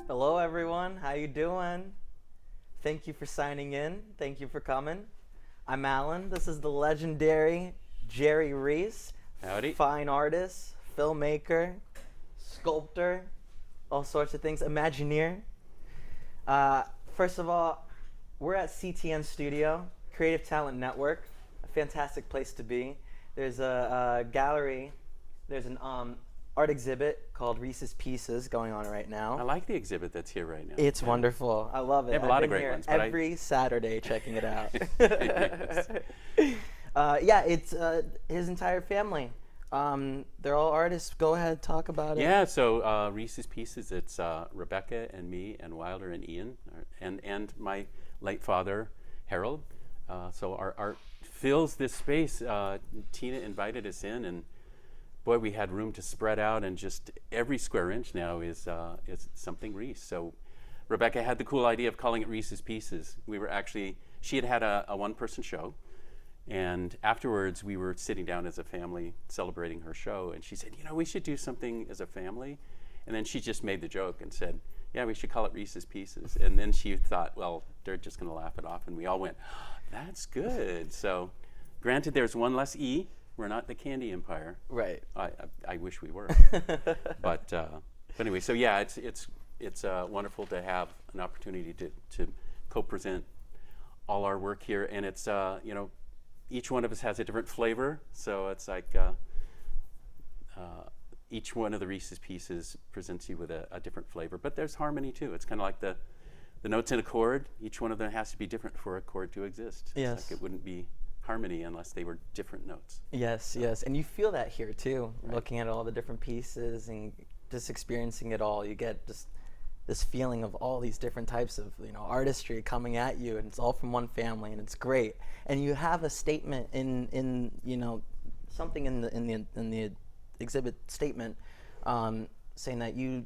Hello everyone, how you doing? Thank you for signing in. Thank you for coming. I'm Alan. This is the legendary Jerry Rees. Howdy. Fine artist, filmmaker, sculptor, all sorts of things, Imagineer. First of all, we're at CTN Studio, Creative Talent Network, a fantastic place to be. There's a gallery, there's an art exhibit called Reese's Pieces going on right now. I like the exhibit that's here right now. It's wonderful. I love it. They have a lot of great ones. But every Saturday checking it out. Yes. Yeah, it's his entire family. They're all artists. Go ahead, talk about it. Yeah, so Reese's Pieces, it's Rebecca and me and Wilder and Ian and my late father, Harold. So our art fills this space. Tina invited us in, and boy, we had room to spread out, and just every square inch now is something Reese. So Rebecca had the cool idea of calling it Reese's Pieces. She had a one-person show, and afterwards we were sitting down as a family celebrating her show, and she said, we should do something as a family. And then she just made the joke and said, yeah, we should call it Reese's Pieces. And then she thought, well, they're just going to laugh it off, and we all went, that's good. So granted, there's one less E. We're not the candy empire. Right. I wish we were. But anyway, so yeah, it's wonderful to have an opportunity to co-present all our work here, and it's each one of us has a different flavor. So it's like each one of the Reese's Pieces presents you with a different flavor, but there's harmony too. It's kind of like the notes in a chord. Each one of them has to be different for a chord to exist. Yes. It's like it wouldn't be harmony unless they were different notes. Yes, yes, and you feel that here too, Right. looking at all the different pieces and just experiencing it all. You get just this feeling of all these different types of artistry coming at you, and it's all from one family, and it's great. And you have a statement in something in the exhibit statement saying that you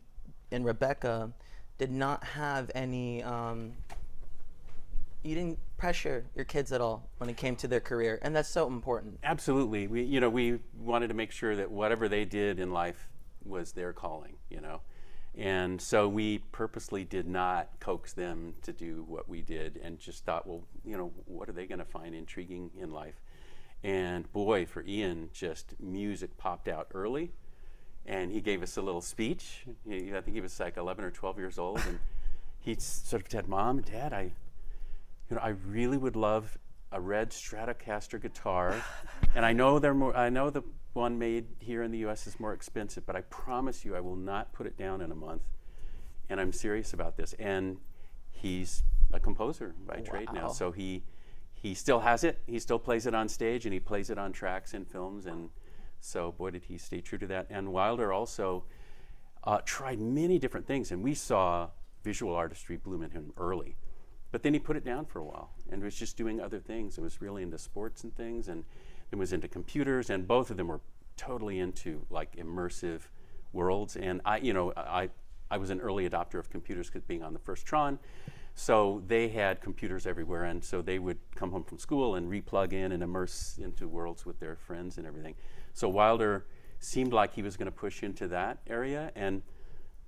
and Rebecca did not have any. You didn't pressure your kids at all when it came to their career, and that's so important. Absolutely. We wanted to make sure that whatever they did in life was their calling, And so we purposely did not coax them to do what we did, and just thought, well, what are they going to find intriguing in life? And boy, for Ian, just music popped out early, and he gave us a little speech. I think he was like 11 or 12 years old, and he sort of said, Mom, Dad, I really would love a red Stratocaster guitar, and I know the one made here in the U.S. is more expensive, but I promise you I will not put it down in a month, and I'm serious about this. And he's a composer by trade now, so he still has it. He still plays it on stage, and he plays it on tracks in films, and so boy, did he stay true to that. And Wilder also tried many different things, and we saw visual artistry bloom in him early. But then he put it down for a while and was just doing other things. It was really into sports and things, and it was into computers, and both of them were totally into like immersive worlds. And I was an early adopter of computers because being on the first Tron, so they had computers everywhere, and so they would come home from school and replug in and immerse into worlds with their friends and everything. So Wilder seemed like he was going to push into that area, and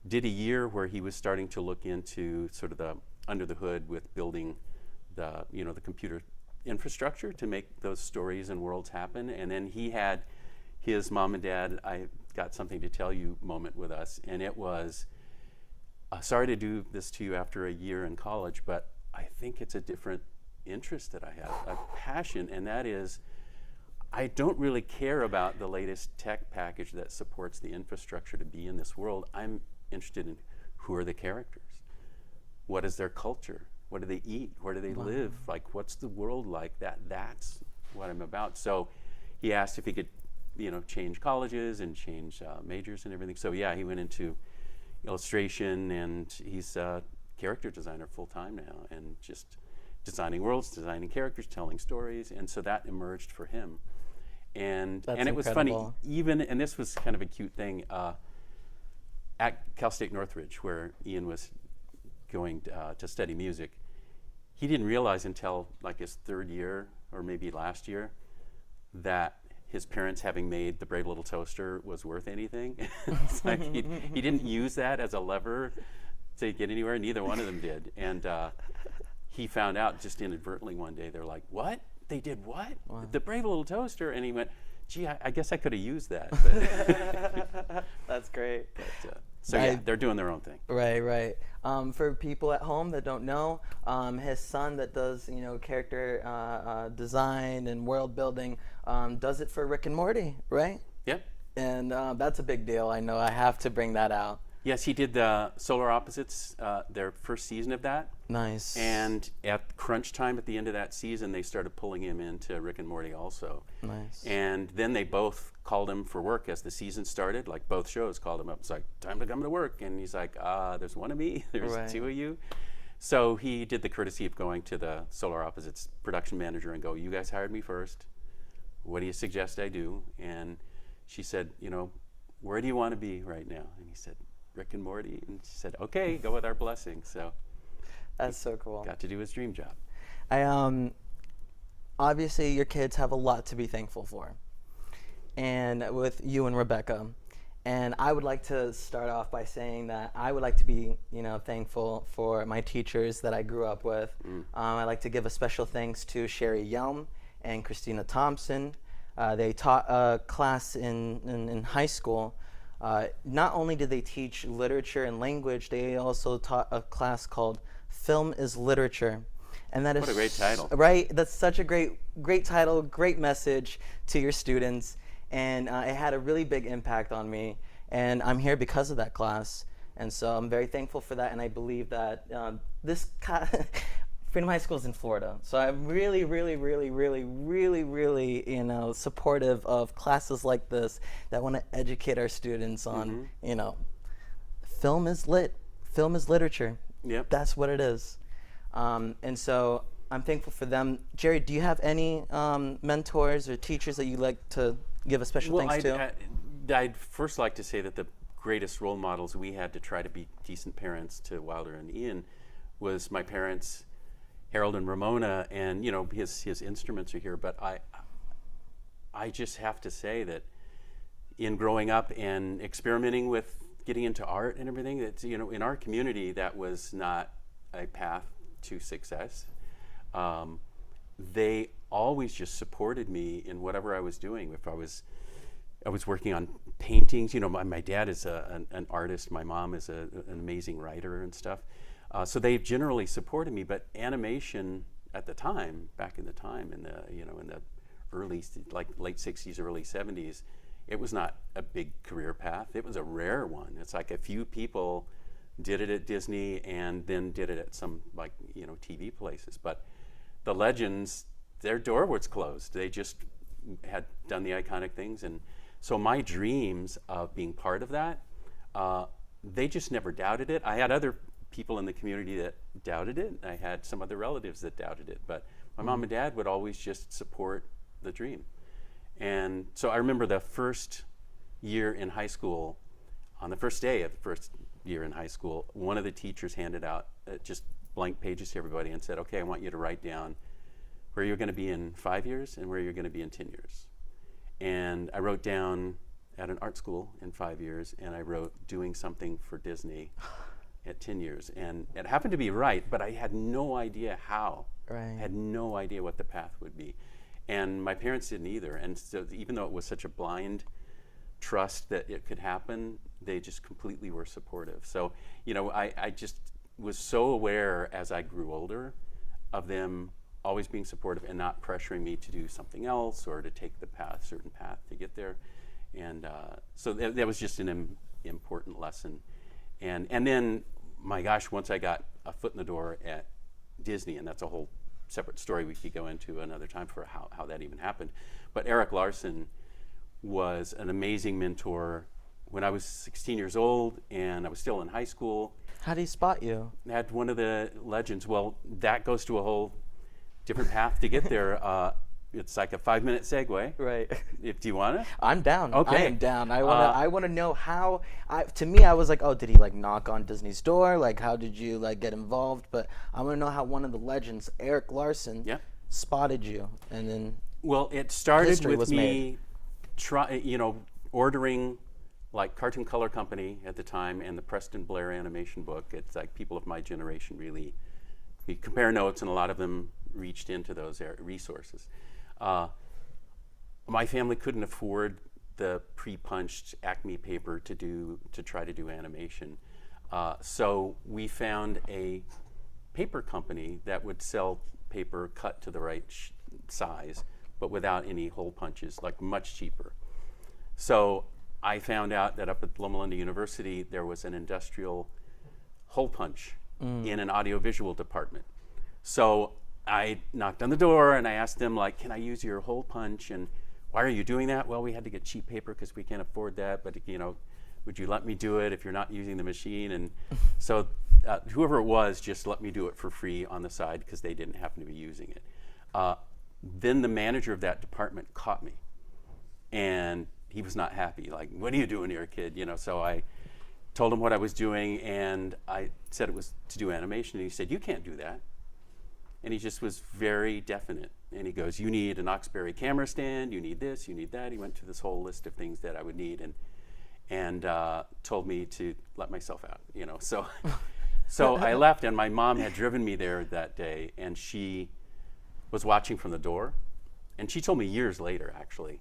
did a year where he was starting to look into sort of the under the hood with building the computer infrastructure to make those stories and worlds happen. And then he had his Mom and Dad, I got something to tell you moment with us, and it was, sorry to do this to you after a year in college, but I think it's a different interest that I have, a passion, and that is I don't really care about the latest tech package that supports the infrastructure to be in this world. I'm interested in who are the characters. What is their culture? What do they eat? Where do they live? Like, what's the world like? That's what I'm about. So he asked if he could, change colleges and change majors and everything. So yeah, he went into illustration, and he's a character designer full time now, and just designing worlds, designing characters, telling stories. And so that emerged for him. And it was funny, and this was kind of a cute thing, at Cal State Northridge, where Ian was going to study music, he didn't realize until like his third year or maybe last year that his parents having made the Brave Little Toaster was worth anything. It's like he didn't use that as a lever to get anywhere. Neither one of them did. And he found out just inadvertently one day. They're like, "What? They did what? Wow. The Brave Little Toaster?" And he went, "Gee, I guess I could have used that." But That's great. so yeah, they're doing their own thing. Right. For people at home that don't know, his son that does character design and world building does it for Rick and Morty, right? Yep. And that's a big deal. I know I have to bring that out. Yes, he did the Solar Opposites, their first season of that. Nice. And at crunch time at the end of that season, they started pulling him into Rick and Morty also. Nice. And then they both called him for work as the season started. Like both shows called him up. It's like, time to come to work. And he's like, there's one of me. There's two of you. So he did the courtesy of going to the Solar Opposites production manager and go, "You guys hired me first. What do you suggest I do?" And she said, "Where do you want to be right now?" And he said, "Rick and Morty." And she said, "Okay, go with our blessing." So that's so cool. Got to do his dream job. Obviously your kids have a lot to be thankful for, and with you and Rebecca. And I would like to start off by saying that I would like to be, thankful for my teachers that I grew up with. I'd like to give a special thanks to Sherry Yelm and Christina Thompson. They taught a class in high school. Not only did they teach literature and language, they also taught a class called Film is Literature. And that is what a great title. Right? That's such a great title, great message to your students. And it had a really big impact on me. And I'm here because of that class. And so I'm very thankful for that. And I believe that Freedom High School is in Florida. So I'm really, really, really, really, really, really, supportive of classes like this that want to educate our students on, film is lit. Film is literature. Yep. That's what it is. And so I'm thankful for them. Jerry, do you have any mentors or teachers that you like to give a special thanks to? I'd first like to say that the greatest role models we had to try to be decent parents to Wilder and Ian was my parents, Harold and Ramona, and his instruments are here. But I just have to say that in growing up and experimenting with getting into art and everything, that in our community that was not a path to success. They always just supported me in whatever I was doing. If I was working on paintings, my dad is an artist. My mom is an amazing writer and stuff. So they generally supported me. But animation at the time, back in the time, in the early, like late 60s, early 70s, it was not a big career path. It was a rare one. It's like a few people did it at Disney and then did it at some TV places. But the legends, their door was closed. They just had done the iconic things. And so my dreams of being part of that, they just never doubted it. I had other people in the community that doubted it. I had some other relatives that doubted it. But my mom and dad would always just support the dream. And so I remember the first year in high school, on the first day of the first year in high school, one of the teachers handed out just blank pages to everybody and said, "Okay, I want you to write down where you're going to be in 5 years and where you're going to be in 10 years. And I wrote down at an art school in 5 years, and I wrote doing something for Disney at 10 years. And it happened to be right, but I had no idea how. Right. I had no idea what the path would be. And my parents didn't either. And so even though it was such a blind trust that it could happen, they just completely were supportive. So, I just was so aware as I grew older of them always being supportive and not pressuring me to do something else or to take the certain path to get there. And so that was just an important lesson. And then, my gosh, once I got a foot in the door at Disney, and that's a whole separate story we could go into another time for how that even happened. But Eric Larson was an amazing mentor when I was 16 years old and I was still in high school. How do you spot you? I had one of the legends. Well, that goes to a whole different path to get there. It's like a 5-minute segue. Right. Do you want to? I'm down. Okay. I am down. I want to know how. To me, I was like, oh, did he knock on Disney's door? How did you get involved? But I want to know how one of the legends, Eric Larson, spotted you, and then. Well, it started with me, ordering like Cartoon Color Company at the time and the Preston Blair animation book, it's like people of my generation really, we compare notes, and a lot of them reached into those resources. My family couldn't afford the pre-punched Acme paper to try to do animation. So we found a paper company that would sell paper cut to the right size, but without any hole punches, like much cheaper. So I found out that up at Loma Linda University, there was an industrial hole punch in an audiovisual department. So I knocked on the door and I asked them, like, can I use your hole punch? And why are you doing that? Well, we had to get cheap paper because we can't afford that, but you know, would you let me do it if you're not using the machine? And so whoever it was just let me do it for free on the side because they didn't happen to be using it. Then the manager of that department caught me, and he was not happy. Like, what are you doing here, kid? You know, so I told him what I was doing, and I said it was to do animation, and he said, you can't do that. And he just was very definite. And he goes, you need an Oxbury camera stand, you need this, you need that. He went through this whole list of things that I would need, and told me to let myself out, you know. So, so I left, and my mom had driven me there that day, and she was watching from the door. And she told me years later, actually,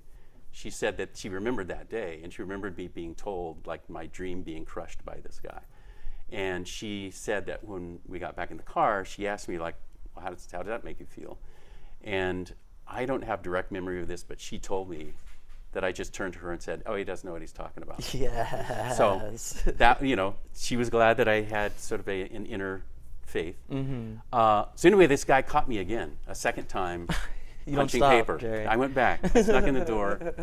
she said that she remembered that day, and she remembered me being told, like, my dream being crushed by this guy. And she said that when we got back in the car, she asked me, like, well, how did that make you feel? And I don't have direct memory of this, but she told me that I just turned to her and said, oh, he doesn't know what he's talking about. Yes. So that, you know, she was glad that I had sort of an inner faith. So anyway, this guy caught me again, a second time, You punching don't stop, paper. Jerry. I went back, I snuck in the door,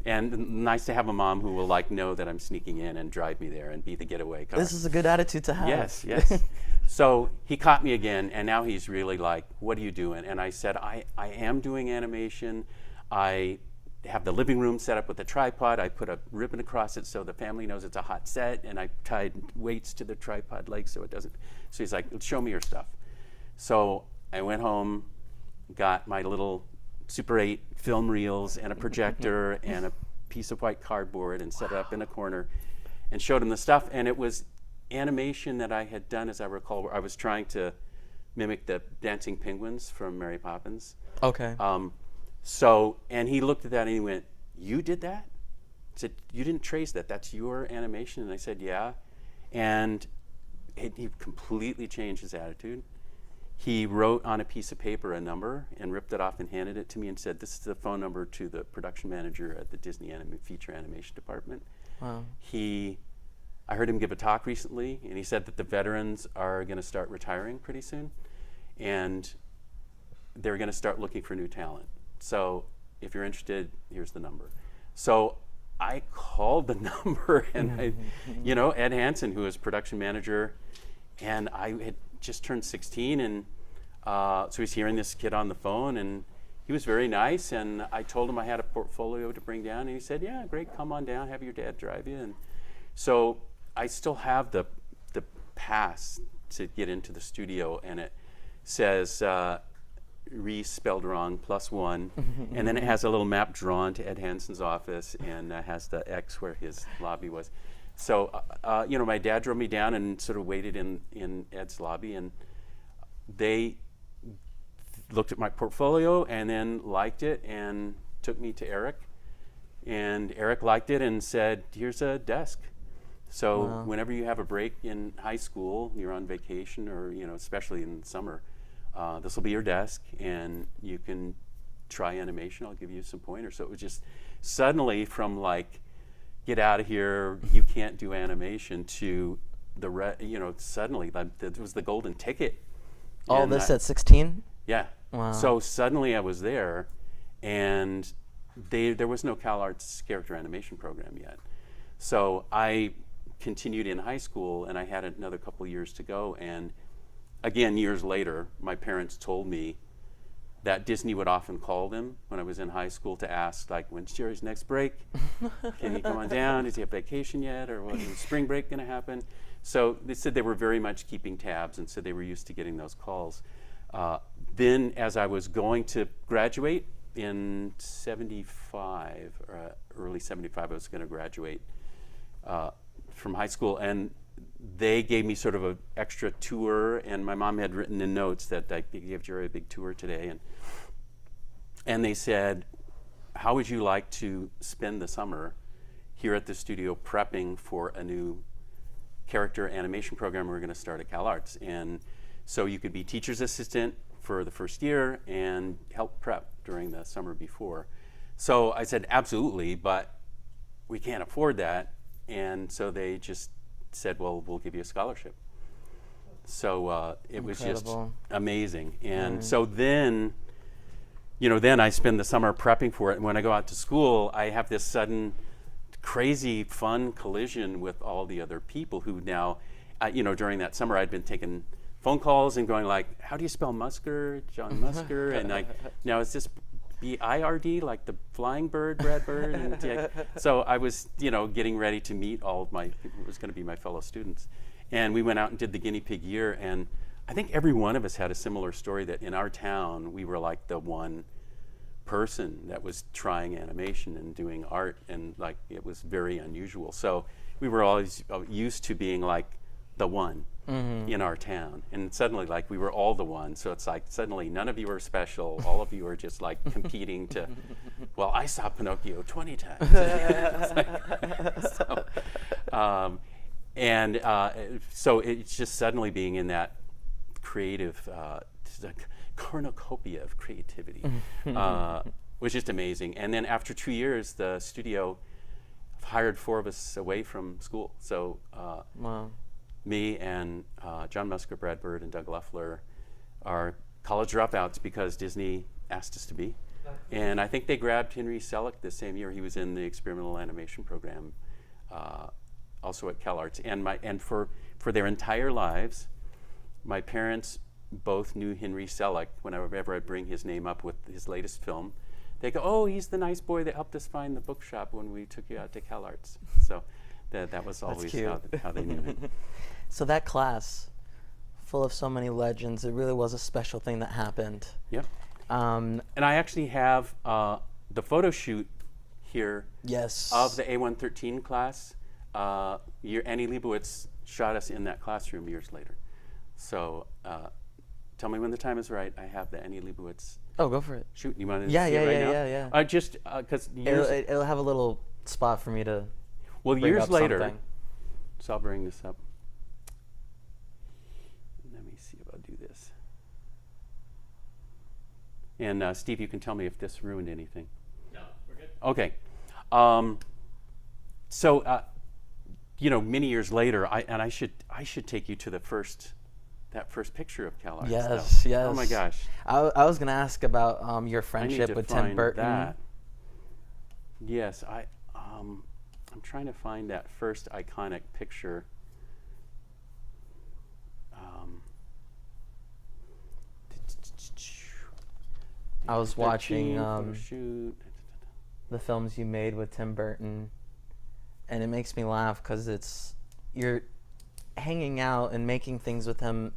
and nice to have a mom who will like know that I'm sneaking in and drive me there and be the getaway car. This is a good attitude to have. Yes, yes. So he caught me again, and now he's really like, what are you doing? And I said, I am doing animation. I have the living room set up with a tripod. I put a ribbon across it so the family knows it's a hot set, and I tied weights to the tripod legs so it doesn't. So he's like, show me your stuff. So I went home, got my little Super 8 film reels and a projector and a piece of white cardboard and set it up in a corner and showed him the stuff. And it was animation that I had done, as I recall, where I was trying to mimic the dancing penguins from Mary Poppins. Okay. So, and he looked at that and he went, you did that? I said, you didn't trace that, that's your animation? And I said, yeah. And he completely changed his attitude. He wrote on a piece of paper a number and ripped it off and handed it to me and said, this is the phone number to the production manager at the Disney feature animation department. Wow. I heard him give a talk recently, and he said that the veterans are going to start retiring pretty soon, and they're going to start looking for new talent. So if you're interested, here's the number. So I called the number, and you know, Ed Hansen, who was production manager, and I had just turned 16, and so he's hearing this kid on the phone, and he was very nice, and I told him I had a portfolio to bring down, and he said, yeah, great, come on down, have your dad drive you. And so I still have the pass to get into the studio, and it says Reese spelled wrong, +1, and then it has a little map drawn to Ed Hansen's office, and has the X where his lobby was. So, you know, my dad drove me down and sort of waited in Ed's lobby, and they looked at my portfolio and then liked it and took me to Eric. And Eric liked it and said, here's a desk. So whenever you have a break in high school, you're on vacation, or, you know, especially in summer, this will be your desk, and you can try animation. I'll give you some pointers. So it was just suddenly from like, get out of here, you can't do animation, to you know, suddenly that was the golden ticket. All this at 16? Yeah. Wow. So suddenly I was there, and there was no CalArts character animation program yet. So I continued in high school, and I had another couple years to go. And again, years later, my parents told me that Disney would often call them when I was in high school to ask, like, when's Jerry's next break? Can he come on down? Does he have vacation yet? Or when is spring break going to happen? So they said they were very much keeping tabs, and so they were used to getting those calls. Then as I was going to graduate in 75, or early 75, I was going to graduate, from high school, and they gave me sort of an extra tour, and my mom had written in notes that I gave Jerry a big tour today, and they said, how would you like to spend the summer here at the studio prepping for a new character animation program we're going to start at CalArts? And so you could be teacher's assistant for the first year and help prep during the summer before. So I said, absolutely, but we can't afford that. And so they just said, well, we'll give you a scholarship. So it was just amazing. And so then, then I spend the summer prepping for it. And when I go out to school, I have this sudden crazy fun collision with all the other people who now, during that summer I'd been taking phone calls and going like, how do you spell Musker, John Musker? And now is this B-I-R-D, like the flying bird, Brad Bird? And so I was, getting ready to meet all of my, it was going to be my fellow students. And we went out and did the guinea pig year. And I think every one of us had a similar story that in our town, we were like the one person that was trying animation and doing art, and like it was very unusual. So we were always used to being like the one in our town, and suddenly like we were all the one. So it's like suddenly none of you are special, all of you are just like competing to, well, I saw Pinocchio 20 times. So it's just suddenly being in that creative cornucopia of creativity was just amazing. And then after 2 years, the studio hired 4 of us away from school. So me and John Musker, Brad Bird, and Doug Loeffler are college dropouts because Disney asked us to be. And I think they grabbed Henry Selick the same year. He was in the experimental animation program, also at CalArts. And for their entire lives, my parents both knew Henry Selick. Whenever I bring his name up with his latest film, they go, oh, he's the nice boy that helped us find the bookshop when we took you out to CalArts. So that was always how they knew him. So that class, full of so many legends, it really was a special thing that happened. Yep. And I actually have the photo shoot here of the A113 class. Annie Leibowitz shot us in that classroom years later. So tell me when the time is right. I have the Annie Leibowitz. Oh, go for it. Shoot, you want to see it right now? Yeah. Just because it'll have a little spot for me to. Well, years later. Something. So I'll bring this up. Let me see if I'll do this. And Steve, you can tell me if this ruined anything. No, we're good. Okay. So many years later, I should take you to that first picture of CalArts. Yes. Oh my gosh. I was gonna ask about your friendship with Tim Burton. That. Yes, I'm trying to find that first iconic picture. I was watching the films you made with Tim Burton, and it makes me laugh because you're hanging out and making things with him,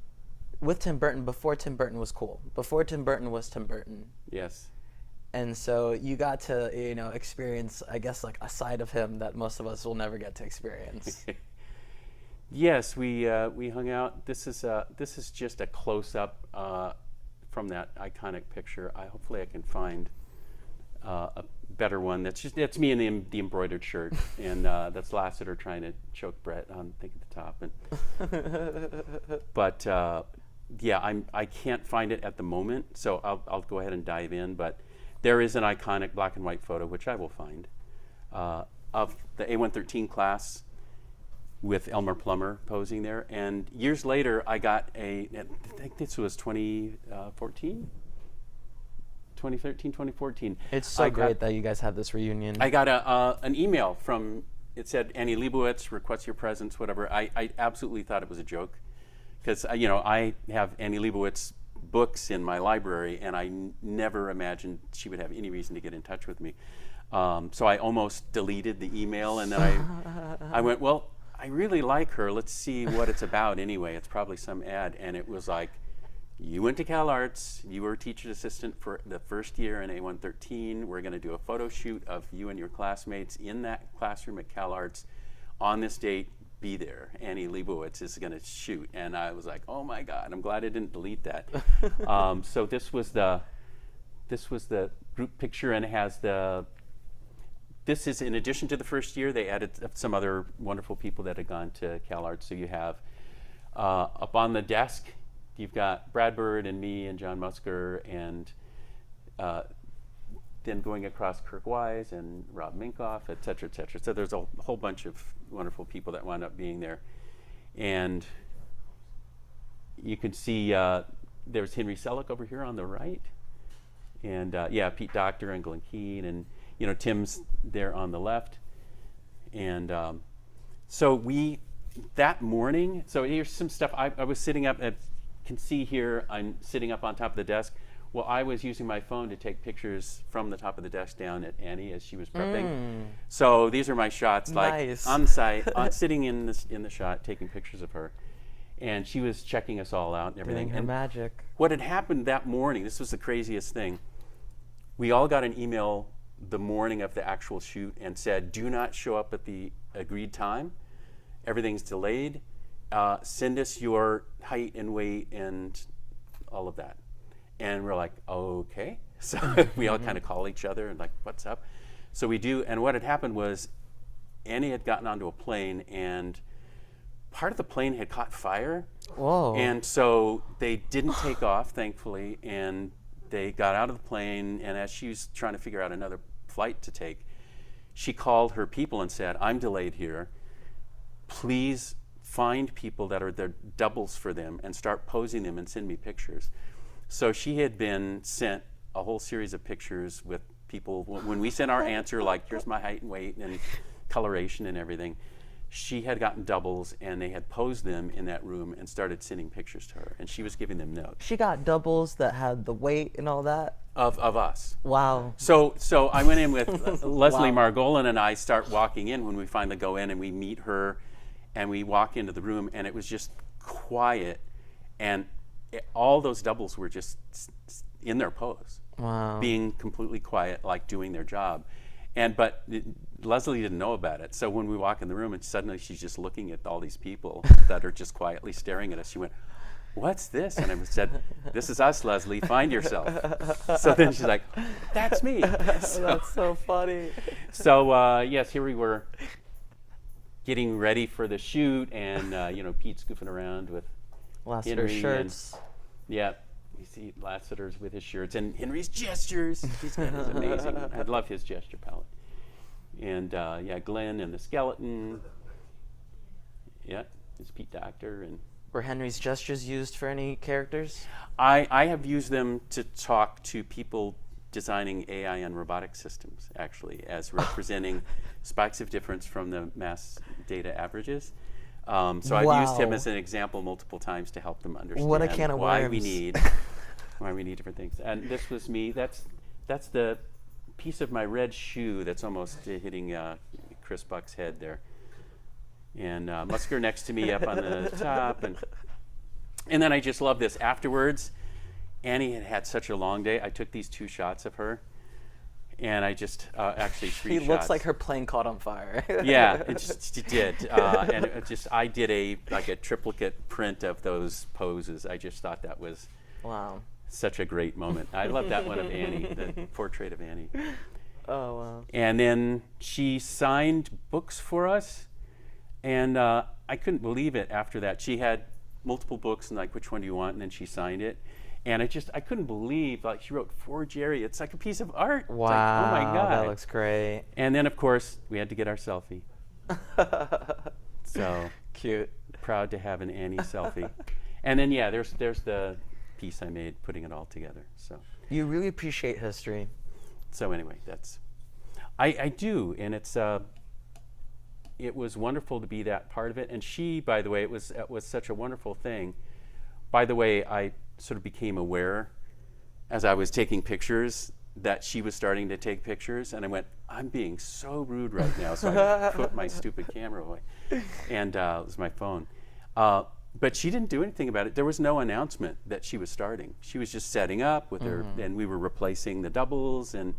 with Tim Burton before Tim Burton was cool, before Tim Burton was Tim Burton. Yes. And so you got to, experience, I guess, like a side of him that most of us will never get to experience. Yes, we hung out. This is just a close up from that iconic picture. Hopefully I can find a better one. That's me in the embroidered shirt, and that's Lasseter trying to choke Brett on at the top. But I can't find it at the moment, so I'll go ahead and dive in. But there is an iconic black and white photo, which I will find, of the A113 class with Elmer Plummer posing there. And years later, I got I think this was 2014? 2013, 2014. It's so great that you guys have this reunion. I got an email from, it said, Annie Leibowitz requests your presence, whatever. I absolutely thought it was a joke because, I have Annie Leibowitz books in my library, and I never imagined she would have any reason to get in touch with me. So I almost deleted the email, and then I went, well, I really like her. Let's see what it's about anyway. It's probably some ad. And it was like, you went to CalArts, you were a teacher's assistant for the first year in A113. We're going to do a photo shoot of you and your classmates in that classroom at CalArts on this date, be there. Annie Leibowitz is going to shoot. And I was like, oh my God, I'm glad I didn't delete that. So this was the group picture, and it has this is in addition to the first year. They added some other wonderful people that had gone to CalArts. So you have up on the desk, you've got Brad Bird and me and John Musker, and then going across Kirk Wise and Rob Minkoff, et cetera, et cetera. So there's a whole bunch of wonderful people that wound up being there. And you can see there's Henry Selick over here on the right. And yeah, Pete Docter and Glenn Keane, and Tim's there on the left. And so that morning, so here's some stuff. I was sitting up, can see here, I'm sitting up on top of the desk. Well, I was using my phone to take pictures from the top of the desk down at Annie as she was prepping. So these are my shots, like on site, sitting in the shot, taking pictures of her. And she was checking us all out and everything. Doing her magic. What had happened that morning, this was the craziest thing. We all got an email the morning of the actual shoot and said, do not show up at the agreed time. Everything's delayed. Send us your height and weight and all of that. And we're like, okay. So we all kind of call each other and like, what's up? So we do. And what had happened was Annie had gotten onto a plane, and part of the plane had caught fire. Whoa. And so they didn't take off, thankfully. And they got out of the plane. And as she was trying to figure out another flight to take, she called her people and said, I'm delayed here. Please find people that are their doubles for them and start posing them and send me pictures. So she had been sent a whole series of pictures with people. When we sent our answer, like, here's my height and weight and coloration and everything, she had gotten doubles, and they had posed them in that room and started sending pictures to her, and she was giving them notes. She got doubles that had the weight and all that? Of us. Wow. So I went in with Leslie Margolin, and I start walking in when we finally go in, and we meet her, and we walk into the room, and it was just quiet, and all those doubles were just in their pose, being completely quiet, like doing their job. But Leslie didn't know about it. So when we walk in the room and suddenly she's just looking at all these people that are just quietly staring at us, she went, what's this? And I said, this is us, Leslie, find yourself. So then she's like, that's me. That's so funny. So yes, here we were getting ready for the shoot, and Pete's goofing around with Lassiter's shirts. Yeah, you see Lassiter's with his shirts and Henry's gestures. He's got his amazing. I love his gesture palette. And yeah, Glenn and the skeleton. Yeah, it's Pete Docter. And were Henry's gestures used for any characters? I have used them to talk to people designing AI and robotic systems, actually, as representing spikes of difference from the mass data averages. So I've used him as an example multiple times to help them understand what a can of why worms. we need different things. And this was me. That's the piece of my red shoe that's almost hitting Chris Buck's head there. And Musker next to me up on the top. And then I just love this. Afterwards, Annie had such a long day. I took these 2 shots of her. And I just, actually 3 shots. He looks like her plane caught on fire. Yeah, it did. And I did a triplicate print of those poses. I just thought that was such a great moment. I love that one of Annie, the portrait of Annie. Oh, wow. And then she signed books for us. And I couldn't believe it after that. She had multiple books, and like, which one do you want? And then she signed it. And I couldn't believe, like, she wrote, for Jerry. It's like a piece of art. Wow, it's like, oh my God. That looks great. And then, of course, we had to get our selfie. So cute. Proud to have an Annie selfie. And then, yeah, there's the piece I made, putting it all together. So you really appreciate history. So anyway, I do, and it was wonderful to be that part of it. And she, by the way, it was such a wonderful thing. By the way, I sort of became aware as I was taking pictures that she was starting to take pictures, and I went, I'm being so rude right now, so I put my stupid camera away. And it was my phone. But she didn't do anything about it. There was no announcement that she was starting. She was just setting up with her, and we were replacing the doubles and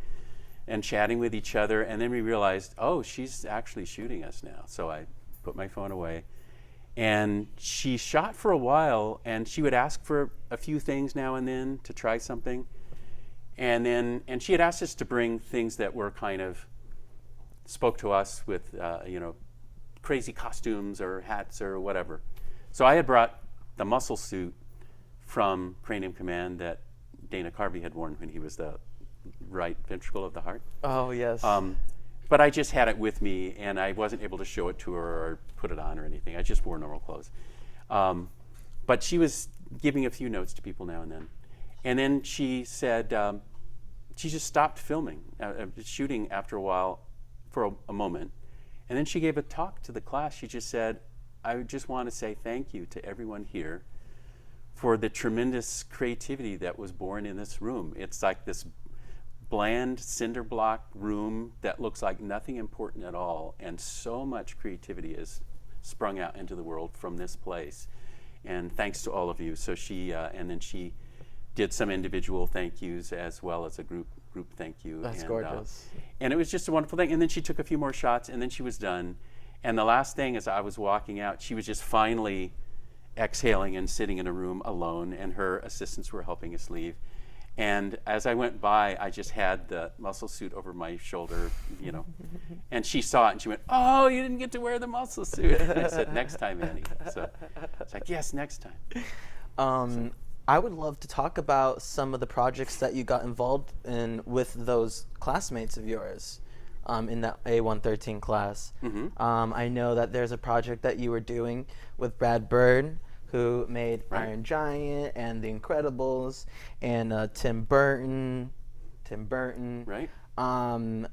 chatting with each other, and then we realized, oh, she's actually shooting us now. So I put my phone away. And she shot for a while, and she would ask for a few things now and then to try something. And she had asked us to bring things that were kind of spoke to us with, crazy costumes or hats or whatever. So I had brought the muscle suit from Cranium Command that Dana Carvey had worn when he was the right ventricle of the heart. Oh, yes. But I just had it with me, and I wasn't able to show it to her or put it on or anything. I just wore normal clothes. But she was giving a few notes to people now and then. And then she said, she just stopped filming, shooting after a while for a moment. And then she gave a talk to the class. She just said, I just want to say thank you to everyone here for the tremendous creativity that was born in this room. It's like this bland cinder block room that looks like nothing important at all, and so much creativity is sprung out into the world from this place. And thanks to all of you. So she, and then she did some individual thank yous as well as a group thank you. That's gorgeous. And it was just a wonderful thing. And then she took a few more shots, and then she was done. And the last thing, as I was walking out, she was just finally exhaling and sitting in a room alone, and her assistants were helping us leave. And as I went by, I just had the muscle suit over my shoulder, and she saw it, and she went, "Oh, you didn't get to wear the muscle suit." And I said, "Next time, Annie." So it's like, yes, next time. I would love to talk about some of the projects that you got involved in with those classmates of yours in that A113 class. I know that there's a project that you were doing with Brad Bird, who made Iron Giant and The Incredibles, and Tim Burton. Right. I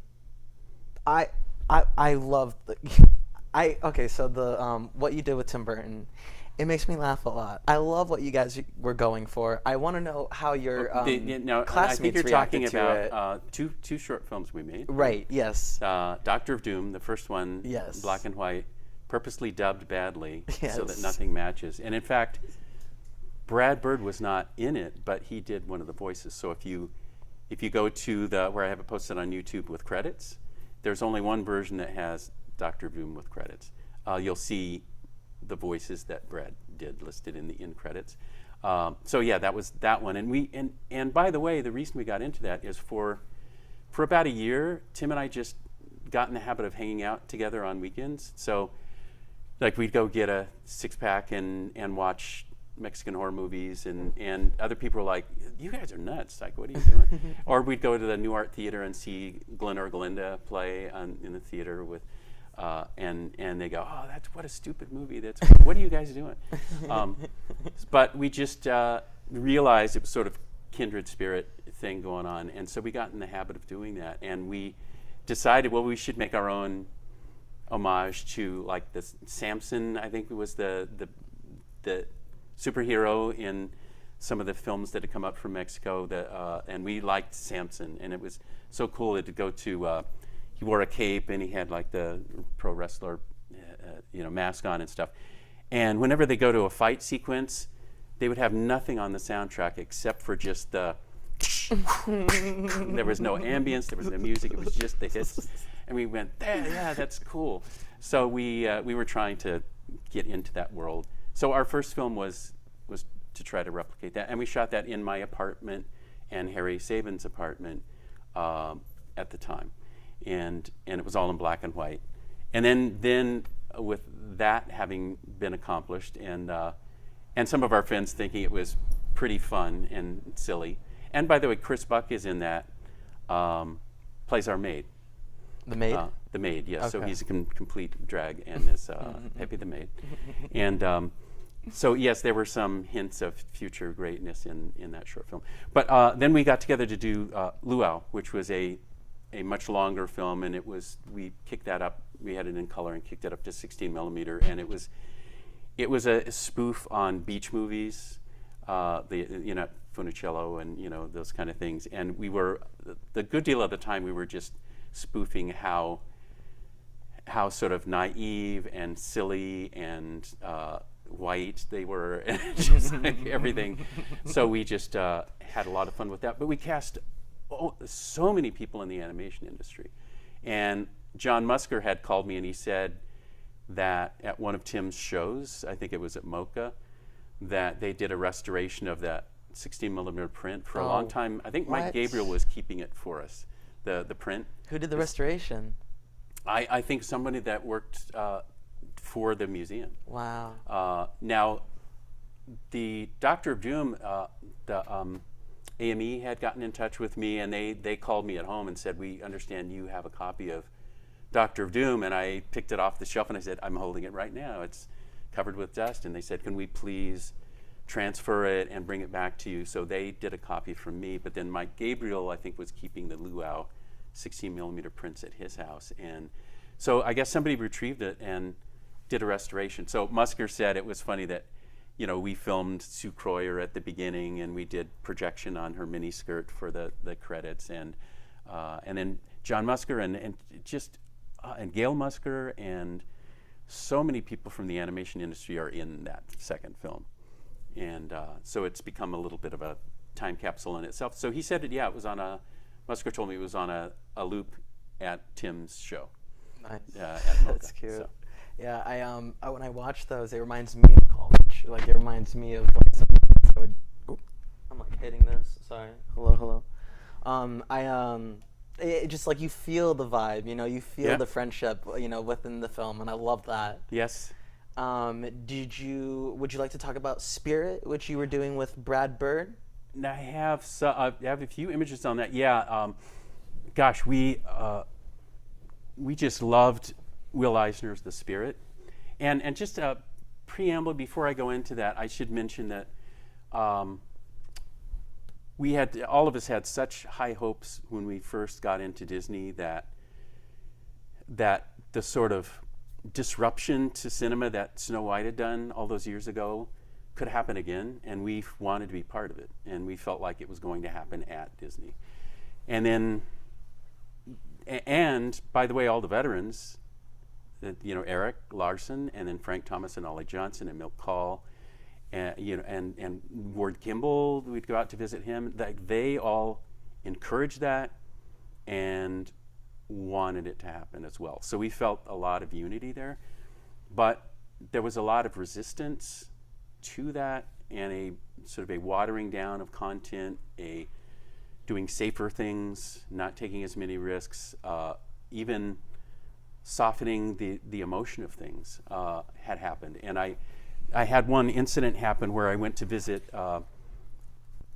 love so the what you did with Tim Burton, it makes me laugh a lot. I love what you guys were going for. I want to know how your classmates I think you're talking reacted to about two short films we made. Right. Yes. Doctor of Doom, the first one, Yes. black and white, purposely dubbed badly Yes. so that nothing matches. And in fact, Brad Bird was not in it, but he did one of the voices. So if you go to where I have it posted on YouTube with credits, there's only one version that has Doctor of Doom with credits. You'll see the voices that Brad did listed in the end credits. So yeah, that was that one. And by the way, the reason we got into that is for about a year, Tim and I just got in the habit of hanging out together on weekends. So like we'd go get a 6-pack and watch Mexican horror movies, and other people were like, "You guys are nuts, like what are you doing?" Or we'd go to the New Art Theater and see Glenn or Glinda play in the theater with and they go, "Oh, what a stupid movie, what are you guys doing?" But we just realized it was sort of kindred spirit thing going on, and so we got in the habit of doing that, and we decided, well, we should make our own homage to, like, the Samson, I think it was the superhero in some of the films that had come up from Mexico, and we liked Samson, and it was so cool to go to, he wore a cape and he had like the pro wrestler mask on and stuff. And whenever they go to a fight sequence, they would have nothing on the soundtrack except for just the there was no ambience, there was no music, it was just the hits. And we went, yeah, that's cool. So we were trying to get into that world. So our first film was to try to replicate that, and we shot that in my apartment and Harry Saban's apartment at the time, and it was all in black and white. And then with that having been accomplished, and some of our friends thinking it was pretty fun and silly. And by the way, Chris Buck is in that, plays our maid. The maid? The maid, yes. Okay. So he's a complete drag and is Pepe the maid. And so yes, there were some hints of future greatness in that short film. But then we got together to do Luau, which was a much longer film, and we kicked that up. We had it in color and kicked it up to 16 millimeter, and it was a spoof on beach movies, Funicello and those kind of things. And we were the good deal of the time we were just spoofing how sort of naive and silly and white they were, and just like everything. So we just had a lot of fun with that. But we cast so many people in the animation industry. And John Musker had called me and he said, that at one of Tim's shows, I think it was at MoCA, that they did a restoration of that 16 millimeter print for a long time. I think Mike what? Gabriel was keeping it for us, the print. Who did the restoration? I think somebody that worked for the museum. Wow. Now, the Doctor of Doom, the AME had gotten in touch with me, and they called me at home and said, we understand you have a copy of Doctor of Doom, and I picked it off the shelf and I said, I'm holding it right now. It's covered with dust. And they said, can we please transfer it and bring it back to you? So they did a copy from me, but then Mike Gabriel, I think, was keeping the Luau 16 millimeter prints at his house. And so I guess somebody retrieved it and did a restoration. So Musker said it was funny that, you know, we filmed Sue Croyer at the beginning, and we did projection on her mini skirt for the credits, and then John Musker and Gail Musker and so many people from the animation industry are in that second film, and so it's become a little bit of a time capsule in itself. So he said it was on Musker told me it was on a loop at Tim's show. Nice. At MoCA. That's cute. So. Yeah, I when I watch those, it reminds me of college. Like, it reminds me of like some I would. Oop, I'm like hitting this. Sorry. Hello. It just like you feel the vibe. You know, you feel the friendship. You know, within the film, and I love that. Yes. Would you like to talk about Spirit, which you were doing with Brad Bird? I have a few images on that. Yeah. Gosh, we just loved Will Eisner's The Spirit. And just a preamble before I go into that, I should mention that all of us had such high hopes when we first got into Disney that the sort of disruption to cinema that Snow White had done all those years ago could happen again, and we wanted to be part of it, and we felt like it was going to happen at Disney. And by the way, all the veterans, Eric Larson, and then Frank Thomas and Ollie Johnson and Milt Kahl, and Ward Kimball, we'd go out to visit him. They all encouraged that and wanted it to happen as well. So we felt a lot of unity there, but there was a lot of resistance to that, and a sort of a watering down of content, a doing safer things, not taking as many risks, even softening the emotion of things had happened. And I had one incident happen where I went to visit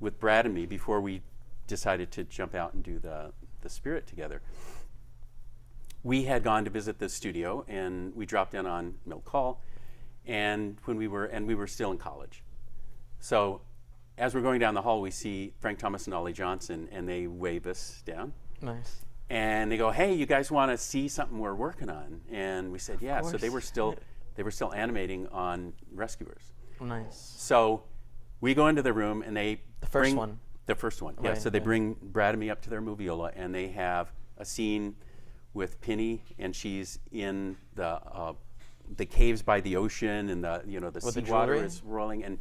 with Brad and me before we decided to jump out and do the Spirit together. We had gone to visit the studio, and we dropped in on Milt Kahl, and we were still in college. So as we're going down the hall, we see Frank Thomas and Ollie Johnson, and they wave us down. Nice. And they go, "Hey, you guys want to see something we're working on?" And we said, "Yeah." So they were still animating on Rescuers. Nice. So we go into the room, and they The first one. The first one, yeah. Right, So they yeah. bring Brad and me up to their moviola, and they have a scene with Penny, and she's in the caves by the ocean, and the With the seawater jewelry? is rolling, and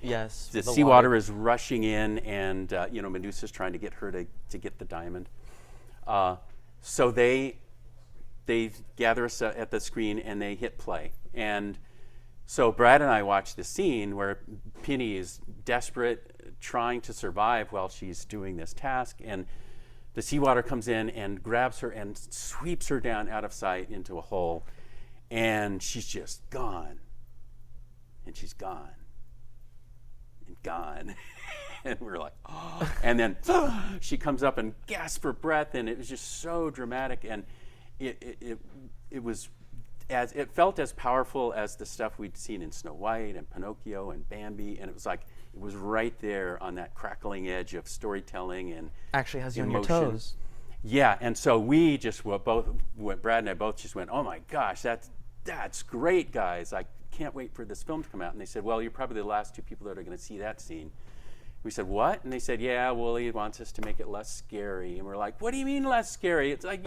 Yes. the the seawater water. is rushing in, and Medusa's trying to get her to get the diamond. So they gather us at the screen, and they hit play. And so Brad and I watched the scene where Penny is desperate, trying to survive while she's doing this task, and the seawater comes in and grabs her and sweeps her down out of sight into a hole, and she's just gone. And she's gone. And gone. And we're like, oh. And then she comes up and gasps for breath, and it was just so dramatic, and it felt as powerful as the stuff we'd seen in Snow White and Pinocchio and Bambi, and it was like it was right there on that crackling edge of storytelling and Actually has you on your emotion. toes. Yeah, and so we just Brad and I both just went, "Oh my gosh, that's great, guys! I can't wait for this film to come out." And they said, "Well, you're probably the last two people that are going to see that scene." We said, "What?" And they said, "Yeah, Wooly wants us to make it less scary." And we're like, "What do you mean less scary? It's like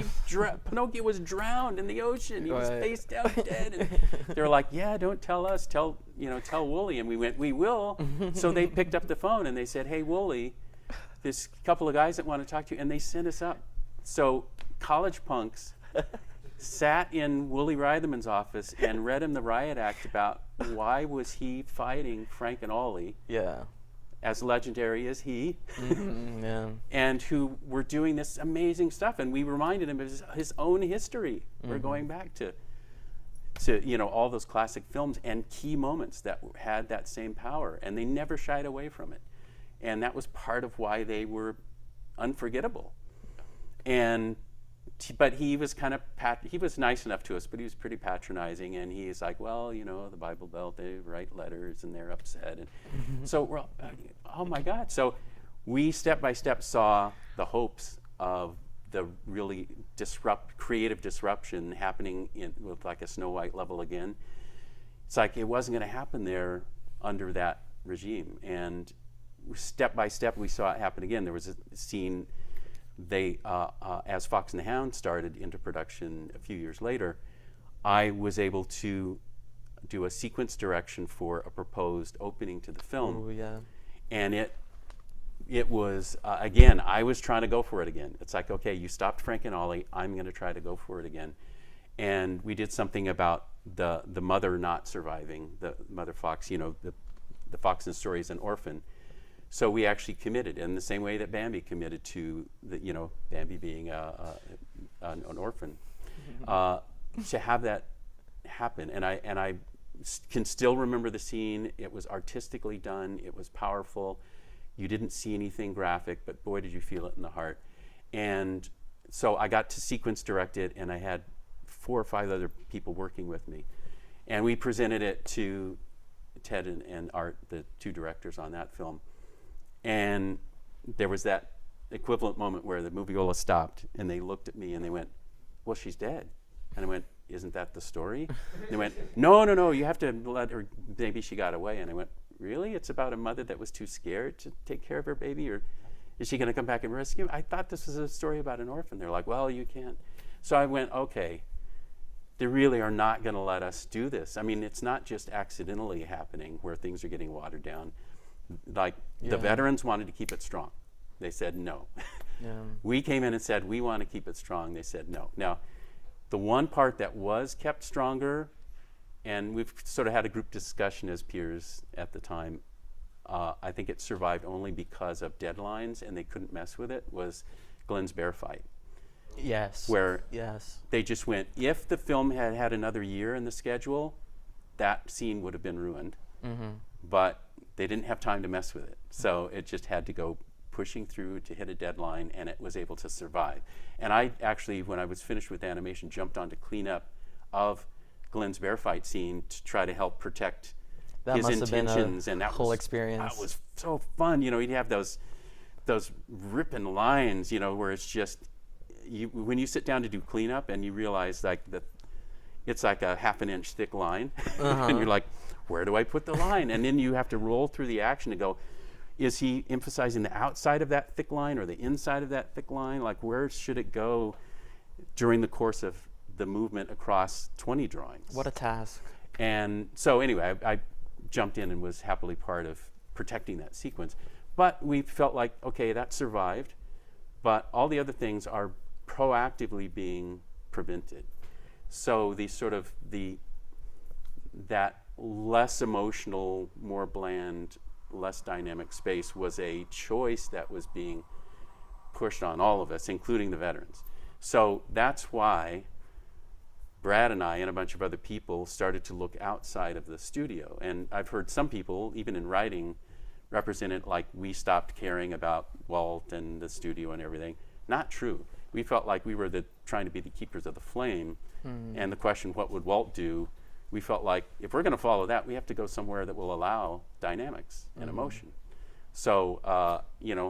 Pinocchio was drowned in the ocean. He was face down dead." And they're like, "Yeah, don't tell us. Tell Wooly." And we went, "We will." So they picked up the phone and they said, "Hey, Wooly, there's a couple of guys that want to talk to you," and they sent us up. So college punks sat in Wooly Reitherman's office and read him the riot act about why was he fighting Frank and Ollie, Yeah. as legendary as he, Yeah. and who were doing this amazing stuff. And we reminded him of his own history. We're going back to all those classic films and key moments that had that same power, and they never shied away from it. And that was part of why they were unforgettable. But he was kind of he was nice enough to us, but he was pretty patronizing. And he's like, well, the Bible Belt, they write letters and they're upset. And so we're all, oh my God. So we step by step saw the hopes of the really creative disruption happening with like a Snow White level again. It's like it wasn't going to happen there under that regime. And step by step, we saw it happen again. There was a scene. As Fox and the Hound started into production a few years later, I was able to do a sequence direction for a proposed opening to the film. Oh, yeah. And it was, again, I was trying to go for it again. It's like, okay, you stopped Frank and Ollie, I'm going to try to go for it again. And we did something about the mother not surviving, the mother fox, the fox in the story is an orphan. So we actually committed in the same way that Bambi committed to Bambi being an orphan, to have that happen. And I can still remember the scene. It was artistically done. It was powerful. You didn't see anything graphic, but boy, did you feel it in the heart. And so I got to sequence direct it, and I had 4 or 5 other people working with me. And we presented it to Ted and Art, the 2 directors on that film. And there was that equivalent moment where the moviola stopped, and they looked at me and they went, well, she's dead. And I went, isn't that the story? And they went, no, you have to let her, maybe she got away. And I went, really? It's about a mother that was too scared to take care of her baby? Or is she going to come back and rescue? I thought this was a story about an orphan. They're like, well, you can't. So I went, okay, they really are not going to let us do this. I mean, it's not just accidentally happening where things are getting watered down. Like the veterans wanted to keep it strong. They said no. Yeah. We came in and said, we want to keep it strong. They said no. Now, the one part that was kept stronger, and we've sort of had a group discussion as peers at the time, I think it survived only because of deadlines and they couldn't mess with it, was Glenn's bear fight. Yes. Where yes. they just went, if the film had had another year in the schedule, that scene would have been ruined. But they didn't have time to mess with it. So it just had to go pushing through to hit a deadline, and it was able to survive. And I actually, when I was finished with animation, jumped on to clean up of Glenn's bear fight scene to try to help protect his intentions. And that whole experience. That was so fun. He'd have those ripping lines, where it's just, when you sit down to do cleanup and you realize like that it's like a half an inch thick line, and you're like, where do I put the line? And then you have to roll through the action to go, is he emphasizing the outside of that thick line or the inside of that thick line? Like, where should it go during the course of the movement across 20 drawings? What a task. And so anyway, I jumped in and was happily part of protecting that sequence. But we felt like, okay, that survived, but all the other things are proactively being prevented. So that less emotional, more bland, less dynamic space was a choice that was being pushed on all of us, including the veterans. So that's why Brad and I and a bunch of other people started to look outside of the studio. And I've heard some people, even in writing, represent it like we stopped caring about Walt and the studio and everything. Not true. We felt like we were trying to be the keepers of the flame. And the question, what would Walt do? We felt like if we're going to follow that, we have to go somewhere that will allow dynamics and emotion. So,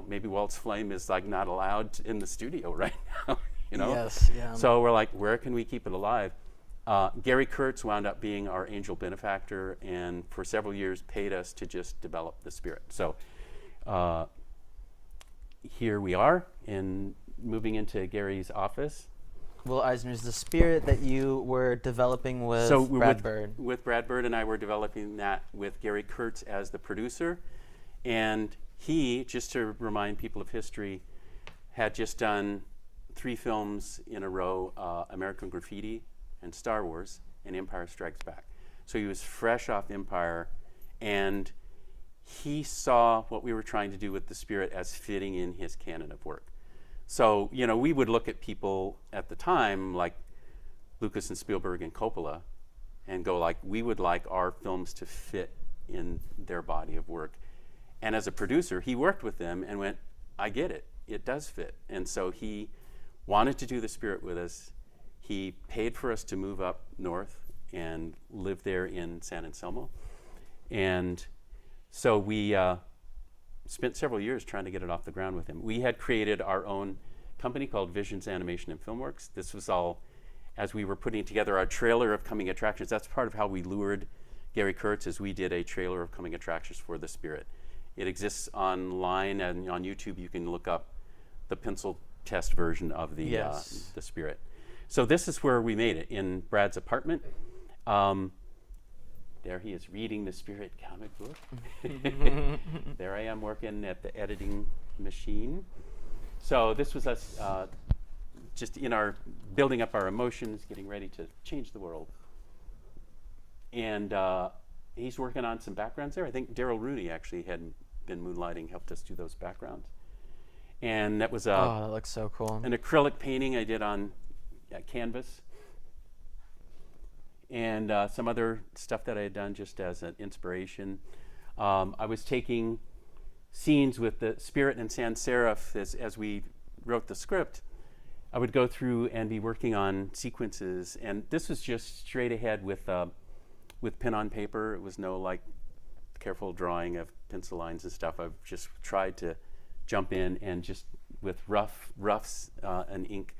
maybe Walt's flame is like not allowed in the studio right now, Yes, yeah. So we're like, where can we keep it alive? Gary Kurtz wound up being our angel benefactor, and for several years paid us to just develop the spirit. So here we are, in moving into Gary's office. Will Eisner's the spirit that you were developing with Brad Bird. With Brad Bird and I were developing that with Gary Kurtz as the producer. And he, just to remind people of history, had just done 3 films in a row, American Graffiti and Star Wars and Empire Strikes Back. So he was fresh off Empire, and he saw what we were trying to do with the Spirit as fitting in his canon of work. So, you know, we would look at people at the time like Lucas and Spielberg and Coppola and go like, we would like our films to fit in their body of work. And as a producer, he worked with them and went, I get it. It does fit. And so he wanted to do the Spirit with us. He paid for us to move up north and live there in San Anselmo. And so we spent several years trying to get it off the ground with him. We had created our own company called Visions Animation and Filmworks. This was all as we were putting together our trailer of coming attractions. That's part of how we lured Gary Kurtz, is we did a trailer of coming attractions for the Spirit. It exists online, and on YouTube you can look up the pencil test version of the Spirit. So this is where we made it, in Brad's apartment. There he is reading the Spirit comic book. There I am working at the editing machine. So this was us just in our building up our emotions, getting ready to change the world. And he's working on some backgrounds there. I think Daryl Rooney actually had been moonlighting, helped us do those backgrounds. And that was oh, that looks so cool. An acrylic painting I did on canvas. And some other stuff that I had done just as an inspiration. I was taking scenes with the Spirit and sans serif as we wrote the script. I would go through and be working on sequences, and this was just straight ahead with pen on paper. It was no like careful drawing of pencil lines and stuff. I've just tried to jump in and just with roughs and ink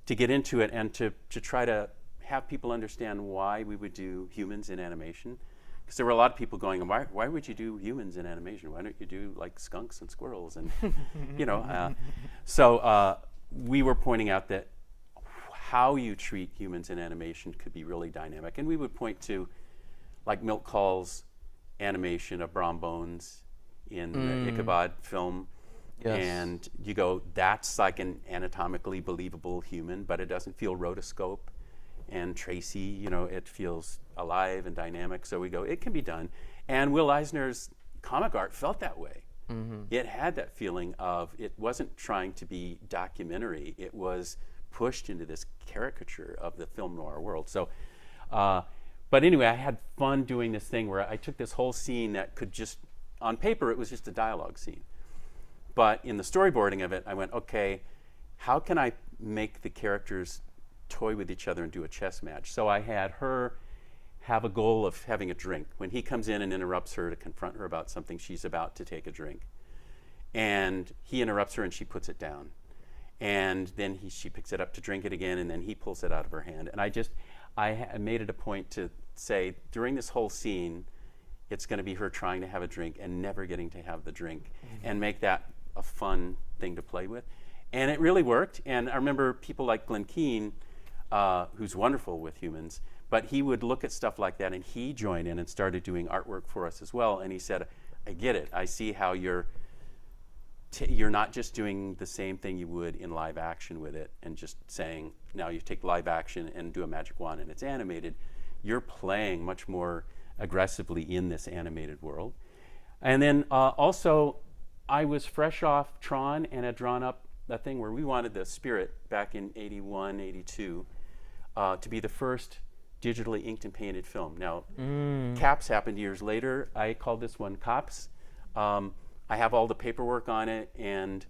to get into it, and to try to have people understand why we would do humans in animation. Because there were a lot of people going, why would you do humans in animation? Why don't you do like skunks and squirrels? And you know, so we were pointing out that how you treat humans in animation could be really dynamic. And we would point to like Milt Kahl's animation of Brom Bones in the Ichabod film. Yes. And you go, that's like an anatomically believable human, but it doesn't feel rotoscope. And Tracy, you know, it feels alive and dynamic. So we go, it can be done. And Will Eisner's comic art felt that way. Mm-hmm. It had that feeling of, it wasn't trying to be documentary. It was pushed into this caricature of the film noir world. So, but anyway, I had fun doing this thing where I took this whole scene that could just, on paper, it was just a dialogue scene. But in the storyboarding of it, I went, okay, how can I make the characters toy with each other and do a chess match? So I had her have a goal of having a drink. When he comes in and interrupts her to confront her about something, she's about to take a drink. And he interrupts her and she puts it down. And then she picks it up to drink it again, and then he pulls it out of her hand. And I made it a point to say, during this whole scene, it's going to be her trying to have a drink and never getting to have the drink, and make that a fun thing to play with. And it really worked. And I remember people like Glenn Keane, who's wonderful with humans, but he would look at stuff like that and he joined in and started doing artwork for us as well. And he said, I get it. I see how you're not just doing the same thing you would in live action with it and just saying, now you take live action and do a magic wand and it's animated. You're playing much more aggressively in this animated world. And then also, I was fresh off Tron and had drawn up a thing where we wanted the Spirit back in 81, 82 to be the first digitally inked and painted film. Now, Caps happened years later. I called this one Cops. I have all the paperwork on it, and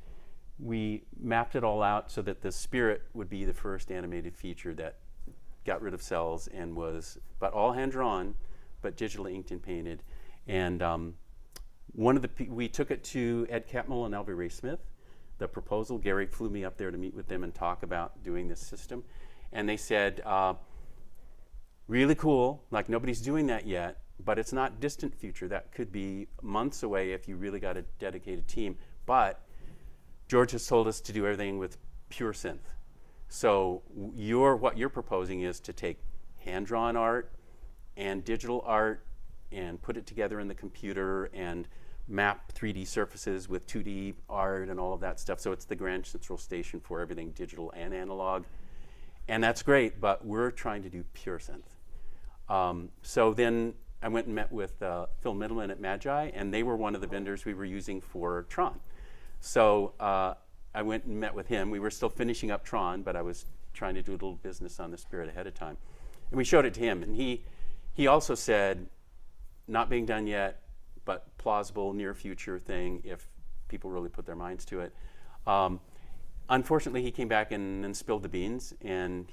we mapped it all out so that the Spirit would be the first animated feature that got rid of cells and was, but all hand-drawn, but digitally inked and painted. And we took it to Ed Catmull and Alvy Ray Smith, the proposal. Gary flew me up there to meet with them and talk about doing this system. And they said, really cool, like nobody's doing that yet, but it's not distant future. That could be months away if you really got a dedicated team. But George has told us to do everything with pure synth. So what you're proposing is to take hand-drawn art and digital art and put it together in the computer and map 3D surfaces with 2D art and all of that stuff. So it's the grand central station for everything digital and analog. And that's great, but we're trying to do pure synth. So then I went and met with Phil Middleman at Magi, and they were one of the vendors we were using for Tron. So I went and met with him. We were still finishing up Tron, but I was trying to do a little business on the Spirit ahead of time. And we showed it to him, and he also said, not being done yet, but plausible near future thing if people really put their minds to it. Unfortunately, he came back and spilled the beans, and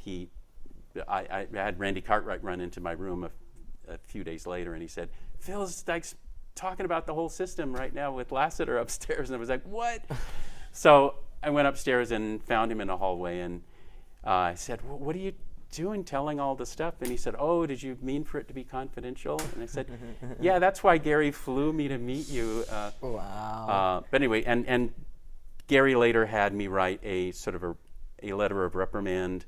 I had Randy Cartwright run into my room a few days later, and he said, Phil's like talking about the whole system right now with Lasseter upstairs. And I was like, what? So I went upstairs and found him in a hallway, and I said, what are you doing telling all the stuff? And he said, oh, did you mean for it to be confidential? And I said, yeah, that's why Gary flew me to meet you. Wow. But anyway, and Gary later had me write a sort of a letter of reprimand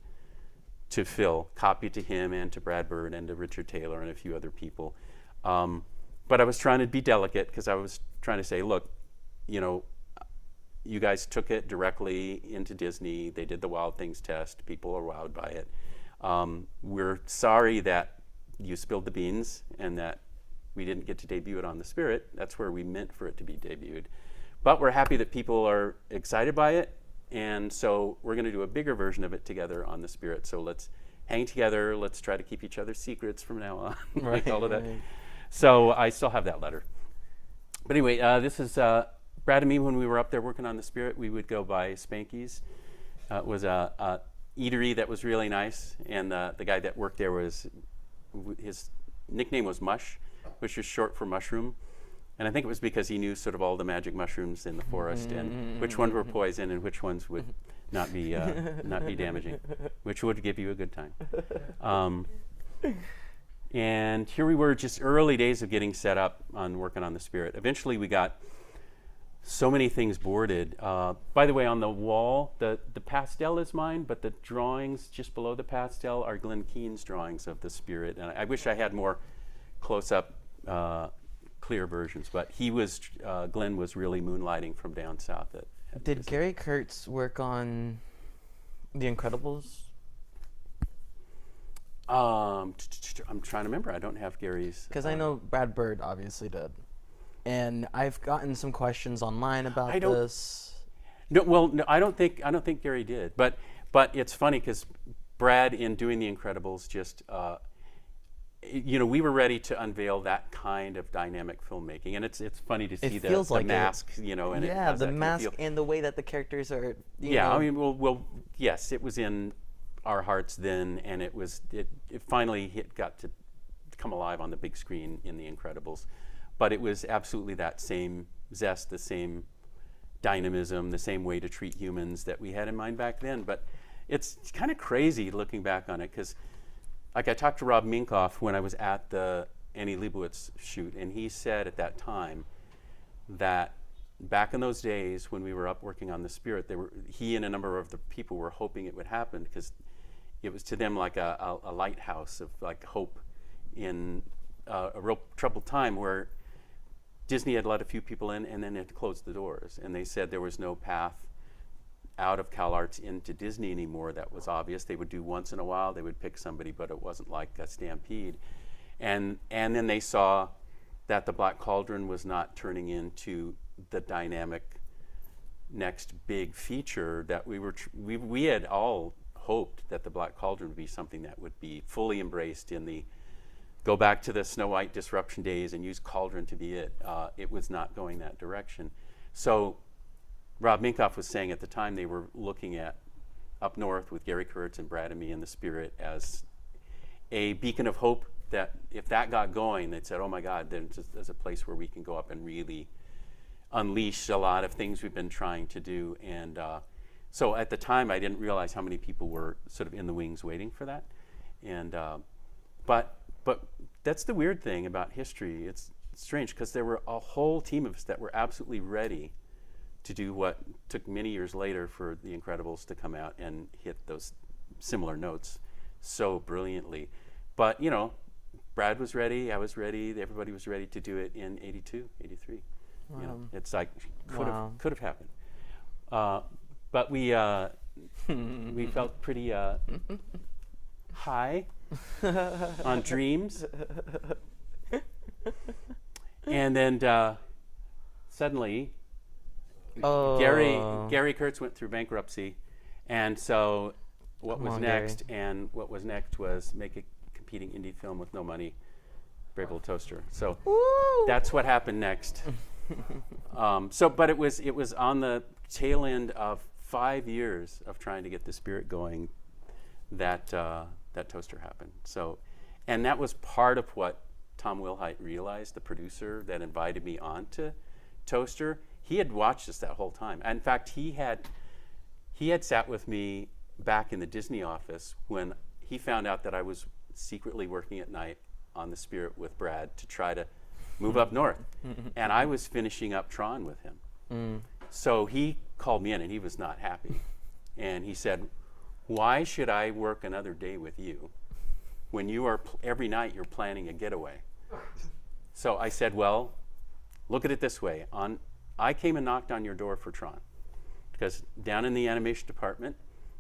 to Phil, copied to him and to Brad Bird and to Richard Taylor and a few other people. But I was trying to be delicate because I was trying to say, look, you guys took it directly into Disney. They did the Wild Things test. People are wowed by it. We're sorry that you spilled the beans and that we didn't get to debut it on the Spirit. That's where we meant for it to be debuted. But we're happy that people are excited by it. And so we're going to do a bigger version of it together on the Spirit. So let's hang together. Let's try to keep each other's secrets from now on. Right, all of that. right. So I still have that letter. But anyway, this is Brad and me when we were up there working on the Spirit. We would go by Spanky's. It was a eatery that was really nice. And the guy that worked there his nickname was Mush, which is short for mushroom. And I think it was because he knew sort of all the magic mushrooms in the forest and which ones were poison and which ones would not be damaging, which would give you a good time. And here we were, just early days of getting set up on working on the Spirit. Eventually, we got so many things boarded. By the way, on the wall, the pastel is mine, but the drawings just below the pastel are Glenn Keane's drawings of the Spirit. And I wish I had more close-up, clear versions, but Glenn was really moonlighting from down south. Did Disney. Gary Kurtz work on The Incredibles? I'm trying to remember. I don't have Gary's. Because I know Brad Bird obviously did. And I've gotten some questions online about this. No, I don't think Gary did. But it's funny because Brad, in doing The Incredibles, just we were ready to unveil that kind of dynamic filmmaking, and it's funny to see the mask, and the mask and the way that the characters are. I mean, well, yes, it was in our hearts then, and it finally got to come alive on the big screen in The Incredibles. But it was absolutely that same zest, the same dynamism, the same way to treat humans that we had in mind back then. But it's kind of crazy looking back on it, because like I talked to Rob Minkoff when I was at the Annie Leibowitz shoot, and he said at that time that back in those days when we were up working on the Spirit, he and a number of the people were hoping it would happen, because it was to them like a lighthouse of like hope in a real troubled time where Disney had let a few people in and then had closed the doors. And they said there was no path out of CalArts into Disney anymore that was obvious. They would do once in a while, they would pick somebody, but it wasn't like a stampede. And then they saw that the Black Cauldron was not turning into the dynamic next big feature that we had all hoped that the Black Cauldron would be something that would be fully embraced in the go back to the Snow White disruption days and use Cauldron to be it. It was not going that direction. So Rob Minkoff was saying at the time they were looking at up north with Gary Kurtz and Brad and me and the Spirit as a beacon of hope, that if that got going, they'd said, oh my God, then there's a place where we can go up and really unleash a lot of things we've been trying to do. And so at the time, I didn't realize how many people were sort of in the wings waiting for that. And but that's the weird thing about history. It's strange because there were a whole team of us that were absolutely ready to do what took many years later for The Incredibles to come out and hit those similar notes so brilliantly. But, Brad was ready, I was ready, everybody was ready to do it in 82, 83. You know, it's like Wow. could have happened. But we we felt pretty high on dreams, and then suddenly Oh. Gary Kurtz went through bankruptcy, and so what Come was on, next? And what was next was make a competing indie film with no money, Brave Little Toaster. So that's what happened next. But it was on the tail end of 5 years of trying to get the spirit going that that Toaster happened. So, and that was part of what Tom Wilhite realized, the producer that invited me on to Toaster. He had watched us that whole time. In fact, he had sat with me back in the Disney office when he found out that I was secretly working at night on the Spirit with Brad to try to move up north. And I was finishing up Tron with him. So he called me in and he was not happy. And he said, why should I work another day with you when you are every night you're planning a getaway? So I said, well, look at it this way. I came and knocked on your door for Tron because down in the animation department,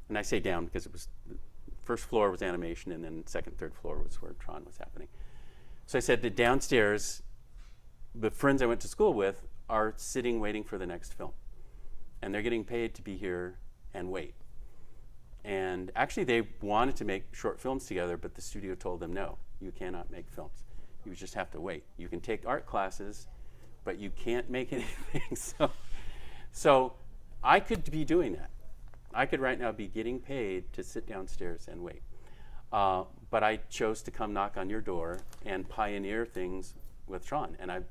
and I say down because it was the first floor was animation and then second, third floor was where Tron was happening. So I said that downstairs, the friends I went to school with are sitting waiting for the next film. And they're getting paid to be here and wait. And actually they wanted to make short films together, but the studio told them, no, you cannot make films. You just have to wait. You can take art classes, but you can't make anything. So I could be doing that. I could right now be getting paid to sit downstairs and wait. But I chose to come knock on your door and pioneer things with Tron. And I'm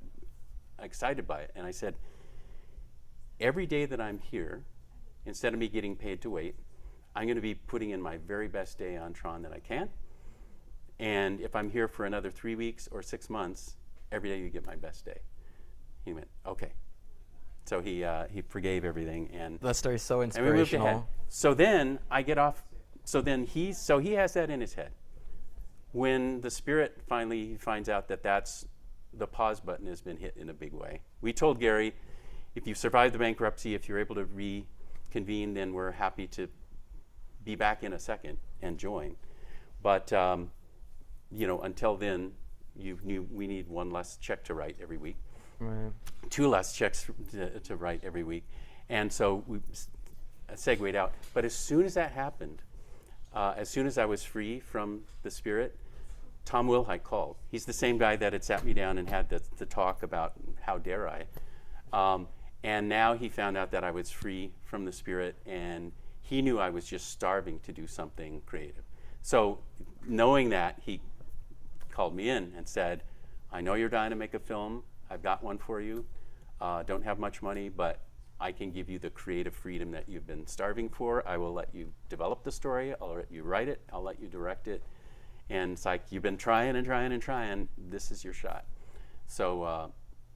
excited by it. And I said, every day that I'm here, instead of me getting paid to wait, I'm going to be putting in my very best day on Tron that I can. And if I'm here for another 3 weeks or 6 months, every day you get my best day. He went, okay. So he forgave everything, and That story's so and we moved ahead. inspirational. So then I get off. So then he has that in his head. When the spirit finally finds out that that's the pause button has been hit in a big way. We told Gary, if you survive the bankruptcy, if you're able to reconvene, then we're happy to be back in a second and join. But until then, we need one less check to write every week. Right. 2 less checks to write every week. And so we segued out. But as soon as that happened, as soon as I was free from the spirit, Tom Wilhite called. He's the same guy that had sat me down and had the talk about how dare I. And now he found out that I was free from the spirit, and he knew I was just starving to do something creative. So knowing that, he called me in and said, I know you're dying to make a film. I've got one for you. Don't have much money, but I can give you the creative freedom that you've been starving for. I will let you develop the story. I'll let you write it. I'll let you direct it. And it's like, you've been trying and trying and trying. This is your shot. So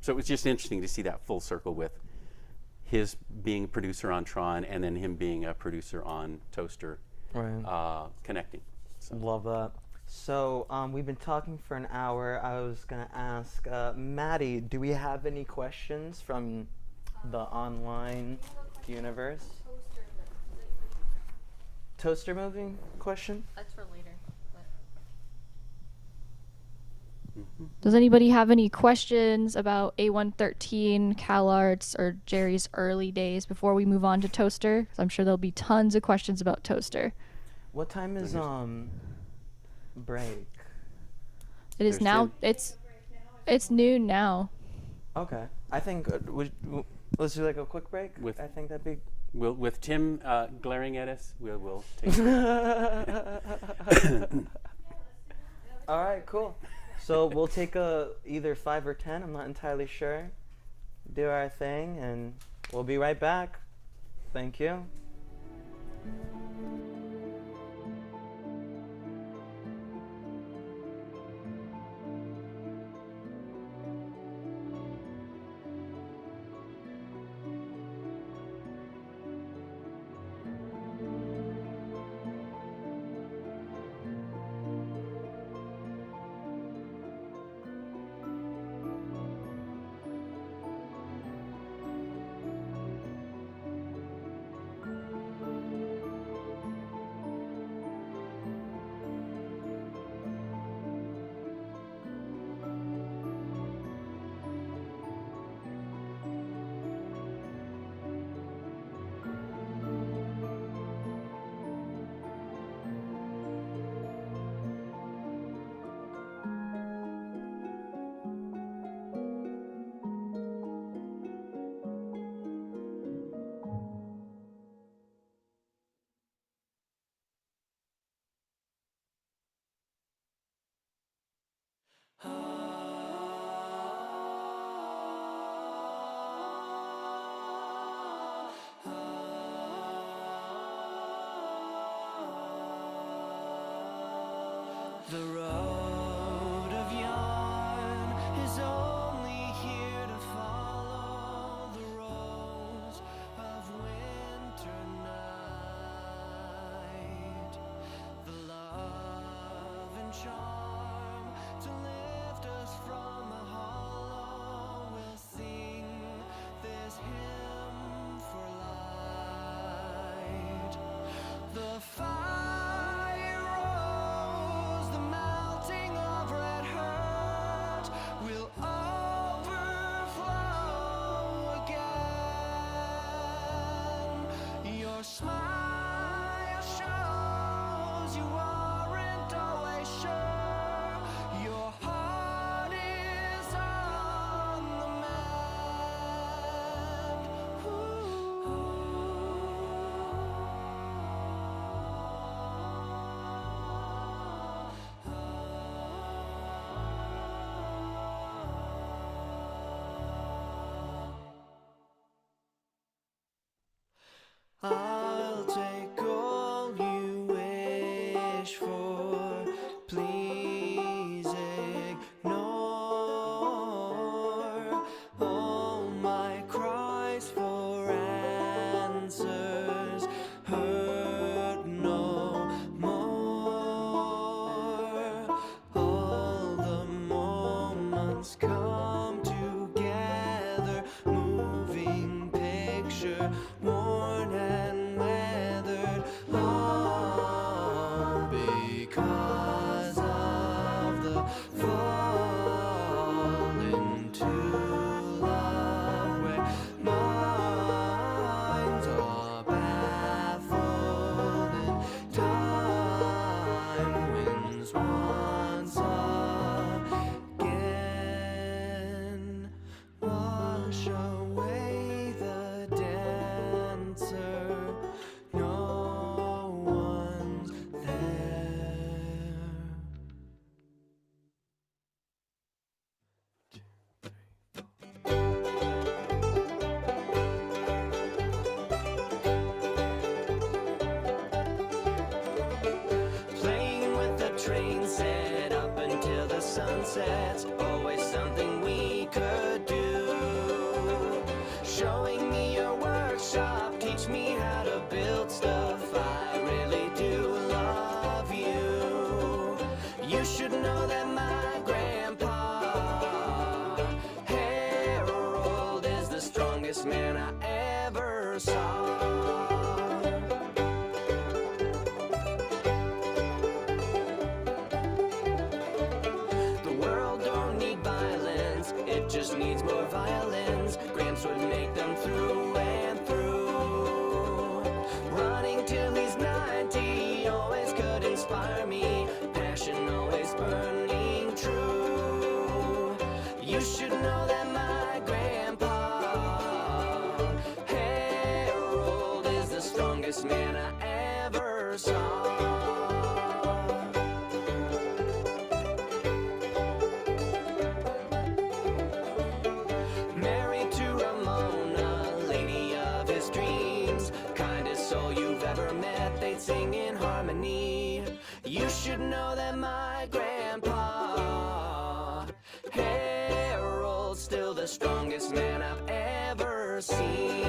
it was just interesting to see that full circle with his being a producer on Tron and then him being a producer on Toaster, Right. connecting. So. Love that. So we've been talking for an hour. I was gonna ask Maddie, do we have any questions from the online universe? Toaster movie question? That's for later. Does anybody have any questions about A113, CalArts, or Jerry's early days before we move on to Toaster? 'Cause I'm sure there'll be tons of questions about Toaster. What time is break? It is There's now. Tim. It's noon now. Okay. I think let's do like a quick break. With- I think that'd be. With Tim glaring at us, we'll take All right, cool. So we'll take either 5 or 10. I'm not entirely sure. Do our thing, and we'll be right back. Thank you. The road of yarn is only here to follow the rose of winter night. The love and charm to lift us from the hollow. We'll sing this hymn for light. The fire rose, the melting of red hurt will overflow again. Your smile shows you aren't always sure. Your heart is on the I'll take all you wish for, please ignore all my cries for answers, hurt no more. All the moments come together, moving picture, worn and weathered, all because of the fall into love where minds are baffled and time wins once again. Wash away the dancer, no one's there. Playing with the train set up until the sun sets, always something we could do. Showing me your workshop, teach me how to build stuff. I really do love you. You should know that my grandpa Harold is the strongest man I ever saw. The world don't need violence, it just needs more violins. Gramps would make them through and through. Running till he's 90 always could inspire me. Passion always burning true. You should know that my grandpa Harold is the strongest man I ever saw. Married to Ramona, lady of his dreams, kindest soul you've ever met, they'd sing in harmony. You should know that my grandpa Harold's still the strongest man I've ever seen.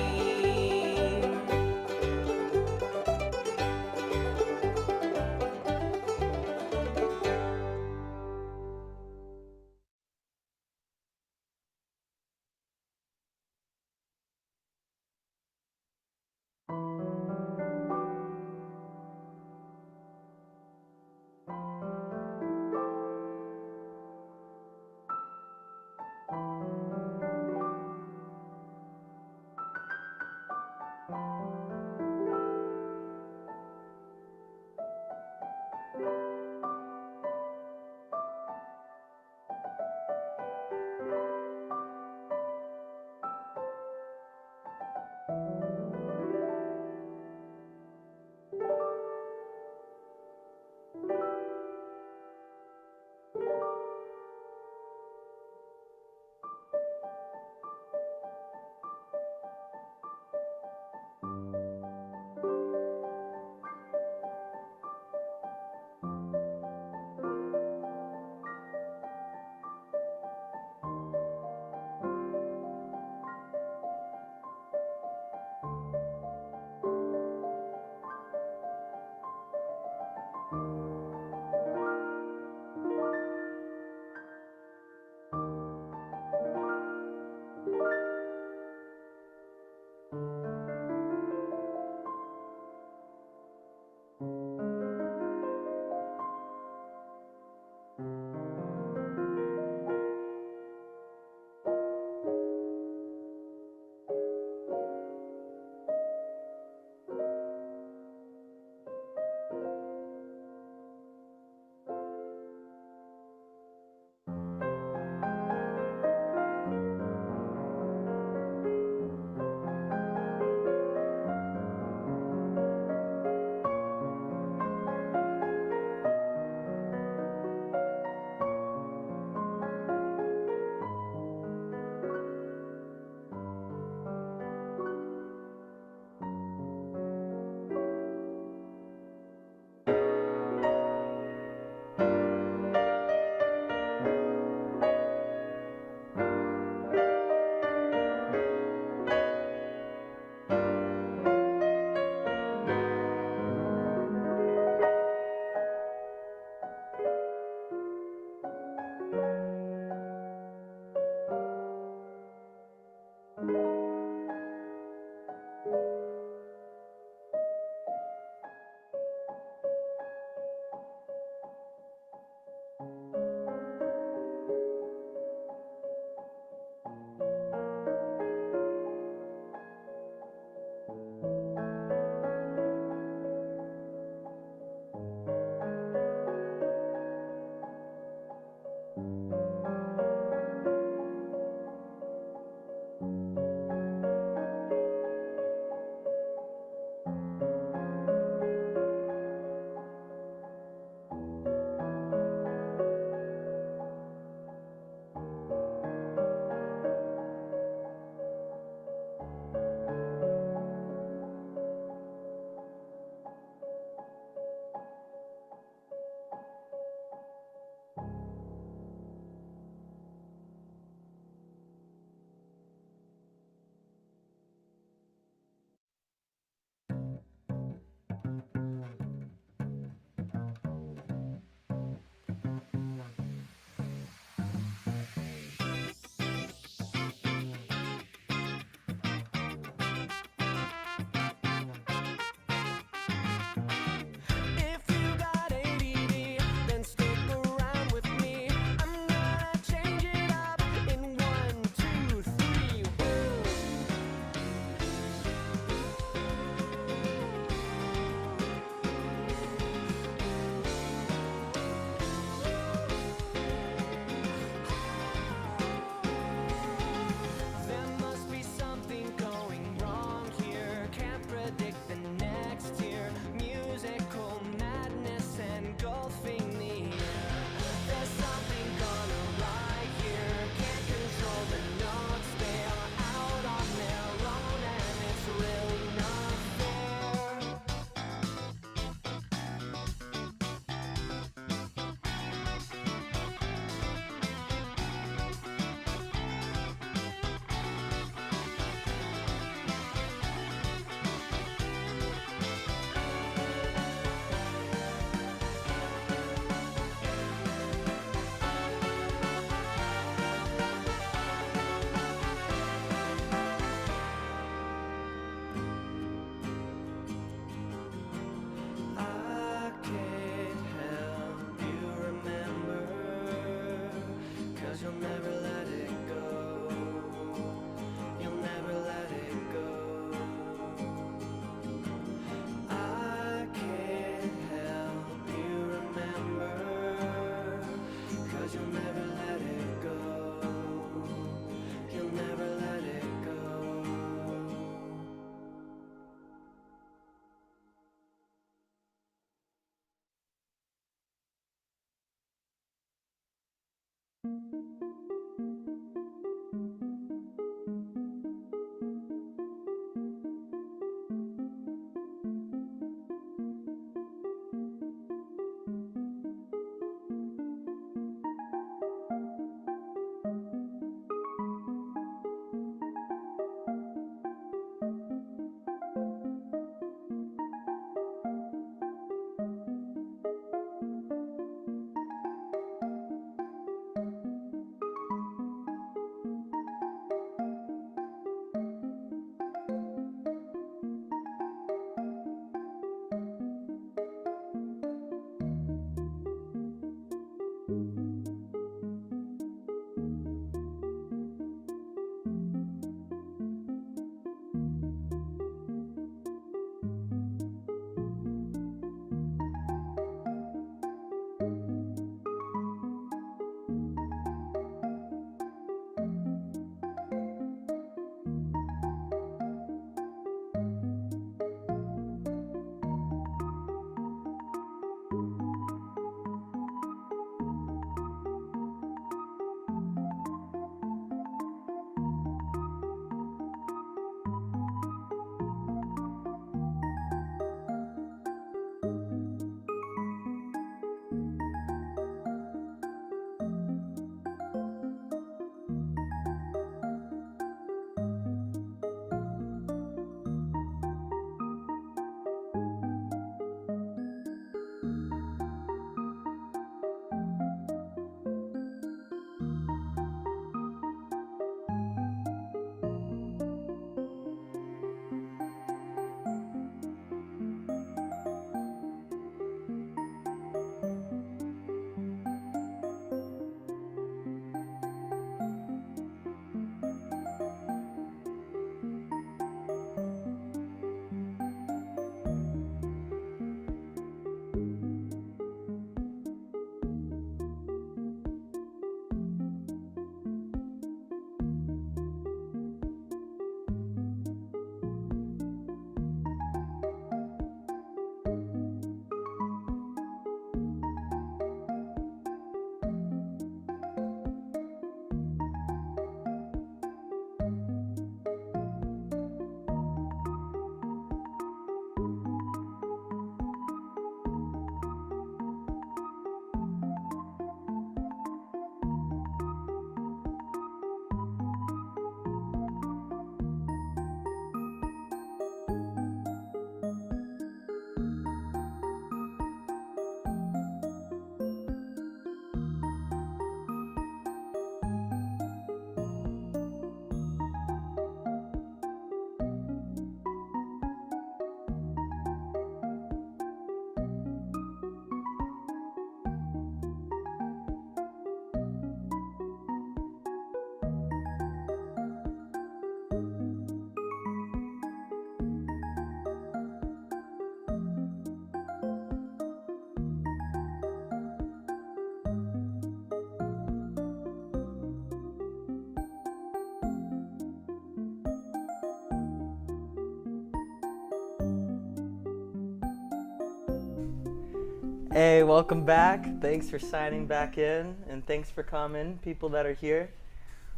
Hey, welcome back. Thanks for signing back in, and thanks for coming, people that are here.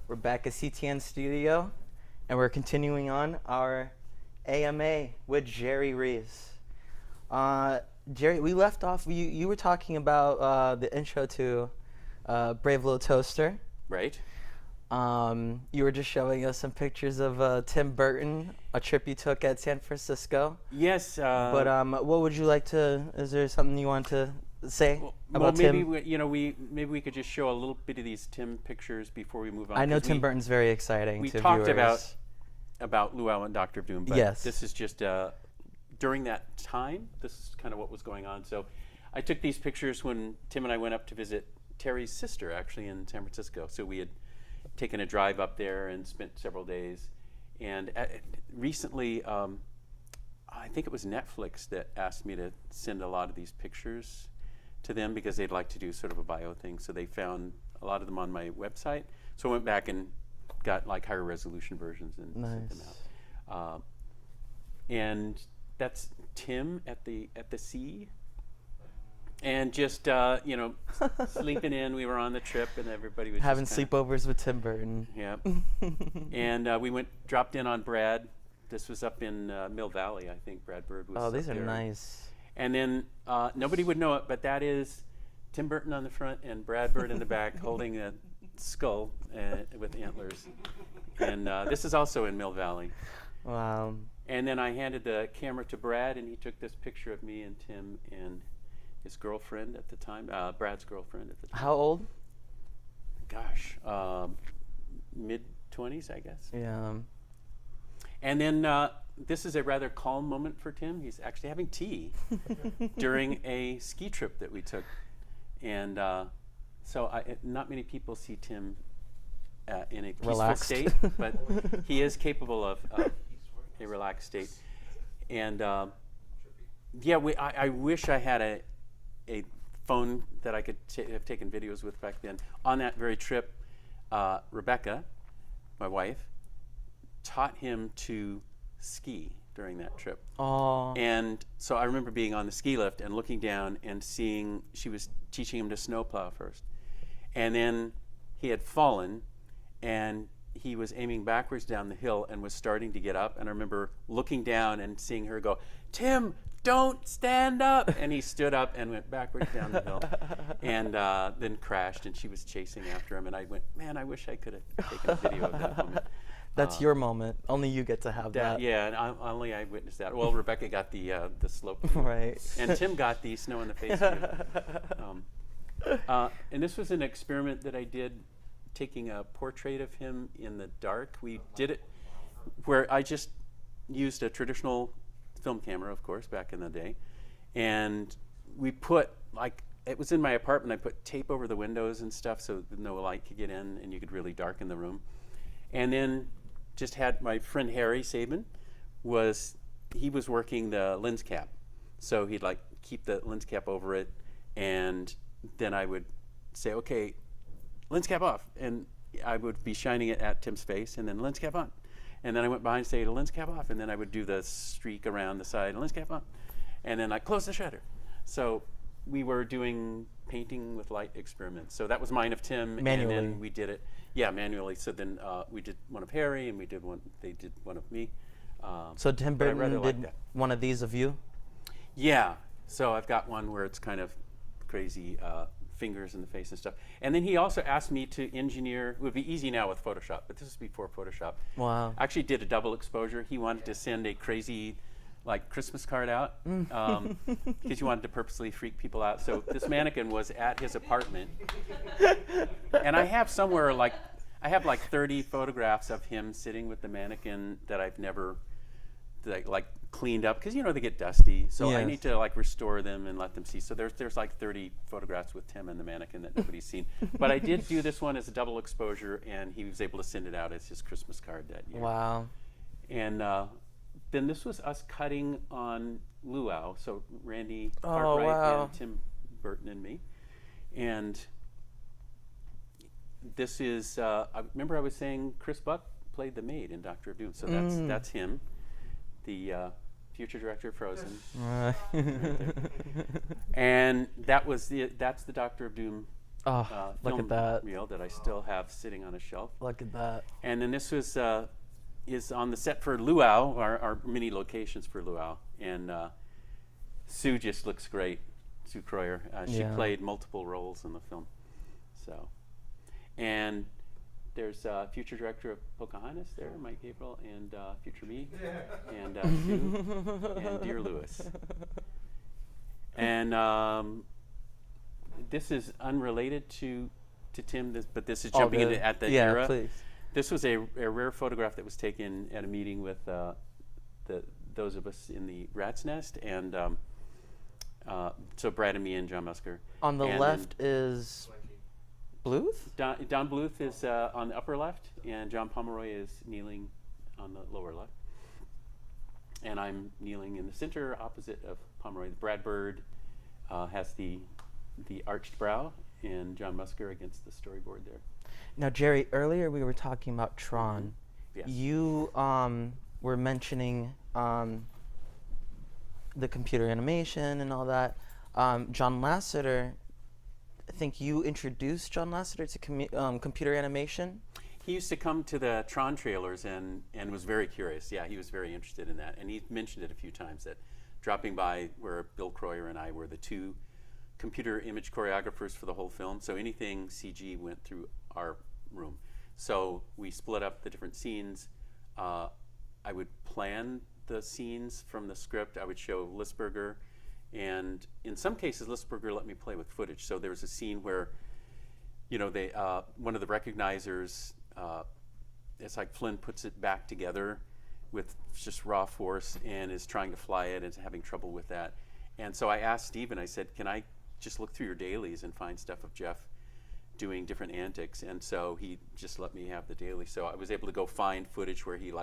We're back at CTN Studio, and we're continuing on our AMA with Jerry Rees. Jerry, we left off, you were talking about the intro to Brave Little Toaster. Right. You were just showing us some pictures of Tim Burton, a trip you took at San Francisco. Yes. But what would you like to? Is there something you want to say about maybe Tim? maybe we could just show a little bit of these Tim pictures before we move on. I know Tim Burton's very exciting. We to talked viewers. about Luau and Doctor Doom, but Yes. this is just during that time. This is kind of what was going on. So I took these pictures when Tim and I went up to visit Terry's sister, actually in San Francisco. So we had taken a drive up there and spent several days. And recently, I think it was Netflix that asked me to send a lot of these pictures to them because they'd like to do sort of a bio thing. So they found a lot of them on my website. So I went back and got like higher resolution versions and sent them out. And that's Tim at the sea. And just sleeping in. We were on the trip, and everybody was Having just kinda, sleepovers with Tim Burton. Yeah. And we dropped in on Brad. This was up in Mill Valley, I think. Brad Bird was. Oh, these up are there. nice. And then nobody would know it, but that is Tim Burton on the front and Brad Bird in the back, holding a skull with antlers. And this is also in Mill Valley. Wow. And then I handed the camera to Brad, and he took this picture of me and Tim and his girlfriend at the time, Brad's girlfriend at the time. How old? Gosh, mid-20s, I guess. Yeah. And then this is a rather calm moment for Tim. He's actually having tea during a ski trip that we took. And so not many people see Tim in a peaceful Relaxed. state, but he is capable of a relaxed state. And I wish I had a phone that I could have taken videos with back then. On that very trip, Rebecca, my wife, taught him to ski during that trip. Oh. And so I remember being on the ski lift and looking down and seeing she was teaching him to snowplow first. And then he had fallen, and he was aiming backwards down the hill and was starting to get up. And I remember looking down and seeing her go, "Tim, don't stand up!" And he stood up and went backwards down the hill, and then crashed. And she was chasing after him. And I went, "Man, I wish I could have taken a video of that moment." That's your moment. Only you get to have that. Yeah, and only I witnessed that. Well, Rebecca got the slope view. Right. And Tim got the snow in the face view. And this was an experiment that I did, taking a portrait of him in the dark. We did it where I just used a traditional film camera, of course, back in the day. And we put, it was in my apartment, I put tape over the windows and stuff so no light could get in and you could really darken the room. And then just had my friend Harry Sabin he was working the lens cap. So he'd keep the lens cap over it, and then I would say, "Okay, lens cap off." And I would be shining it at Tim's face, and then lens cap on. And then I went behind and say, "Lens cap off." And then I would do the streak around the side, lens cap on. And then I close the shutter. So we were doing painting with light experiments. So that was mine of Tim. Manually. And then we did it. Yeah, manually. So then we did one of Harry, and they did one of me. So Tim but I Burton rather like did that. one of these of you? Yeah. So I've got one where it's kind of crazy fingers in the face and stuff. And then he also asked me to engineer. It would be easy now with Photoshop, but this was before Photoshop. Wow. I actually did a double exposure. He wanted to send a crazy Christmas card out because he wanted to purposely freak people out. So this mannequin was at his apartment. And I have somewhere 30 photographs of him sitting with the mannequin that I've never cleaned up, because they get dusty. So I Yes. need to restore them and let them see. So there's 30 photographs with Tim and the mannequin that nobody's seen. But I did do this one as a double exposure, and he was able to send it out as his Christmas card that year. Wow. And then this was us cutting on luau. So Randy Oh, Cartwright wow. and Tim Burton and me. And this is, I remember I was saying Chris Buck played the maid in Doctor of Doom. So that's him, the future director of Frozen. And that's the Doctor of Doom Oh, look film at that. reel that I still have sitting on a shelf. Look at that. And then this was is on the set for Luau, our mini locations for Luau. And Sue just looks great, Sue Croyer. She Yeah. played multiple roles in the film. So, and there's future director of Pocahontas there, Mike Gabriel, and future me, and Sue, and Dear Lewis. And this is unrelated to Tim, but this is jumping into at that era. Yeah, please. This was a rare photograph that was taken at a meeting with those of us in the Rat's Nest, and so Brad and me and John Musker. On the And left is Bluth? Don Bluth is on the upper left, and John Pomeroy is kneeling on the lower left. And I'm kneeling in the center opposite of Pomeroy. Brad Bird has the arched brow, and John Musker against the storyboard there. Now, Jerry, earlier we were talking about Tron. Yes. You were mentioning the computer animation and all that. John Lasseter, I think you introduced John Lasseter to computer animation. He used to come to the Tron trailers and was very curious. Yeah, he was very interested in that. And he mentioned it a few times, that dropping by where Bill Croyer and I were the two computer image choreographers for the whole film. So anything CG went through our room. So we split up the different scenes. I would plan the scenes from the script. I would show Lisberger. And in some cases, Lisberger let me play with footage. So there was a scene where, they one of the recognizers, it's like Flynn puts it back together with just raw force and is trying to fly it and is having trouble with that. And so I asked Steven, I said, can I just look through your dailies and find stuff of Jeff doing different antics? And so he just let me have the daily. So I was able to go find footage where he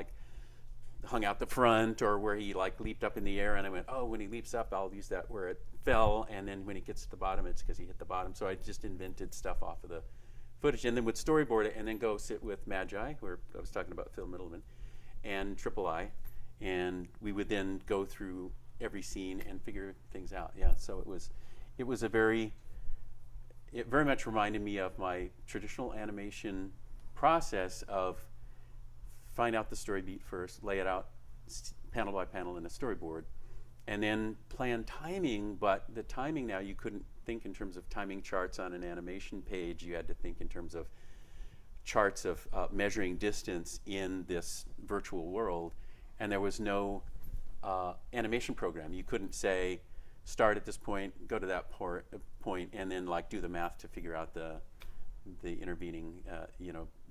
hung out the front, or where he leaped up in the air, and I went, oh, when he leaps up, I'll use that where it fell, and then when he gets to the bottom, it's because he hit the bottom. So I just invented stuff off of the footage, and then would storyboard it, and then go sit with Magi, where I was talking about Phil Middleman, and Triple I, and we would then go through every scene and figure things out. Yeah, so it was it very much reminded me of my traditional animation process of find out the story beat first, lay it out panel by panel in a storyboard, and then plan timing. But the timing now, you couldn't think in terms of timing charts on an animation page. You had to think in terms of charts of measuring distance in this virtual world, and there was no animation program. You couldn't say, start at this point, go to that point, and then do the math to figure out the intervening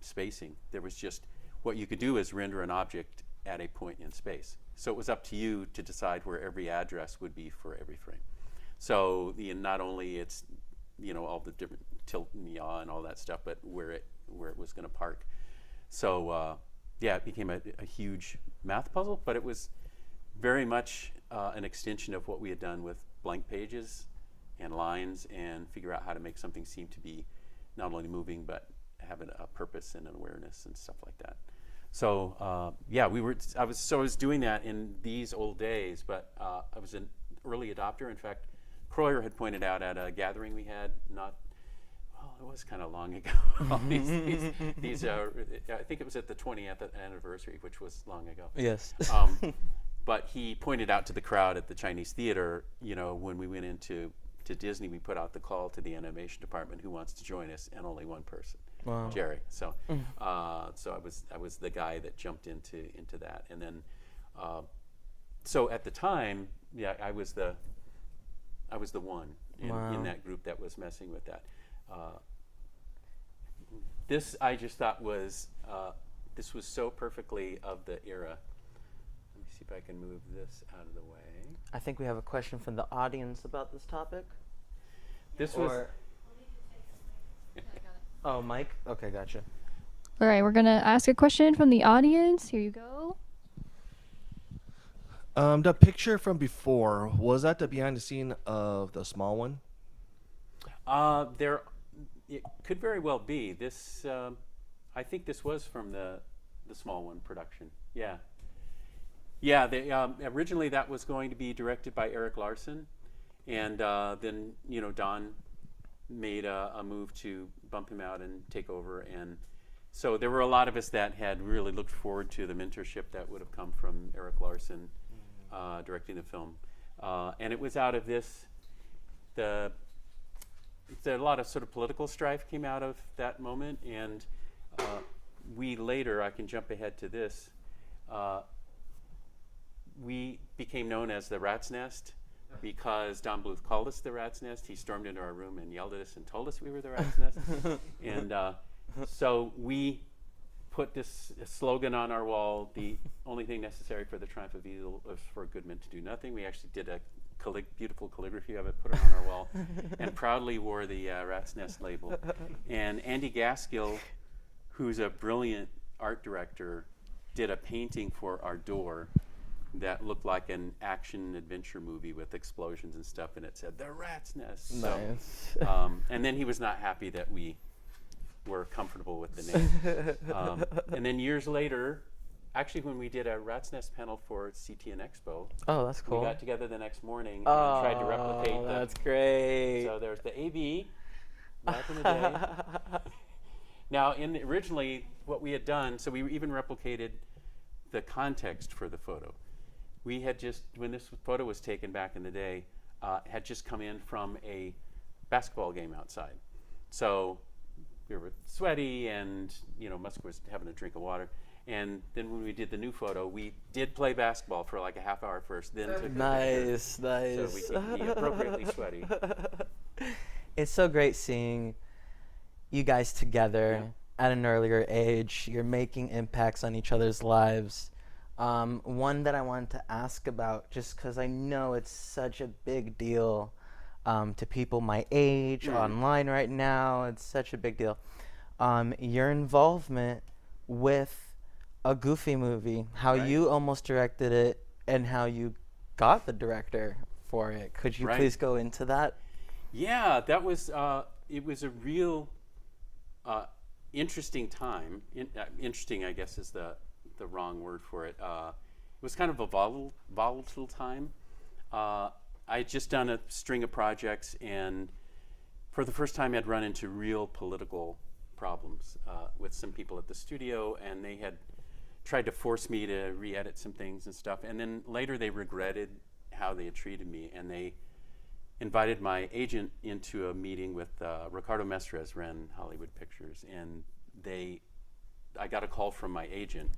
spacing. There was just, what you could do is render an object at a point in space. So it was up to you to decide where every address would be for every frame. So not only it's all the different tilt and yaw and all that stuff, but where it was going to park. So it became a huge math puzzle, but it was very much an extension of what we had done with blank pages and lines, and figure out how to make something seem to be not only moving but having a purpose and an awareness and stuff like that. So I was doing that in these old days, but I was an early adopter. In fact, Croyer had pointed out at a gathering we had, it was kind of long ago. I think it was at the 20th anniversary, which was long ago. Yes. But he pointed out to the crowd at the Chinese theater, when we went into Disney, we put out the call to the animation department, who wants to join us, and only one person. Wow. Jerry. So, so I was the guy that jumped into that, and then, so at the time, I was the one in that group that was messing with that. This I just thought was this was so perfectly of the era. Let me see if I can move this out of the way. I think we have a question from the audience about this topic. This was. Oh, Mike? Okay, gotcha. All right, we're going to ask a question from the audience. Here you go. The picture from before, was that the behind the scene of the small one? It could very well be. This, I think this was from the small one production. Yeah. Yeah, originally that was going to be directed by Eric Larson, and then, Don made a move to bump him out and take over, and so there were a lot of us that had really looked forward to the mentorship that would have come from Eric Larson directing the film, and it was out of this. A lot of sort of political strife came out of that moment, and we later, I can jump ahead to this, we became known as the Rat's Nest, because Don Bluth called us the Rat's Nest. He stormed into our room and yelled at us and told us we were the Rat's Nest. And so we put this slogan on our wall: the only thing necessary for the triumph of evil is for good men to do nothing. We actually did a beautiful calligraphy of it, put it on our wall, and proudly wore the Rat's Nest label. And Andy Gaskill, who's a brilliant art director, did a painting for our door that looked like an action adventure movie with explosions and stuff, and it said the Rat's Nest. Nice. So, and then he was not happy that we were comfortable with the name. And then years later, actually, when we did a Rat's Nest panel for CTN Expo, Oh, that's cool. we got together the next morning and tried to replicate the. That's great. So there's the AV back in the day. Now, originally, what we had done, so we even replicated the context for the photo. We had just, when this photo was taken back in the day, had just come in from a basketball game outside. So we were sweaty, and Musk was having a drink of water. And then when we did the new photo, we did play basketball for like a half hour first, then took the picture, Nice. so we could be appropriately sweaty. It's so great seeing you guys together at an earlier age. You're making impacts on each other's lives. One that I wanted to ask about, just because I know it's such a big deal to people my age online right now. It's such a big deal. Your involvement with a Goofy movie, how you almost directed it, and how you got the director for it. Could you please go into that? Yeah, that was it was a real interesting time. Interesting, I guess, is the wrong word for it. It was kind of a volatile time. I had just done a string of projects, and for the first time I'd run into real political problems with some people at the studio, and they had tried to force me to re-edit some things and stuff. And then later they regretted how they had treated me, and they invited my agent into a meeting with Ricardo Mestres, ran Hollywood Pictures, and I got a call from my agent,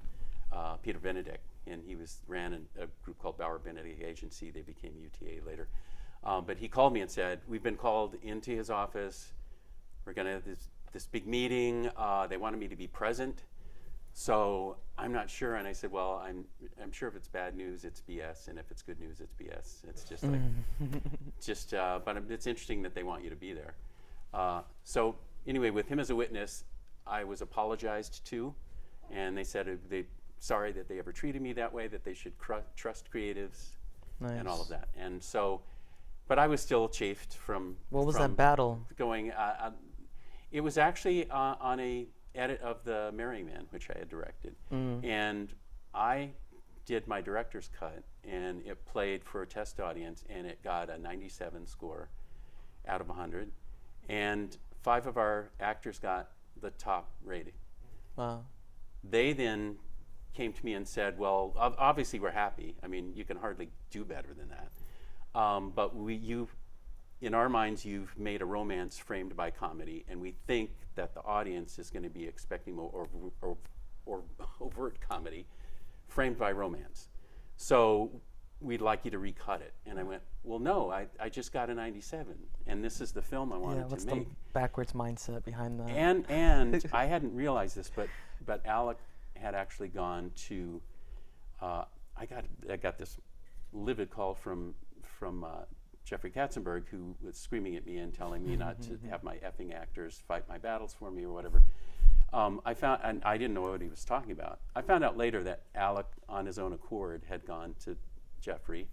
Peter Benedict, and he ran a group called Bauer Benedict Agency. They became UTA later. But he called me and said, we've been called into his office. We're going to have this big meeting. They wanted me to be present. So I'm not sure. And I said, well, I'm sure if it's bad news, it's BS. And if it's good news, it's BS. It's just like, but it's interesting that they want you to be there. So anyway, with him as a witness, I was apologized to. And they said sorry that they ever treated me that way, that they should trust creatives and all of that. And so, but I was still chafed from. What was that battle? Going, it was actually on a edit of The Merry Man, which I had directed. And I did my director's cut, and it played for a test audience, and it got a 97 score out of 100. And 5 of our actors got the top rating. Wow. They then came to me and said, well, obviously we're happy. I mean, you can hardly do better than that. But in our minds, you've made a romance framed by comedy, and we think that the audience is going to be expecting more or overt comedy framed by romance. So we'd like you to recut it. And I went, well, no, I just got a 97, and this is the film I wanted what's to make. the backwards mindset behind that? And I hadn't realized this, but Alec had actually gone to. I got this livid call from Jeffrey Katzenberg, who was screaming at me and telling me not to have my effing actors fight my battles for me or whatever. I found, and I didn't know what he was talking about. I found out later that Alec, on his own accord, had gone to Jeffrey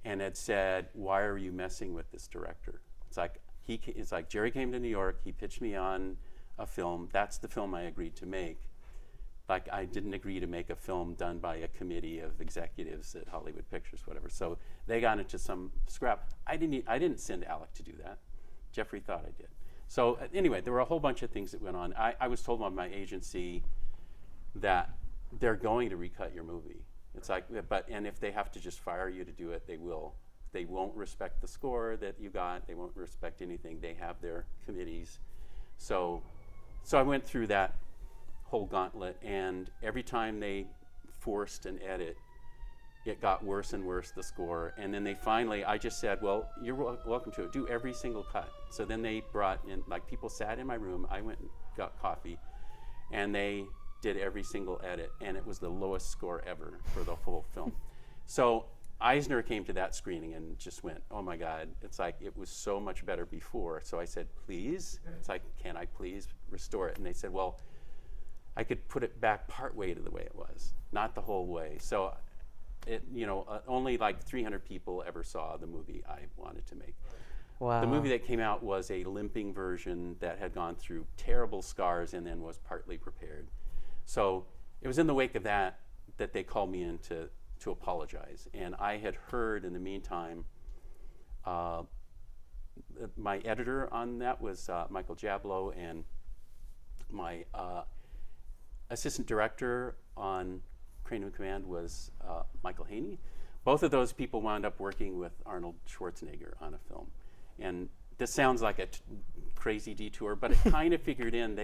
and had said, "Why are you messing with this director?" It's like Jerry came to New York. He pitched me on a film. That's the film I agreed to make. Like, I didn't agree to make a film done by a committee of executives at Hollywood Pictures, whatever. So they got into some scrap. I didn't send Alec to do that. Jeffrey thought I did. So anyway, there were a whole bunch of things that went on. I was told by my agency that they're going to recut your movie. It's like, and if they have to just fire you to do it, they will. They won't respect the score that you got. They won't respect anything. They have their committees. So I went through that whole gauntlet, and every time they forced an edit, it got worse and worse, the score. And then they finally, I just said, well, you're welcome to it. Do every single cut. So then they brought in, like, people sat in my room. I went and got coffee, and they did every single edit, and it was the lowest score ever for the whole film. So Eisner came to that screening and just went, oh my God, it's like, it was so much better before. So I said, please, it's like, can I please restore it? And they said, well, I could put it back partway to the way it was, not the whole way. So only like 300 people ever saw the movie I wanted to make. Wow. The movie that came out was a limping version that had gone through terrible scars and then was partly prepared. So it was in the wake of that that they called me in to apologize. And I had heard in the meantime, my editor on that was Michael Jablow, and my assistant director on Crane of Command was Michael Haney. Both of those people wound up working with Arnold Schwarzenegger on a film. And this sounds like a crazy detour, but it kind of figured in.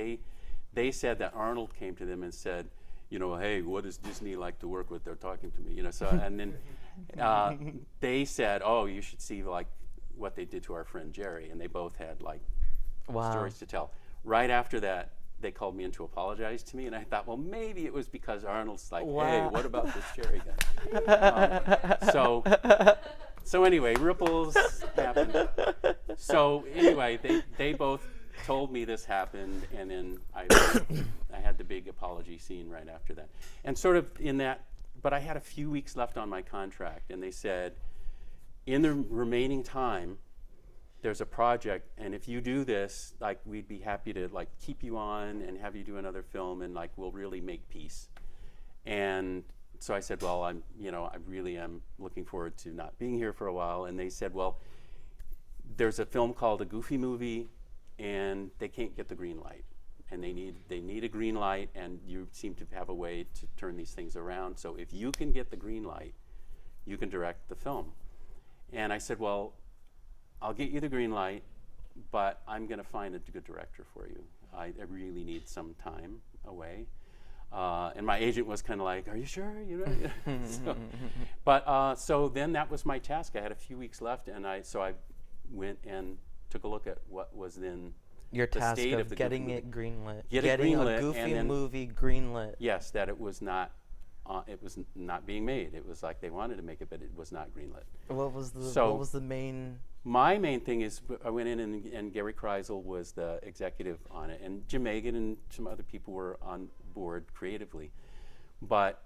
They said that Arnold came to them and said, hey, what is Disney like to work with? They're talking to me, so, and then they said, oh, you should see like what they did to our friend Jerry, and they both had like stories to tell. Right after that, they called me in to apologize to me, and I thought, well, maybe it was because Arnold's like, hey, what about this Jerry guy? So anyway, ripples happened. So anyway, they both told me this happened, and then I had the big apology scene right after that. And sort of in that, but I had a few weeks left on my contract, and they said, in the remaining time, there's a project, and if you do this, like, we'd be happy to like keep you on and have you do another film, and like we'll really make peace. And so I said, well, I really am looking forward to not being here for a while. And they said, well, there's a film called A Goofy Movie, and they can't get the green light, and they need a green light, and you seem to have a way to turn these things around. So if you can get the green light, you can direct the film. And I said, well, I'll get you the green light, but I'm going to find a good director for you. I really need some time away. And my agent was kind of like, are you sure? So then that was my task. I had a few weeks left, and I went and took a look at what was then Your the task state of the getting Goofy it greenlit. Getting a greenlit, Goofy and then- movie greenlit. Yes, that it was not being made. It was like they wanted to make it, but it was not greenlit. What was the main? My main thing is I went in and Gary Kreisel was the executive on it, and Jim Megan and some other people were on board creatively, but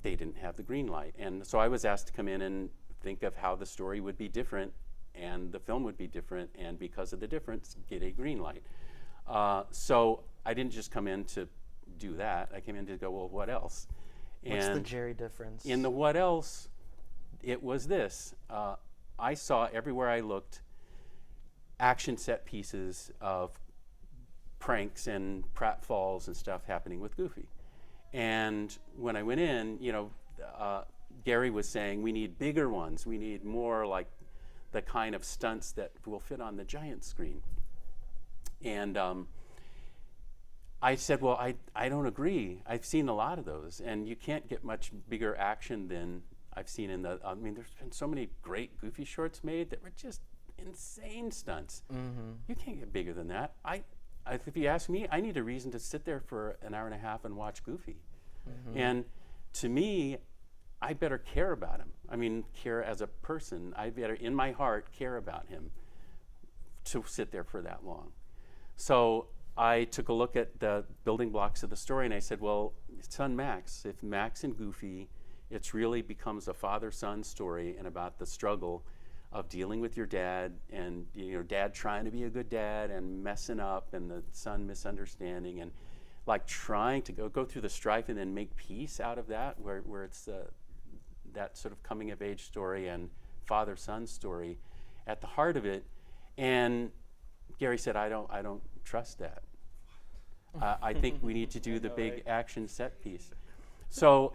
they didn't have the green light. And so I was asked to come in and think of how the story would be different and the film would be different, and because of the difference, get a green light. So I didn't just come in to do that. I came in to go, well, what else? What's the Jerry difference? In the what else, it was this. I saw everywhere I looked action set pieces of pranks and pratfalls and stuff happening with Goofy. And when I went in, Gary was saying, we need bigger ones. We need more like the kind of stunts that will fit on the giant screen. And I said, well, I don't agree. I've seen a lot of those, and you can't get much bigger action than I've seen in the, there's been so many great Goofy shorts made that were just insane stunts. Mm-hmm. You can't get bigger than that. If you ask me, I need a reason to sit there for an hour and a half and watch Goofy. Mm-hmm. And to me, I better care about him. Care as a person. I better, in my heart, care about him to sit there for that long. So I took a look at the building blocks of the story, and I said, well, son Max, if Max and Goofy, it really becomes a father-son story and about the struggle of dealing with your dad, and dad trying to be a good dad and messing up, and the son misunderstanding, and like trying to go through the strife and then make peace out of that, where it's that sort of coming of age story and father-son story at the heart of it. And Gary said, I don't trust that. I think we need to do the big action set piece. So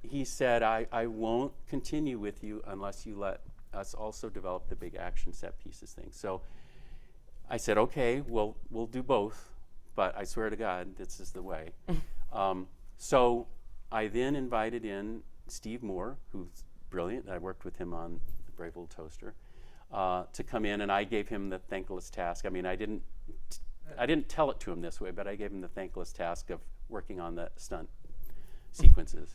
he said, I won't continue with you unless you let us also develop the big action set pieces thing. So I said, okay, well, we'll do both, but I swear to God, this is the way. So I then invited in Steve Moore, who's brilliant. I worked with him on The Brave Little Toaster, to come in, and I gave him the thankless task. I didn't tell it to him this way, but I gave him the thankless task of working on the stunt sequences.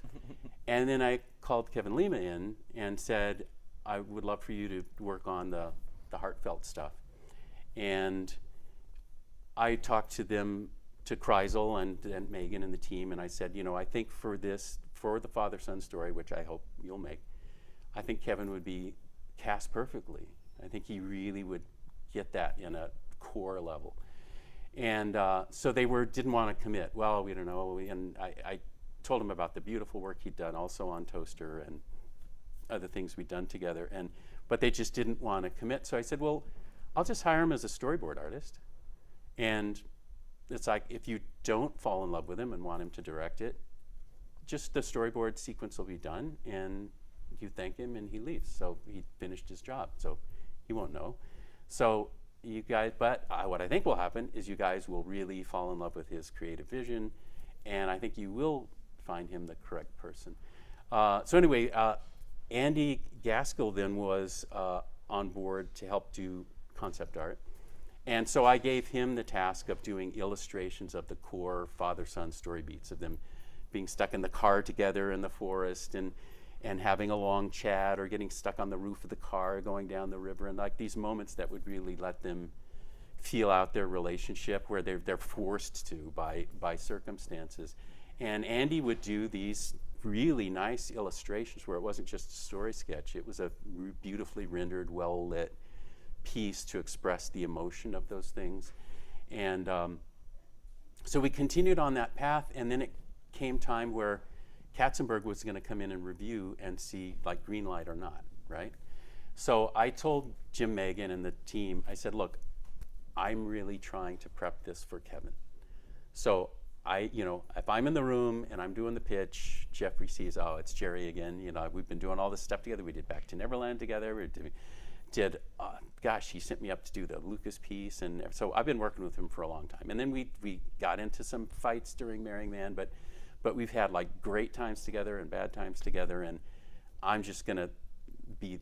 And then I called Kevin Lima in and said, I would love for you to work on the heartfelt stuff. And I talked to them, to Kreisel and Megan and the team, and I said, I think for the father-son story, which I hope you'll make, I think Kevin would be cast perfectly. I think he really would get that in a core level. And so they didn't want to commit. Well, we don't know. And I told him about the beautiful work he'd done also on Toaster and other things we'd done together, but they just didn't want to commit. So I said, well, I'll just hire him as a storyboard artist. And it's like, if you don't fall in love with him and want him to direct it, just the storyboard sequence will be done, and you thank him and he leaves. So he finished his job, so he won't know. So you guys, but what I think will happen is you guys will really fall in love with his creative vision, and I think you will find him the correct person. So anyway, Andy Gaskell then was on board to help do concept art. And so I gave him the task of doing illustrations of the core father-son story beats, of them being stuck in the car together in the forest and having a long chat, or getting stuck on the roof of the car going down the river, and like these moments that would really let them feel out their relationship, where they're forced to by circumstances. And Andy would do these really nice illustrations where it wasn't just a story sketch, it was a beautifully rendered, well-lit piece to express the emotion of those things. And so we continued on that path, and then it came time where Katzenberg was going to come in and review and see like green light or not, right? So I told Jim Megan and the team, I said, look, I'm really trying to prep this for Kevin. So if I'm in the room and I'm doing the pitch, Jeffrey sees, oh, it's Jerry again. We've been doing all this stuff together. We did Back to Neverland together. We did he sent me up to do the Lucas piece. And so I've been working with him for a long time. And then we got into some fights during Marrying Man, but we've had like great times together and bad times together. And I'm just going to be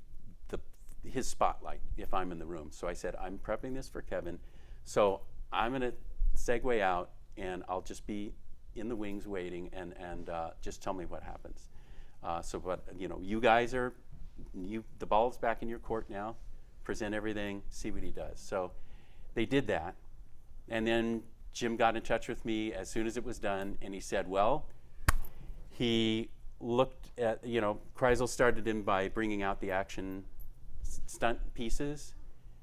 his spotlight if I'm in the room. So I said, I'm prepping this for Kevin. So I'm going to segue out, and I'll just be in the wings waiting, and just tell me what happens. You guys are, the ball's back in your court now. Present everything, see what he does. So they did that. And then Jim got in touch with me as soon as it was done, and he said, well, he looked at, Kreisel started him by bringing out the action stunt pieces.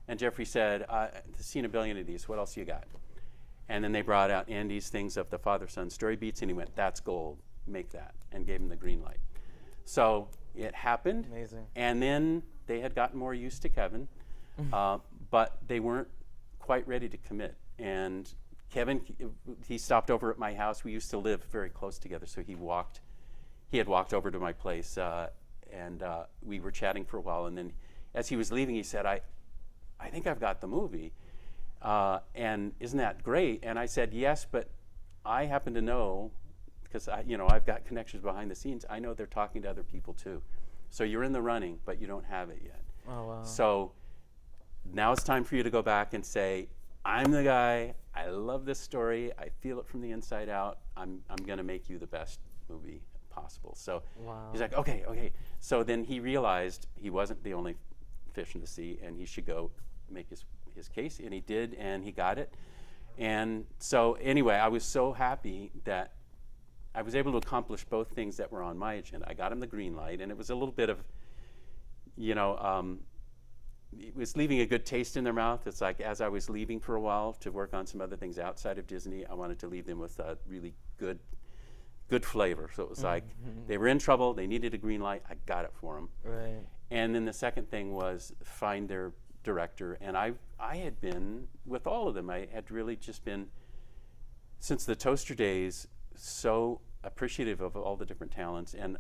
And Jeffrey said, I've seen a billion of these, what else you got? And then they brought out Andy's things of the father-son story beats, and he went, that's gold, make that, and gave him the green light. So it happened. Amazing. And then they had gotten more used to Kevin, but they weren't quite ready to commit. And Kevin, he stopped over at my house. We used to live very close together, so he had walked over to my place, and we were chatting for a while. And then as he was leaving, he said, I think I've got the movie. And isn't that great? And I said, yes, but I happen to know, because I've got connections behind the scenes, I know they're talking to other people too. So you're in the running, but you don't have it yet. Oh, wow. So now it's time for you to go back and say, I'm the guy, I love this story, I feel it from the inside out, I'm going to make you the best movie possible. So Wow. he's like, okay. So then he realized he wasn't the only fish in the sea, and he should go make his case, and he did, and he got it. And so anyway, I was so happy that I was able to accomplish both things that were on my agenda. I got him the green light, and it was a little bit of, it was leaving a good taste in their mouth. It's like, as I was leaving for a while to work on some other things outside of Disney, I wanted to leave them with a really good flavor. So it was like, they were in trouble, they needed a green light, I got it for them. Right. And then the second thing was find their director. And I had been, with all of them, I had really just been, since the Toaster days, so appreciative of all the different talents. And,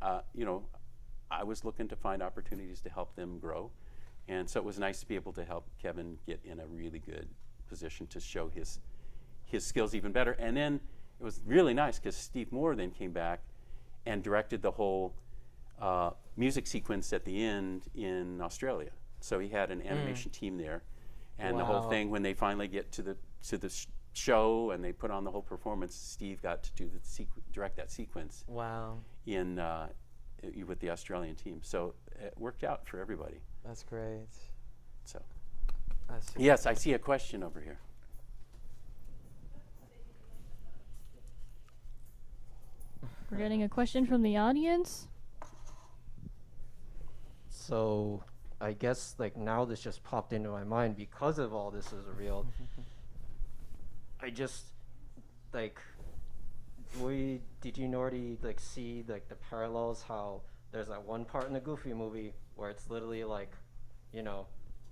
I was looking to find opportunities to help them grow. And so it was nice to be able to help Kevin get in a really good position to show his skills even better. And then it was really nice because Steve Moore then came back and directed the whole music sequence at the end in Australia. So he had an animation team there, and the whole Wow. thing, when they finally get to the show and they put on the whole performance, Steve got to do direct that sequence Wow. in with the Australian team. So it worked out for everybody. That's great. So That's super yes, I see a question over here. We're getting a question from the audience. So I guess like now this just popped into my mind because of all this is real. I just like did you already like see like the parallels? How there's that one part in the Goofy movie where it's literally like, you know,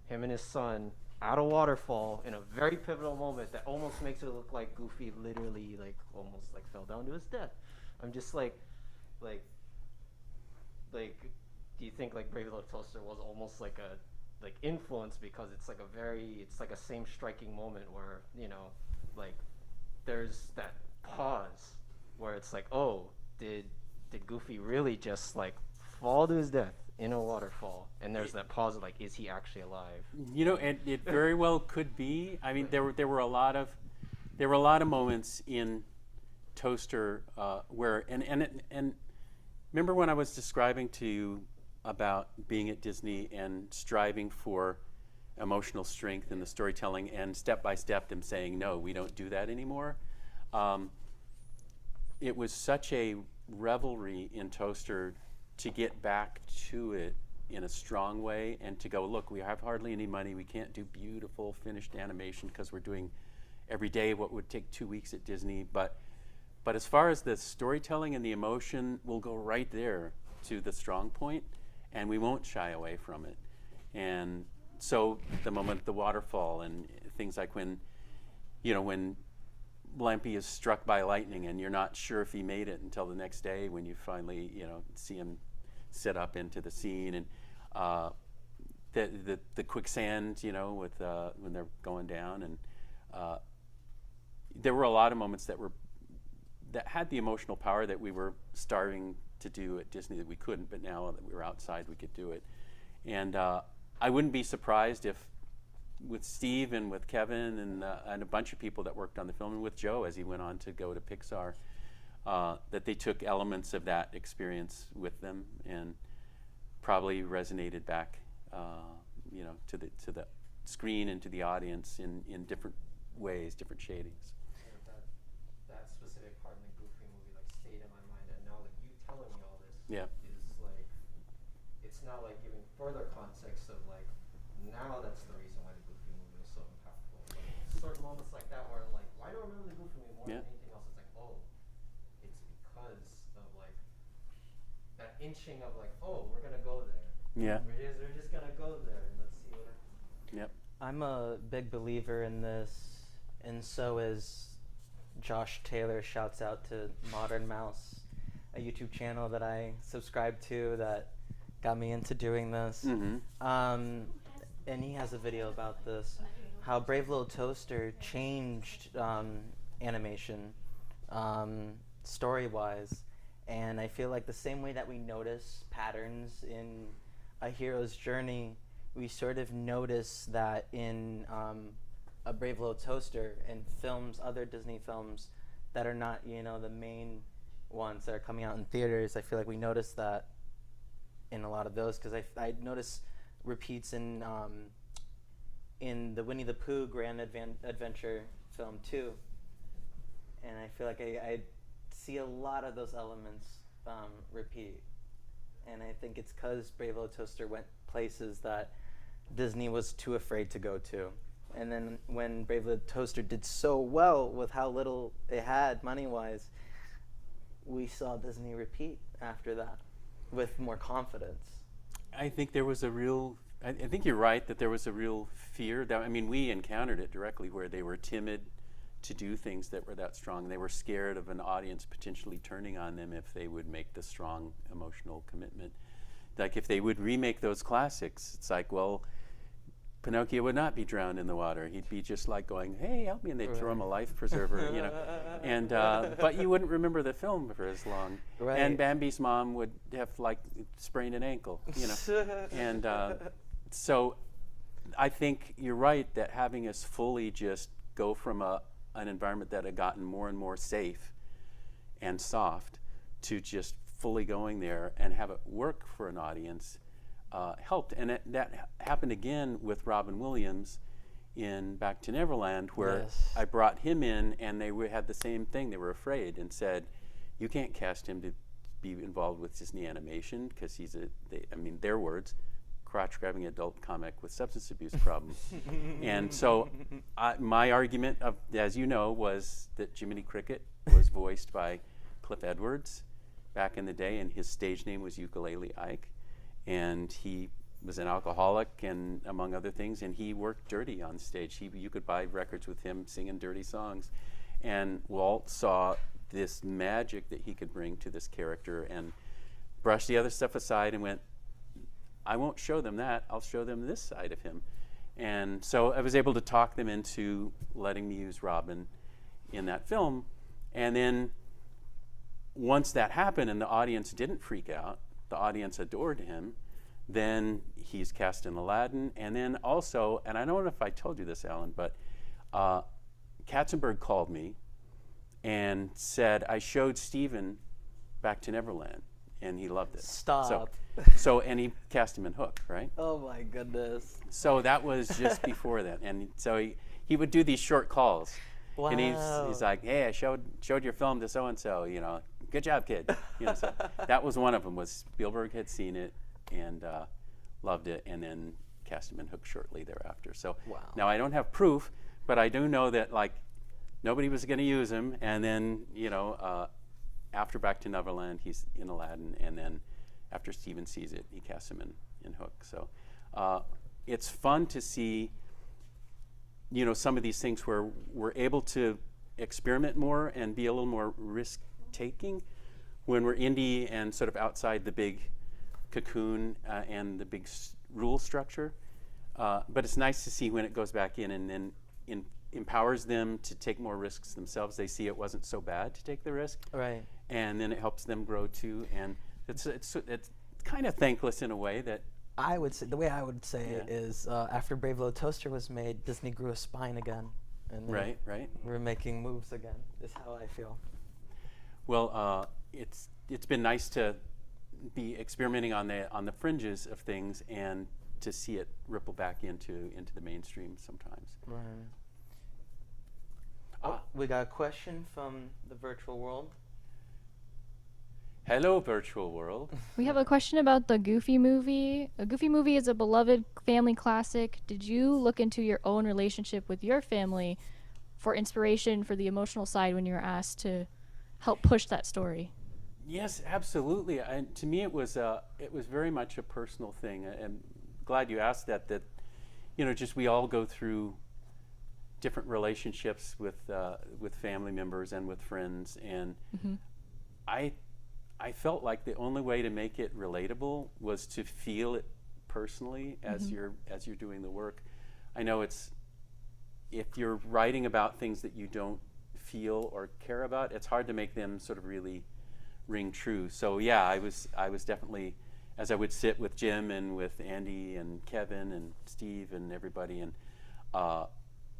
him and his son at a waterfall in a very pivotal moment that almost makes it look like Goofy literally like almost like fell down to his death. I'm just like, do you think like Brave Little Toaster was almost like a like influence because it's like a same striking moment where, you know, like there's that pause where it's like, oh, did Goofy really just like fall to his death in a waterfall? And there's that pause of like, is he actually alive? You know, and it very well could be. I mean, there were a lot of moments in Toaster where and remember when I was describing to you about being at Disney and striving for emotional strength in the storytelling, and step by step them saying, no, we don't do that anymore. It was such a revelry in Toaster to get back to it in a strong way and to go, look, we have hardly any money. We can't do beautiful finished animation because we're doing every day what would take 2 weeks at Disney. But as far as the storytelling and the emotion, we'll go right there to the strong point, and we won't shy away from it. And so the moment the waterfall and things like when Lampy is struck by lightning and you're not sure if he made it until the next day when you finally, you know, see him sit up into the scene, and the quicksand, you know, with when they're going down, and there were a lot of moments that had the emotional power that we were starving to do at Disney that we couldn't, but now that we were outside we could do it. And I wouldn't be surprised if with Steve and with Kevin and a bunch of people that worked on the film, and with Joe as he went on to go to Pixar, that they took elements of that experience with them and probably resonated back, you know, to the screen and to the audience in different ways, different shadings. That specific part in the Goofy movie like stayed in my mind, and now like you telling me all this Yeah. is like, it's now like giving further context of like, now that's the reason why the Goofy movie was so impactful. Like, certain moments like that where like, why do I remember the Goofy movie more Yeah. than anything else? It's like, oh, it's because of like that inching of like, oh, we're gonna go there. Yeah. We're just gonna go there and let's see what happens. Yep. I'm a big believer in this, and so is Josh Taylor. Shouts out to Modern Mouse, a YouTube channel that I subscribe to that got me into doing this. Mm-hmm. And he has a video about this, how Brave Little Toaster changed animation story-wise. And I feel like the same way that we notice patterns in a hero's journey, we sort of notice that in a Brave Little Toaster and films, other Disney films that are not, you know, the main ones that are coming out in theaters. I feel like we notice that in a lot of those, because I notice repeats in the Winnie the Pooh Grand Adventure film too, and I feel like I see a lot of those elements repeat, and I think it's because Brave Little Toaster went places that Disney was too afraid to go to. And then when Brave Little Toaster did so well with how little it had money-wise, we saw Disney repeat after that with more confidence. I think there was a real, I think you're right that there was a real fear that, I mean, we encountered it directly where they were timid to do things that were that strong. They were scared of an audience potentially turning on them if they would make the strong emotional commitment. Like if they would remake those classics, it's like, well, Pinocchio would not be drowned in the water. He'd be just like going, hey, help me, and they'd throw him a life preserver, you know. And but you wouldn't remember the film for as long. Right. And Bambi's mom would have like sprained an ankle, you know. And so I think you're right that having us fully just go from an environment that had gotten more and more safe and soft to just fully going there and have it work for an audience helped. And that happened again with Robin Williams in Back to Neverland, where Yes. I brought him in and they had the same thing. They were afraid and said, you can't cast him to be involved with Disney animation because he's their words, crotch-grabbing adult comic with substance abuse problems. And so my argument, as you know, was that Jiminy Cricket was voiced by Cliff Edwards back in the day, and his stage name was Ukulele Ike. And he was an alcoholic, and among other things, and he worked dirty on stage. You could buy records with him singing dirty songs. And Walt saw this magic that he could bring to this character and brushed the other stuff aside and went, I won't show them that, I'll show them this side of him. And so I was able to talk them into letting me use Robin in that film. And then once that happened and the audience didn't freak out, the audience adored him, then he's cast in Aladdin. And then also, and I don't know if I told you this, Alan, but Katzenberg called me and said, I showed Steven Back to Neverland, and he loved it. Stop. So and he cast him in Hook, right? Oh my goodness. So that was just before that. And so he would do these short calls. Wow. And he's like, hey, I showed your film to so-and-so, you know, good job, kid. You know, so that was one of them, was Spielberg had seen it and loved it, and then cast him in Hook shortly thereafter. So now I don't have proof, but I do know that like nobody was going to use him, and then, you know, after Back to Neverland, he's in Aladdin, and then after Steven sees it, he casts him in Hook. So it's fun to see, you know, some of these things where we're able to experiment more and be a little more risk-taking when we're indie and sort of outside the big cocoon and the big rule structure. But it's nice to see when it goes back in and then empowers them to take more risks themselves. They see it wasn't so bad to take the risk. Right. And then it helps them grow too. And it's kind of thankless in a way that I would say, the way I would say it is after Brave Little Toaster was made, Disney grew a spine again. And then right. we're making moves again, is how I feel. Well, it's been nice to be experimenting on the fringes of things and to see it ripple back into the mainstream sometimes. Right. We got a question from the virtual world. Hello, virtual world. We have a question about the Goofy movie. A Goofy movie is a beloved family classic. Did you look into your own relationship with your family for inspiration for the emotional side when you were asked to help push that story? Yes, absolutely. And to me, it was very much a personal thing. And glad you asked that. That, you know, just we all go through different relationships with family members and with friends, and I felt like the only way to make it relatable was to feel it personally as you're doing the work. I know if you're writing about things that you don't feel or care about, it's hard to make them sort of really ring true. So yeah, I was definitely, as I would sit with Jim and with Andy and Kevin and Steve and everybody,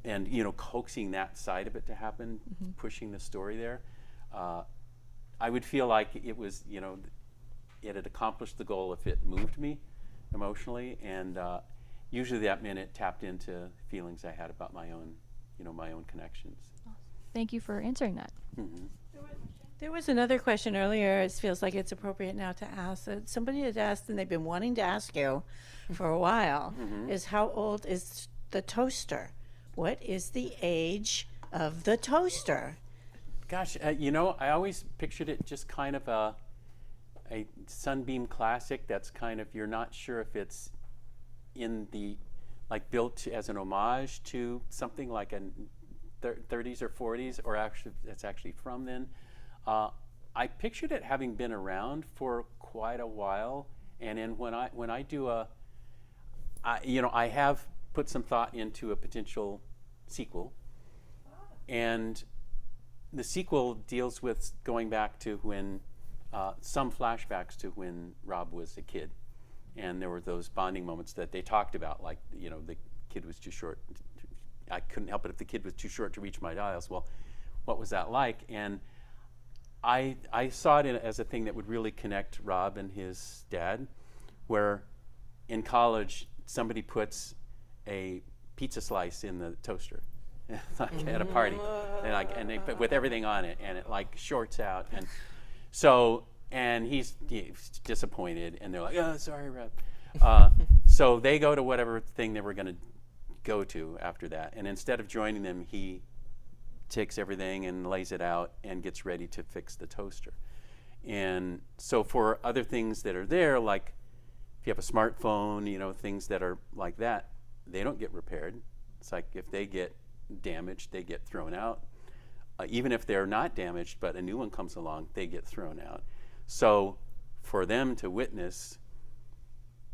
and you know, coaxing that side of it to happen, pushing the story there. I would feel like it was, you know, it had accomplished the goal if it moved me emotionally, and usually that meant it tapped into feelings I had about my own, you know, my own connections. Thank you for answering that. There was another question earlier. It feels like it's appropriate now to ask. Somebody had asked, and they've been wanting to ask you for a while, is how old is the toaster? What is the age of the toaster? Gosh, you know, I always pictured it just kind of a Sunbeam classic that's kind of, you're not sure if it's in the, like, built as an homage to something like a 30s or 40s, or actually it's actually from then. I pictured it having been around for quite a while, and then when I do you know, I have put some thought into a potential sequel, and the sequel deals with going back to when some flashbacks to when Rob was a kid, and there were those bonding moments that they talked about, like, you know, the kid was too short. I couldn't help it if the kid was too short to reach my dials. Well, what was that like? And I saw it as a thing that would really connect Rob and his dad, where in college somebody puts a pizza slice in the toaster, like at a party, and they put with everything on it, and it like shorts out, and so, and he's disappointed, and they're like, oh, sorry, Rob. So they go to whatever thing they were going to go to after that, and instead of joining them, he takes everything and lays it out and gets ready to fix the toaster. And so for other things that are there, like if you have a smartphone, you know, things that are like that, they don't get repaired. It's like if they get damaged, they get thrown out. Even if they're not damaged, but a new one comes along, they get thrown out. So for them to witness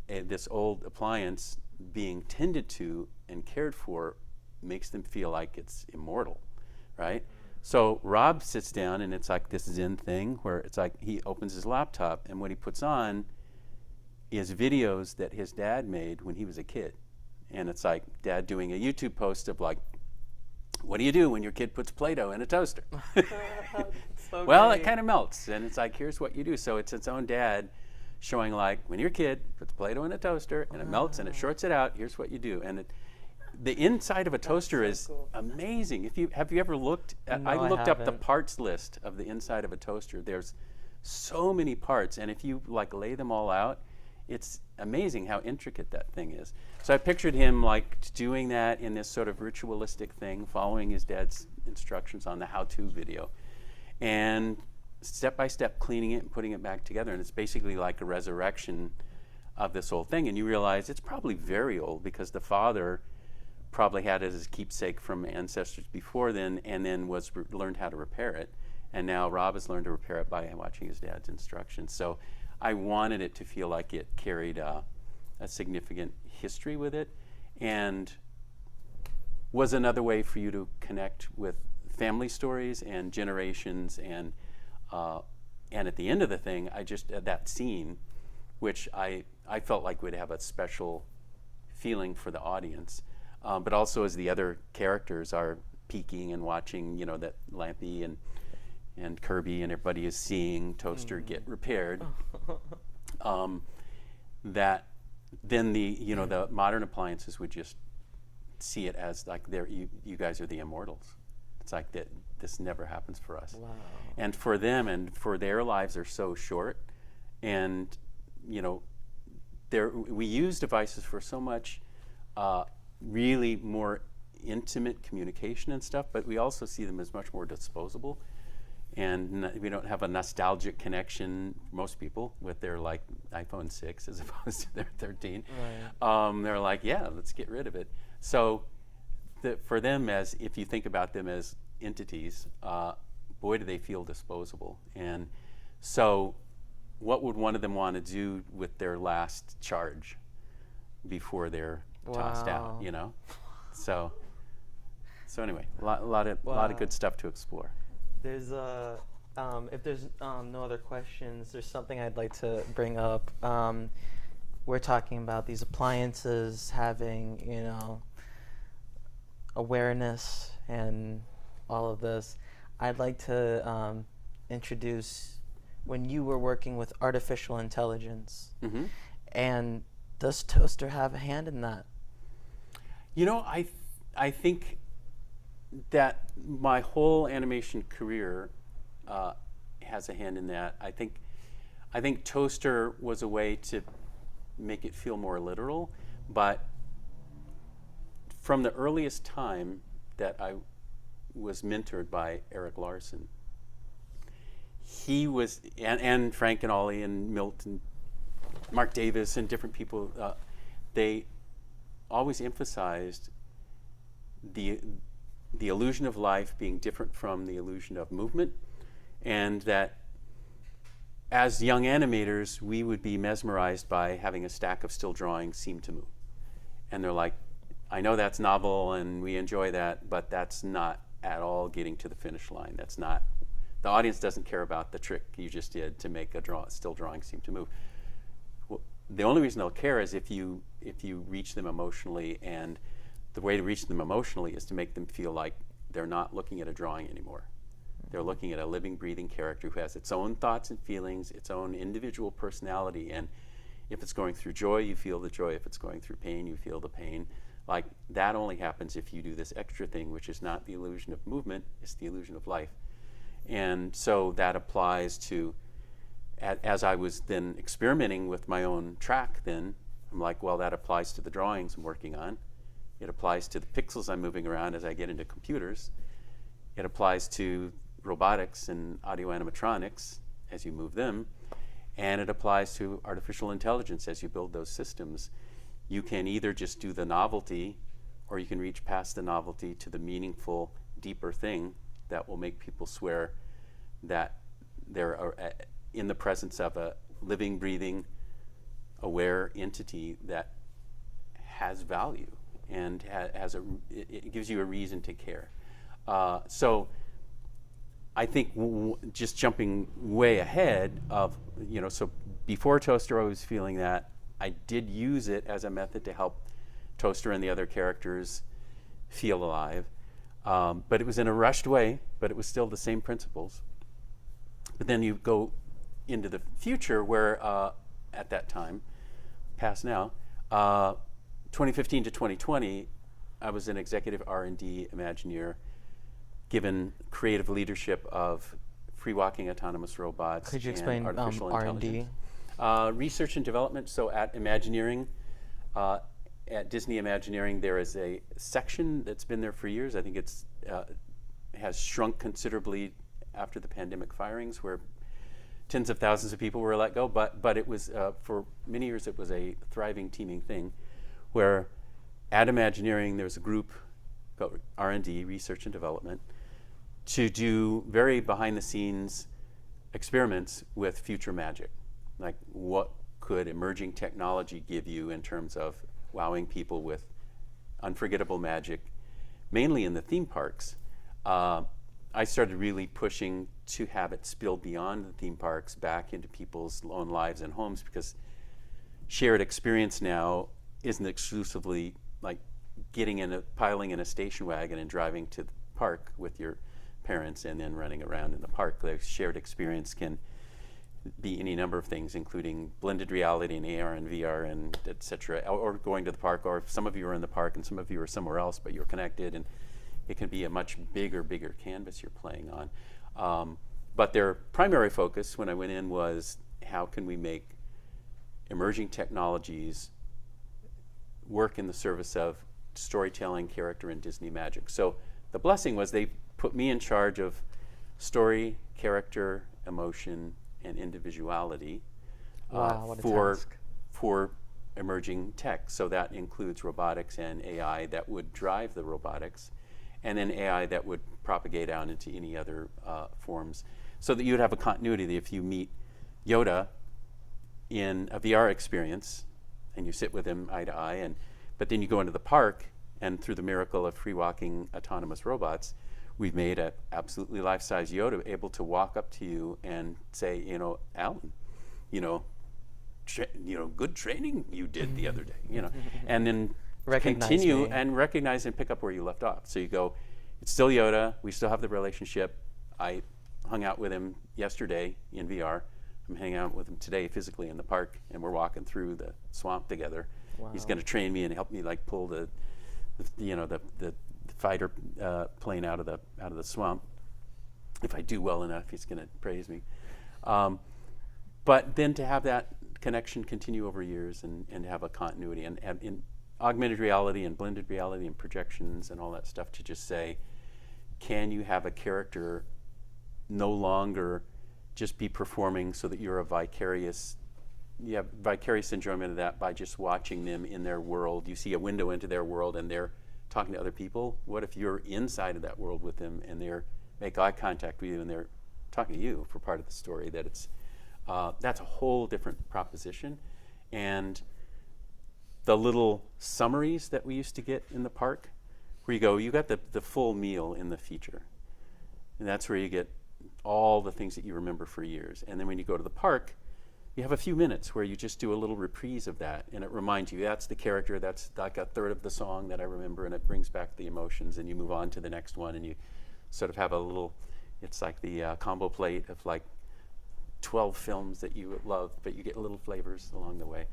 this old appliance being tended to and cared for makes them feel like it's immortal, right? So Rob sits down, and it's like this Zen thing where it's like he opens his laptop, and what he puts on is videos that his dad made when he was a kid. And it's like dad doing a YouTube post of like, what do you do when your kid puts Play-Doh in a toaster? So Well, great. it kind of melts, and it's like, here's what you do. So it's its own dad showing like, when your kid puts Play-Doh in a toaster and it melts and it shorts it out, here's what you do. And the inside of a toaster is amazing. Have you ever looked? No, I I looked up the haven't. parts list of the inside of a toaster. There's so many parts, and if you like lay them all out, it's amazing how intricate that thing is. So I pictured him like doing that in this sort of ritualistic thing, following his dad's instructions on the how-to video, and step by step cleaning it and putting it back together. And it's basically like a resurrection of this old thing. And you realize it's probably very old because the father probably had it as a keepsake from ancestors before then, and then learned how to repair it. And now Rob has learned to repair it by watching his dad's instructions. So I wanted it to feel like it carried a significant history with it, and was another way for you to connect with family stories and generations. And at the end of the thing, that scene, which I felt like would have a special feeling for the audience, but also as the other characters are peeking and watching, you know, that Lampy and Kirby and everybody is seeing Toaster get repaired, that then the modern appliances would just see it as like you guys are the immortals. It's like that this never happens for us. Wow. And for them and for their lives are so short, and you know, we use devices for so much really more intimate communication and stuff, but we also see them as much more disposable. And we don't have a nostalgic connection, most people, with their like iPhone 6 as opposed to their 13. Right. They're like, yeah, let's get rid of it. So for them, if you think about them as entities, boy, do they feel disposable. And so what would one of them want to do with their last charge before they're tossed out, Wow. you know? So anyway, a lot of good stuff to explore. There's if there's no other questions, there's something I'd like to bring up. We're talking about these appliances having, you know, awareness and all of this. I'd like to introduce when you were working with artificial intelligence, Mm-hmm. and does Toaster have a hand in that? You know, I think that my whole animation career has a hand in that. I think Toaster was a way to make it feel more literal, but from the earliest time that I was mentored by Eric Larson, he was, and Frank and Ollie and Milt and Mark Davis and different people, they always emphasized the illusion of life being different from the illusion of movement, and that as young animators, we would be mesmerized by having a stack of still drawings seem to move. And they're like, I know that's novel and we enjoy that, but that's not at all getting to the finish line. That's not, the audience doesn't care about the trick you just did to make a still drawing seem to move. Well, the only reason they'll care is if you reach them emotionally, and the way to reach them emotionally is to make them feel like they're not looking at a drawing anymore. They're looking at a living, breathing character who has its own thoughts and feelings, its own individual personality. And if it's going through joy, you feel the joy. If it's going through pain, you feel the pain. Like, that only happens if you do this extra thing, which is not the illusion of movement, it's the illusion of life. And so that applies to, as I was then experimenting with my own track then, I'm like, well, that applies to the drawings I'm working on. It applies to the pixels I'm moving around as I get into computers. It applies to robotics and audio animatronics as you move them, and it applies to artificial intelligence as you build those systems. You can either just do the novelty, or you can reach past the novelty to the meaningful, deeper thing that will make people swear that they're in the presence of a living, breathing, aware entity that has value and it gives you a reason to care. So I think just jumping way ahead of, so before Toaster I was feeling that. I did use it as a method to help Toaster and the other characters feel alive. But it was in a rushed way, but it was still the same principles. But then you go into the future where at that time, past now, 2015 to 2020, I was an executive R&D Imagineer given creative leadership of free walking autonomous robots. Could you and explain artificial R&D? intelligence. Research and development. So at Imagineering, at Disney Imagineering, there is a section that's been there for years. I think it's has shrunk considerably after the pandemic firings, where tens of thousands of people were let go. But it was for many years it was a thriving, teeming thing, where at Imagineering there was a group called R&D, Research and Development, to do very behind-the-scenes experiments with future magic. Like, what could emerging technology give you in terms of wowing people with unforgettable magic, mainly in the theme parks. I started really pushing to have it spill beyond the theme parks back into people's own lives and homes, because shared experience now isn't exclusively like piling in a station wagon and driving to the park with your parents and then running around in the park. The shared experience can be any number of things, including blended reality and AR and VR and et cetera, or going to the park, or if some of you are in the park and some of you are somewhere else, but you're connected, and it can be a much bigger canvas you're playing on. But their primary focus when I went in was, how can we make emerging technologies work in the service of storytelling, character, and Disney magic. So the blessing was they put me in charge of story, character, emotion, and individuality Wow, what a for task. for emerging tech. So that includes robotics and AI that would drive the robotics, and then AI that would propagate out into any other forms, so that you would have a continuity that if you meet Yoda in a VR experience and you sit with him eye to eye, but then you go into the park, and through the miracle of free walking autonomous robots, we've made an absolutely life-size Yoda able to walk up to you and say, Alan, good training you did the other day, and then Recognize continue me. and recognize and pick up where you left off. So you go, it's still Yoda, we still have the relationship. I hung out with him yesterday in VR. I'm hanging out with him today physically in the park, and we're walking through the swamp together. Wow. He's going to train me and help me pull the fighter plane out of the swamp. If I do well enough, he's going to praise me. But then to have that connection continue over years and have a continuity and in augmented reality and blended reality and projections and all that stuff, to just say, can you have a character no longer just be performing so that you have vicarious enjoyment of that by just watching them in their world. You see a window into their world and they're talking to other people. What if you're inside of that world with them and they make eye contact with you and they're talking to you for part of the story? That's a whole different proposition. And the little summaries that we used to get in the park, where you got the full meal in the feature. And that's where you get all the things that you remember for years. And then when you go to the park, you have a few minutes where you just do a little reprise of that, and it reminds you, that's the character, that's like a third of the song that I remember, and it brings back the emotions, and you move on to the next one, and you sort of have a little, it's like the combo plate of 12 films that you love, but you get little flavors along the way.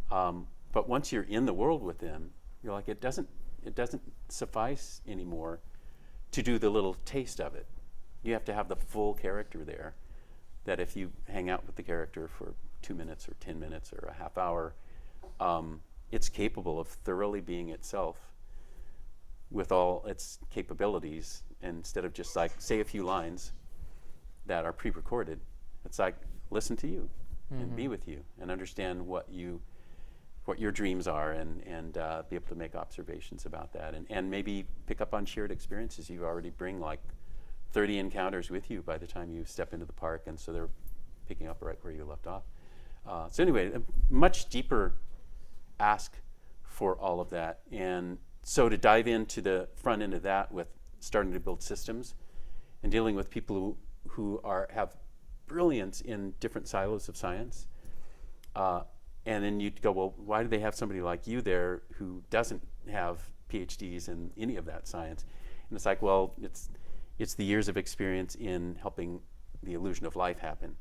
But once you're in the world with them, you're like, it doesn't suffice anymore to do the little taste of it. You have to have the full character there, that if you hang out with the character for 2 minutes or 10 minutes or a half hour, it's capable of thoroughly being itself with all its capabilities instead of just like say a few lines that are pre-recorded. It's like listen to you and be with you and understand what your dreams are and be able to make observations about that and maybe pick up on shared experiences. You already bring like 30 encounters with you by the time you step into the park, and so they're picking up right where you left off. So anyway, a much deeper ask for all of that. And so to dive into the front end of that with starting to build systems and dealing with people who have brilliance in different silos of science, and then you'd go, well, why do they have somebody like you there who doesn't have PhDs in any of that science? And it's like, well, it's the years of experience in helping the illusion of life happen.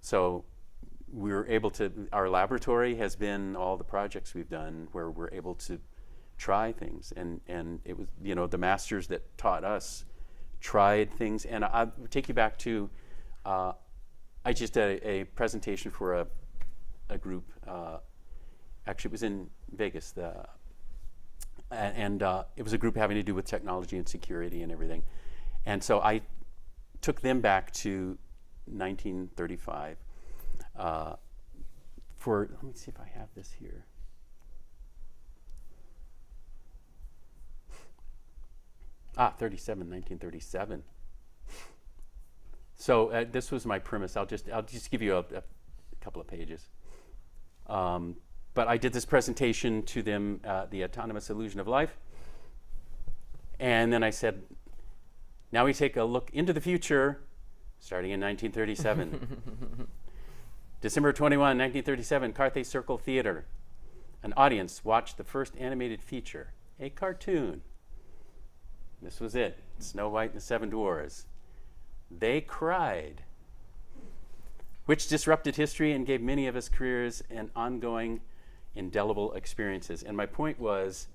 So we're able to, our laboratory has been all the projects we've done where we're able to try things. And it was, the masters that taught us tried things. And I'll take you back to, I just did a presentation for a group. Actually, it was in Vegas. And it was a group having to do with technology and security and everything. And so I took them back to 1935 let me see if I have this here. Ah, 1937. So this was my premise. I'll just give you a couple of pages. But I did this presentation to them, the autonomous illusion of life. And then I said, now we take a look into the future, starting in 1937. December 21, 1937, Carthay Circle Theater. An audience watched the first animated feature, a cartoon. This was it, Snow White and the Seven Dwarfs. They cried, which disrupted history and gave many of us careers and ongoing indelible experiences. And my point was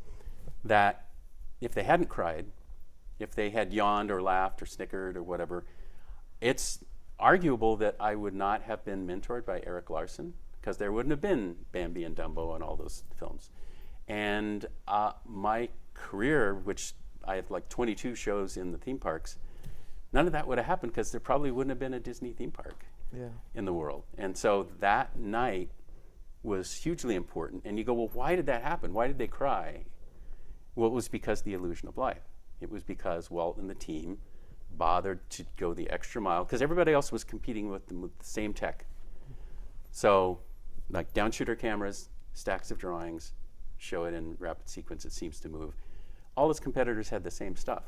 that if they hadn't cried, if they had yawned or laughed or snickered or whatever, it's arguable that I would not have been mentored by Eric Larson, because there wouldn't have been Bambi and Dumbo and all those films. And my career, which I have like 22 shows in the theme parks, none of that would have happened because there probably wouldn't have been a Disney theme park in the world. And so that night was hugely important. And you go, well, why did that happen? Why did they cry? Well, it was because the illusion of life. It was because Walt and the team bothered to go the extra mile because everybody else was competing with them with the same tech. So like downshooter cameras, stacks of drawings, show it in rapid sequence, it seems to move. All his competitors had the same stuff.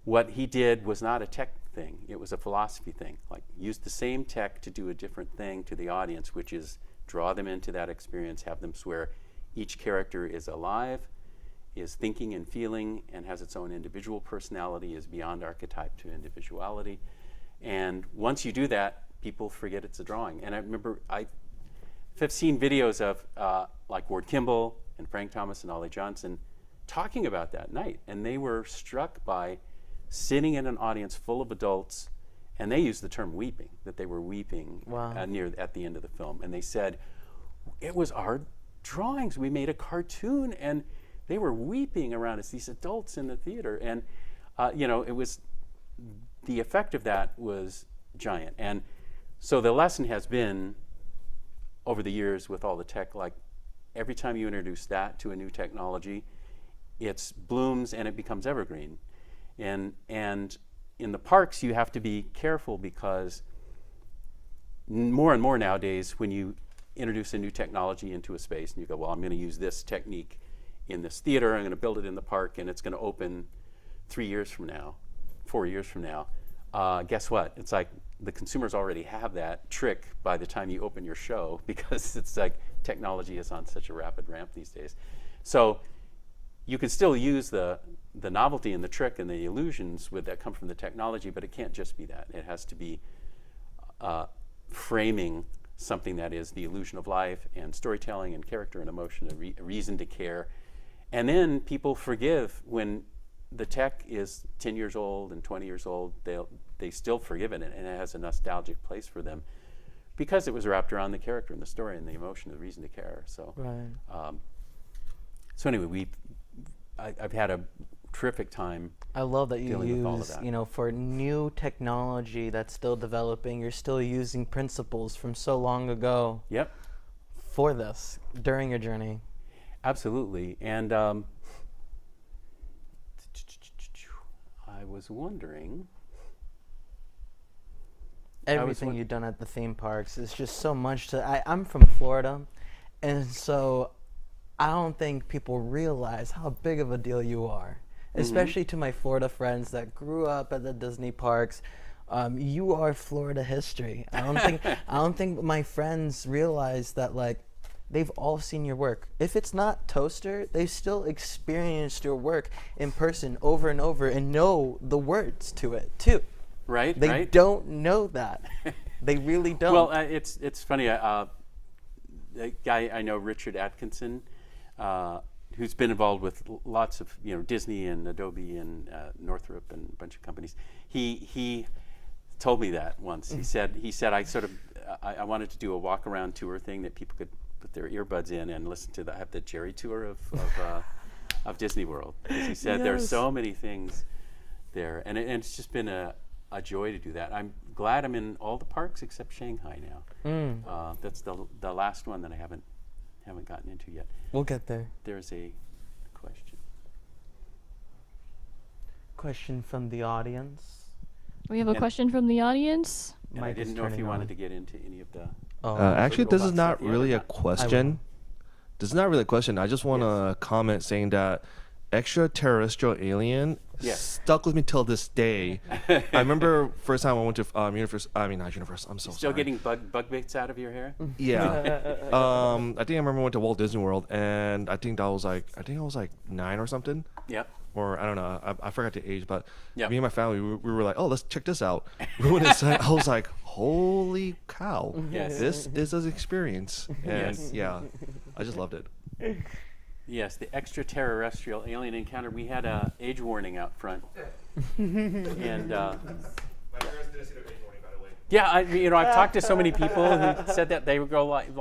What he did was not a tech thing, it was a philosophy thing. Like use the same tech to do a different thing to the audience, which is draw them into that experience, have them swear each character is alive, is thinking and feeling, and has its own individual personality, is beyond archetype to individuality. And once you do that, people forget it's a drawing. And I remember I've seen videos of like Ward Kimball and Frank Thomas and Ollie Johnson talking about that night. And they were struck by sitting in an audience full of adults, and they used the term weeping, that they were weeping at the end of the film. And they said, it was our drawings. We made a cartoon, and they were weeping around us, these adults in the theater. And, it was, the effect of that was giant. And so the lesson has been, over the years with all the tech, like every time you introduce that to a new technology, it blooms and it becomes evergreen. And in the parks, you have to be careful because more and more nowadays, when you introduce a new technology into a space and you go, well, I'm going to use this technique in this theater, I'm going to build it in the park, and it's going to open 3 years from now, 4 years from now. Guess what? It's like the consumers already have that trick by the time you open your show, because it's like technology is on such a rapid ramp these days. So you can still use the novelty and the trick and the illusions that come from the technology, but it can't just be that. It has to be framing something that is the illusion of life and storytelling and character and emotion, a reason to care. And then people forgive when the tech is 10 years old and 20 years old. They still forgive it, and it has a nostalgic place for them because it was wrapped around the character and the story and the emotion, the reason to care. So, so anyway, I've had a terrific time. I love that you dealing with all of use, that. for new technology that's still developing, you're still using principles from so long ago Yep, for this during your journey. absolutely. And I was wondering. Everything you've done at the theme parks is just so much I'm from Florida, and so I don't think people realize how big of a deal you are, especially to my Florida friends that grew up at the Disney parks. You are Florida history. I don't think my friends realize that, like, they've all seen your work. If it's not Toaster, they've still experienced your work in person over and over and know the words to it too. Right, They right. don't know that. They really don't. Well, it's funny. A guy I know, Richard Atkinson, who's been involved with lots of Disney and Adobe and Northrop and a bunch of companies. He told me that once. He said I wanted to do a walk around tour thing that people could put their earbuds in and listen to. Have the Jerry tour of Disney World. Because he said there's so many things there, and it's just been a joy to do that. I'm glad I'm in all the parks except Shanghai now. That's the last one that I haven't gotten into yet. We'll get there. There's a question. Question from the audience. We have a question from the audience. And I Mic is didn't know if turning you wanted on. to get into any of the. Actually, this is robots not that you really a haven't got. question. This is not really a question. I just want to comment saying that extraterrestrial alien Yes. stuck with me till this day. I remember first time I went to Universal. I mean, not Universal. I'm so Still sorry. getting bug bits out of your hair? Yeah. I think I remember I went to Walt Disney World, and I think I was like 9 or something. Yep. Or I don't know, I forgot the age, but Yep. me and my family, we were like, oh, let's check this out. We went inside, I was like, holy cow, Yes. this is an experience. And Yes. yeah, I just loved it. Yes, the extraterrestrial alien encounter. We had a age warning out front, and My parents didn't see the age warning, by the way. yeah, I've talked to so many people who said that they would go like.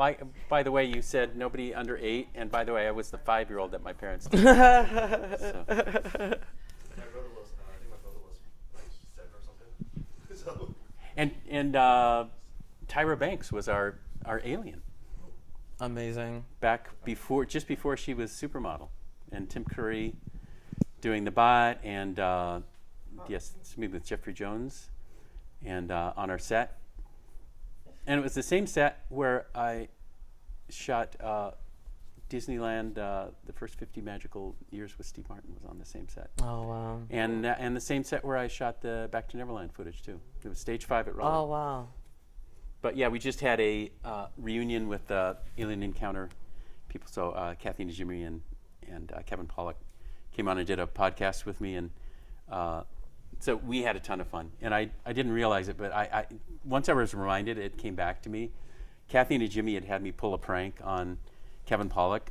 By the way, you said nobody under 8, and by the way, I was the 5-year-old that my parents did. So. My brother was, I think my brother was like 7 or something. And Tyra Banks was our alien Amazing. back just before she was supermodel, and Tim Curry doing the bot, and yes, it's me with Jeffrey Jones, and on our set, and it was the same set where I shot Disneyland. The first 50 magical years with Steve Martin was on the same set, Oh wow. and the same set where I shot the Back to Neverland footage too. It was stage 5 at Raleigh. Oh wow. But yeah, we just had a reunion with Alien Encounter people. So Kathy Najimy and Kevin Pollak came on and did a podcast with me, and so we had a ton of fun. And I didn't realize it, but I once I was reminded, it came back to me. Kathy Najimy had me pull a prank on Kevin Pollak,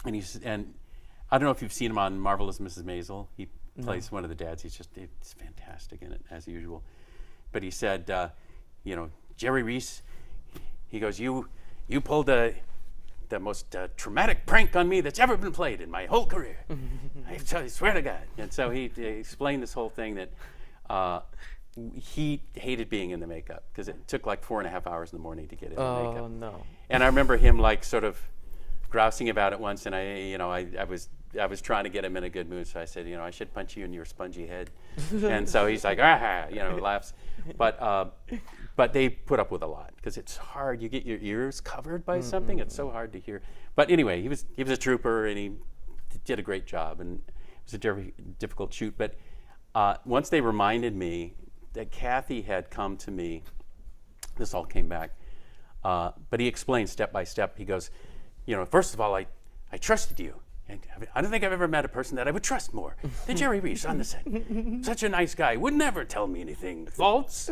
and I don't know if you've seen him on Marvelous Mrs. Maisel. He plays one of the dads. It's fantastic in it as usual. But he said, Jerry Reese, he goes, you pulled the most traumatic prank on me that's ever been played in my whole career. I swear to God. And so he explained this whole thing that he hated being in the makeup because it took like 4.5 hours in the morning to get in the makeup. Oh no. And I remember him like sort of grousing about it once, and I was trying to get him in a good mood, so I said, I should punch you in your spongy head. And so he's like, laughs. But they put up with a lot because it's hard. You get your ears covered by something. It's so hard to hear. But anyway, he was a trooper, and he did a great job, and it was a very difficult shoot. But once they reminded me that Kathy had come to me, this all came back. But he explained step by step. He goes, first of all, I trusted you. And I don't think I've ever met a person that I would trust more than Jerry Reese on the set. Such a nice guy. Would never tell me anything false.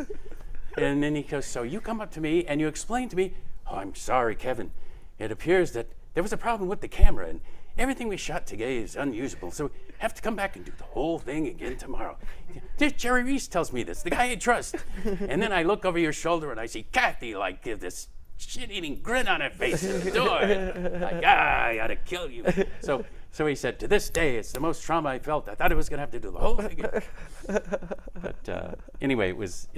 And then he goes, so you come up to me and you explain to me, oh, I'm sorry, Kevin. It appears that there was a problem with the camera and everything we shot today is unusable. So we have to come back and do the whole thing again tomorrow. Jerry Reese tells me this, the guy I trust. And then I look over your shoulder and I see Kathy like this shit-eating grin on her face at the door. Like, I gotta kill you. So So he said, to this day, it's the most trauma I felt. I thought I was going to have to do the whole thing again. But anyway, it was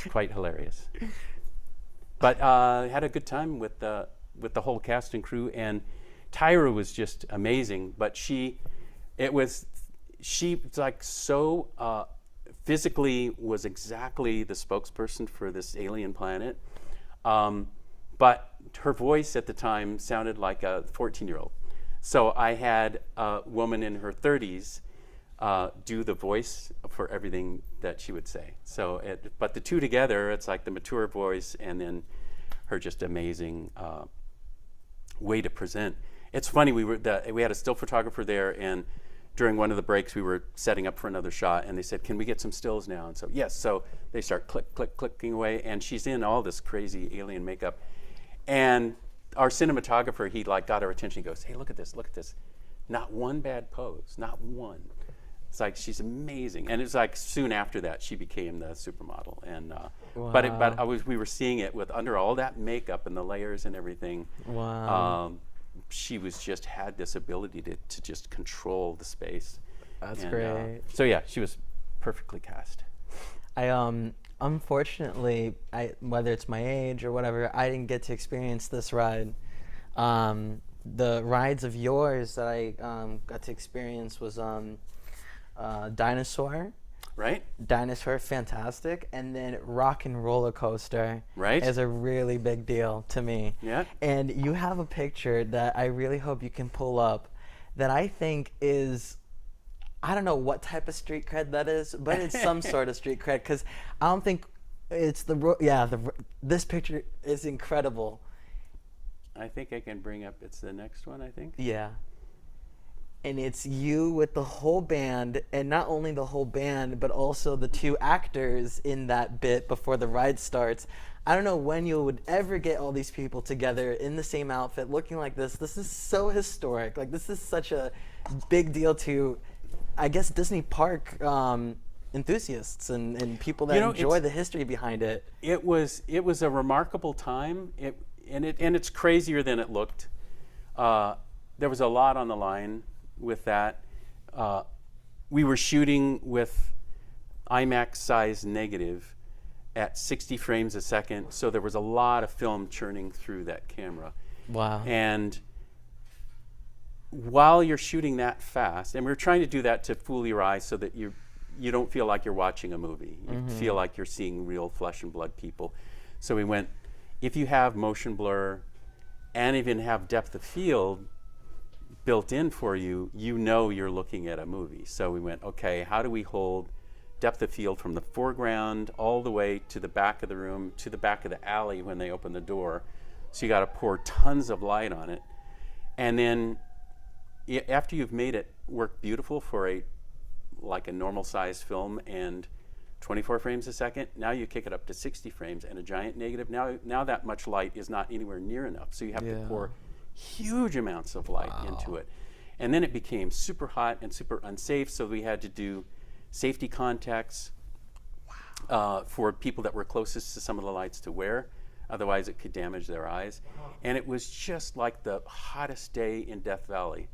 quite hilarious. But had a good time with the whole cast and crew. And Tyra was just amazing. But she was like so physically was exactly the spokesperson for this alien planet. But her voice at the time sounded like a 14-year-old. So I had a woman in her 30s do the voice for everything that she would say. So, but the two together, it's like the mature voice and then her just amazing way to present. It's funny, we had a still photographer there, and during one of the breaks we were setting up for another shot, and they said, can we get some stills now? And so, yes. So they start clicking away, and she's in all this crazy alien makeup. And our cinematographer, he like got our attention. He goes, hey, look at this. Not one bad pose, not one. It's like, she's amazing. And it's like soon after that, she became the supermodel. And Wow. we were seeing it with under all that makeup and the layers and everything. Wow. She just had this ability to just control the space. That's And, great. so yeah, she was perfectly cast. Unfortunately, whether it's my age or whatever, I didn't get to experience this ride. The rides of yours that I got to experience was Dinosaur. Right? Dinosaur, fantastic. And then Rock and Roller Coaster Right. is a really big deal to me. Yeah. And you have a picture that I really hope you can pull up that I think is, I don't know what type of street cred that is, but it's some sort of street cred, because I don't think it's this picture is incredible. I think I can bring up, it's the next one, I think. Yeah. And it's you with the whole band, and not only the whole band, but also the two actors in that bit before the ride starts. I don't know when you would ever get all these people together in the same outfit looking like this. This is so historic. Like, this is such a big deal to, I guess, Disney park enthusiasts and people that enjoy the history behind it. It was a remarkable time. And it's crazier than it looked. There was a lot on the line with that. We were shooting with IMAX size negative at 60 frames a second, so there was a lot of film churning through that camera. Wow. And while you're shooting that fast, and we were trying to do that to fool your eyes so that you don't feel like you're watching a movie. You feel like you're seeing real flesh and blood people. So we went, if you have motion blur and even have depth of field built in for you, you know you're looking at a movie. So we went, okay, how do we hold depth of field from the foreground all the way to the back of the room, to the back of the alley when they open the door? So you got to pour tons of light on it. And then after you've made it work beautiful for like a normal size film and 24 frames a second, now you kick it up to 60 frames and a giant negative. Now that much light is not anywhere near enough. So you have to pour huge amounts of light into it. And then it became super hot and super unsafe, so we had to do safety contacts for people that were closest to some of the lights to wear. Otherwise, it could damage their eyes. And it was just like the hottest day in Death Valley.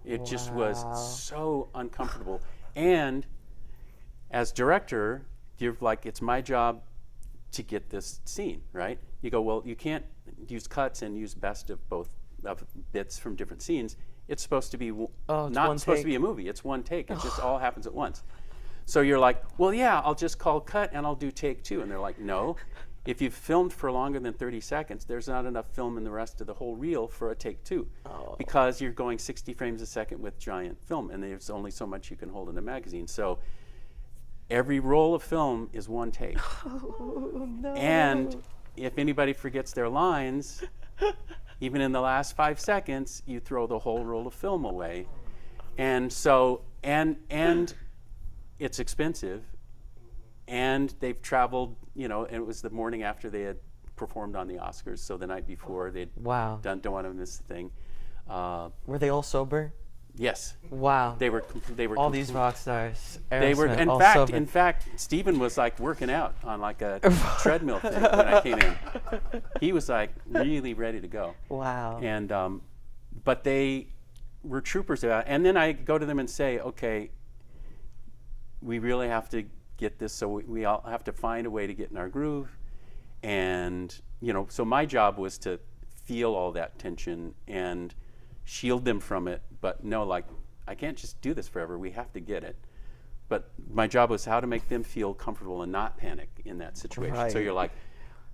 It just was so uncomfortable. And as director, you're like, it's my job to get this scene, right? You go, well, you can't use cuts and use best of both of bits from different scenes. It's supposed to be not supposed to be a movie. It's one take. It just all happens at once. So you're like, well, yeah, I'll just call cut and I'll do take two. And they're like, no. If you've filmed for longer than 30 seconds, there's not enough film in the rest of the whole reel for a take two, because you're going 60 frames a second with giant film, and there's only so much you can hold in a magazine. So every roll of film is one take. And if anybody forgets their lines, even in the last 5 seconds, you throw the whole roll of film away. And so, and it's expensive. And they've traveled, and it was the morning after they had performed on the Oscars. So the night before, they'd done Don't Want to Miss a Thing. Were they all sober? Yes. Wow. They were all these rock stars. They were, Aerosmith, in fact, Stephen was like working out on like a treadmill thing when I came in. He was like really ready to go. Wow. And, but they we're troopers about it. And then I go to them and say, okay, we really have to get this, so we all have to find a way to get in our groove. And, you know, so my job was to feel all that tension and shield them from it, but no, like, I can't just do this forever, we have to get it. But my job was how to make them feel comfortable and not panic in that situation. So Right. you're like,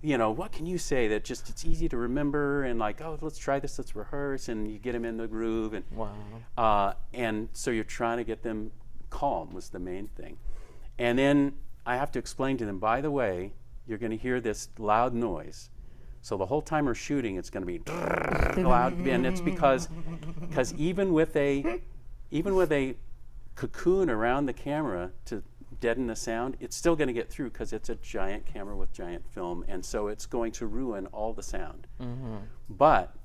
you know, what can you say that just it's easy to remember, and like, oh, let's try this, let's rehearse, and you get them in the groove. And Wow. and so you're trying to get them calm was the main thing. And then I have to explain to them, by the way, you're going to hear this loud noise. So the whole time we're shooting, it's going to be loud, and it's because even with a cocoon around the camera to deaden the sound, it's still going to get through because it's a giant camera with giant film, and so it's going to ruin all the sound. But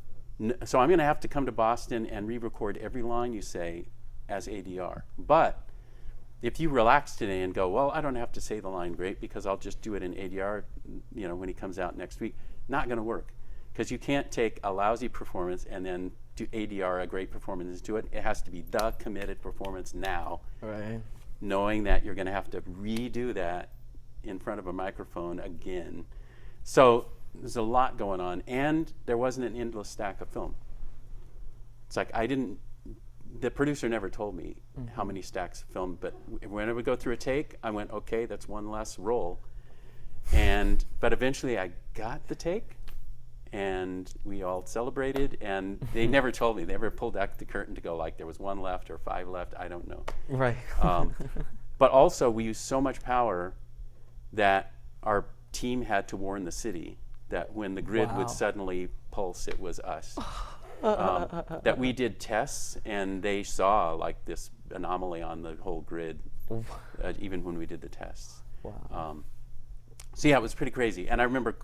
so I'm going to have to come to Boston and re-record every line you say as ADR. But if you relax today and go, well, I don't have to say the line great because I'll just do it in ADR, you know, when he comes out next week, not going to work, because you can't take a lousy performance and then do ADR a great performance into it. It has to be the committed performance now, Right. knowing that you're going to have to redo that in front of a microphone again. So there's a lot going on, and there wasn't an endless stack of film. It's like the producer never told me how many stacks of film, but when I would go through a take, I went, okay, that's one less roll. But eventually I got the take, and we all celebrated, and they never told me. They never pulled back the curtain to go like there was one left or 5 left, I don't know. Right. But also we used so much power that our team had to warn the city that when the grid Wow. would suddenly pulse, it was us. That we did tests, and they saw like this anomaly on the whole grid, even when we did the tests. Wow. So yeah, it was pretty crazy. And I remember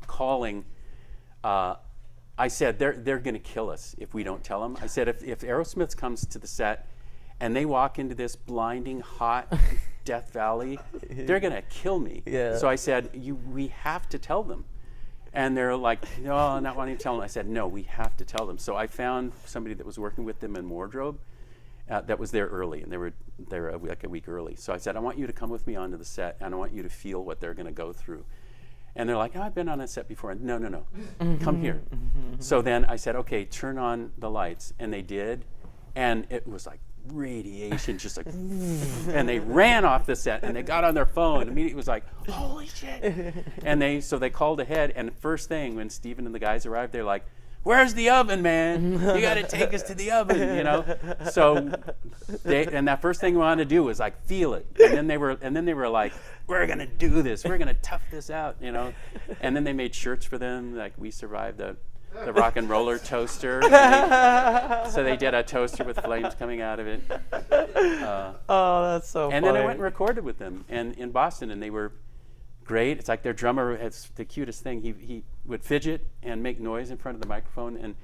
calling. I said, they're going to kill us if we don't tell them. I said, if Aerosmith comes to the set and they walk into this blinding hot Death Valley, they're going to kill me. Yeah. So I said, we have to tell them. And they're like, no, not wanting to tell them. I said, no, we have to tell them. So I found somebody that was working with them in wardrobe that was there early, and they were there like a week early. So I said, I want you to come with me onto the set, and I want you to feel what they're going to go through. And they're like, oh, I've been on a set before. And no, come here. So then I said, okay, turn on the lights. And they did. And it was like radiation, just like, and they ran off the set, and they got on their phone. Immediately it was like, holy shit. And so they called ahead. And first thing, when Steven and the guys arrived, they're like, where's the oven, man? You got to take us to the oven, you know? So and that first thing we wanted to do was like feel it. And then they were like, we're going to do this. We're going to tough this out, you know? And then they made shirts for them, like we survived the rock and roller toaster. So they did a toaster with flames coming out of it. Oh, that's so funny. And then I went and recorded with them in Boston, and they were great. It's like their drummer, it's the cutest thing. He would fidget and make noise in front of the microphone, and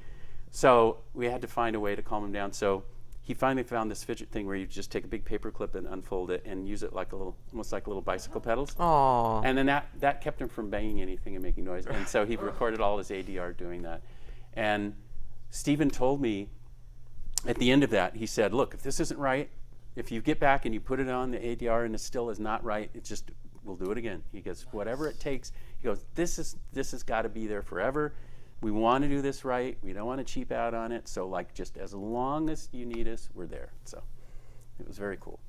so we had to find a way to calm him down. So he finally found this fidget thing where you just take a big paper clip and unfold it and use it like almost like little bicycle pedals. Aw. And then that kept him from banging anything and making noise. And so he recorded all his ADR doing that. And Steven told me at the end of that, he said, look, if this isn't right, if you get back and you put it on the ADR and it still is not right, we'll do it again. He goes, whatever it takes. He goes, this has got to be there forever. We want to do this right. We don't want to cheap out on it. So like, just as long as you need us, we're there. So it was very cool.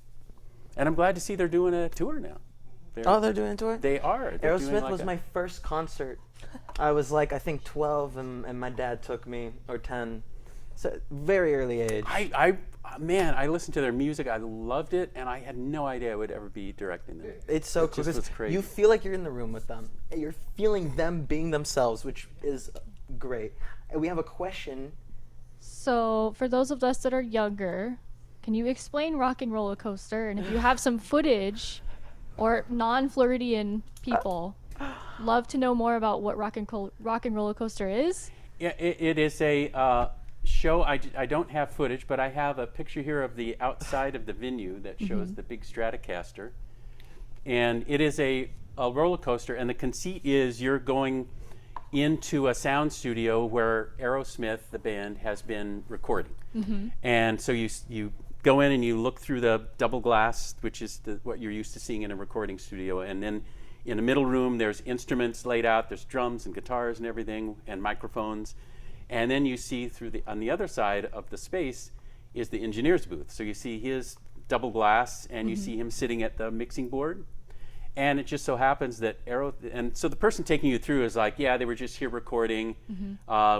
And I'm glad to see they're doing a tour now. They're doing a tour? They are. They're doing Aerosmith like was my first concert. I was like, I think 12, and my dad took me, or 10. So very early age. Man, I listened to their music. I loved it, and I had no idea I would ever be directing them. It's so It cool. just 'cause was crazy. You feel like you're in the room with them. You're feeling them being themselves, which is great. And we have a question. So, for those of us that are younger, can you explain Rock and Roller Coaster? And if you have some footage or non-Floridian people, love to know more about what Rock and Roller Coaster is. Yeah, it is a show. I don't have footage, but I have a picture here of the outside of the venue that shows the big Stratocaster. And it is a roller coaster, and the conceit is you're going into a sound studio where Aerosmith, the band, has been recording. And so you go in and you look through the double glass, which is what you're used to seeing in a recording studio, and then in the middle room there's instruments laid out, there's drums and guitars and everything, and microphones. And then you see on the other side of the space is the engineer's booth. So you see his double glass, and you see him sitting at the mixing board. And it just so happens that and so the person taking you through is like, yeah, they were just here recording.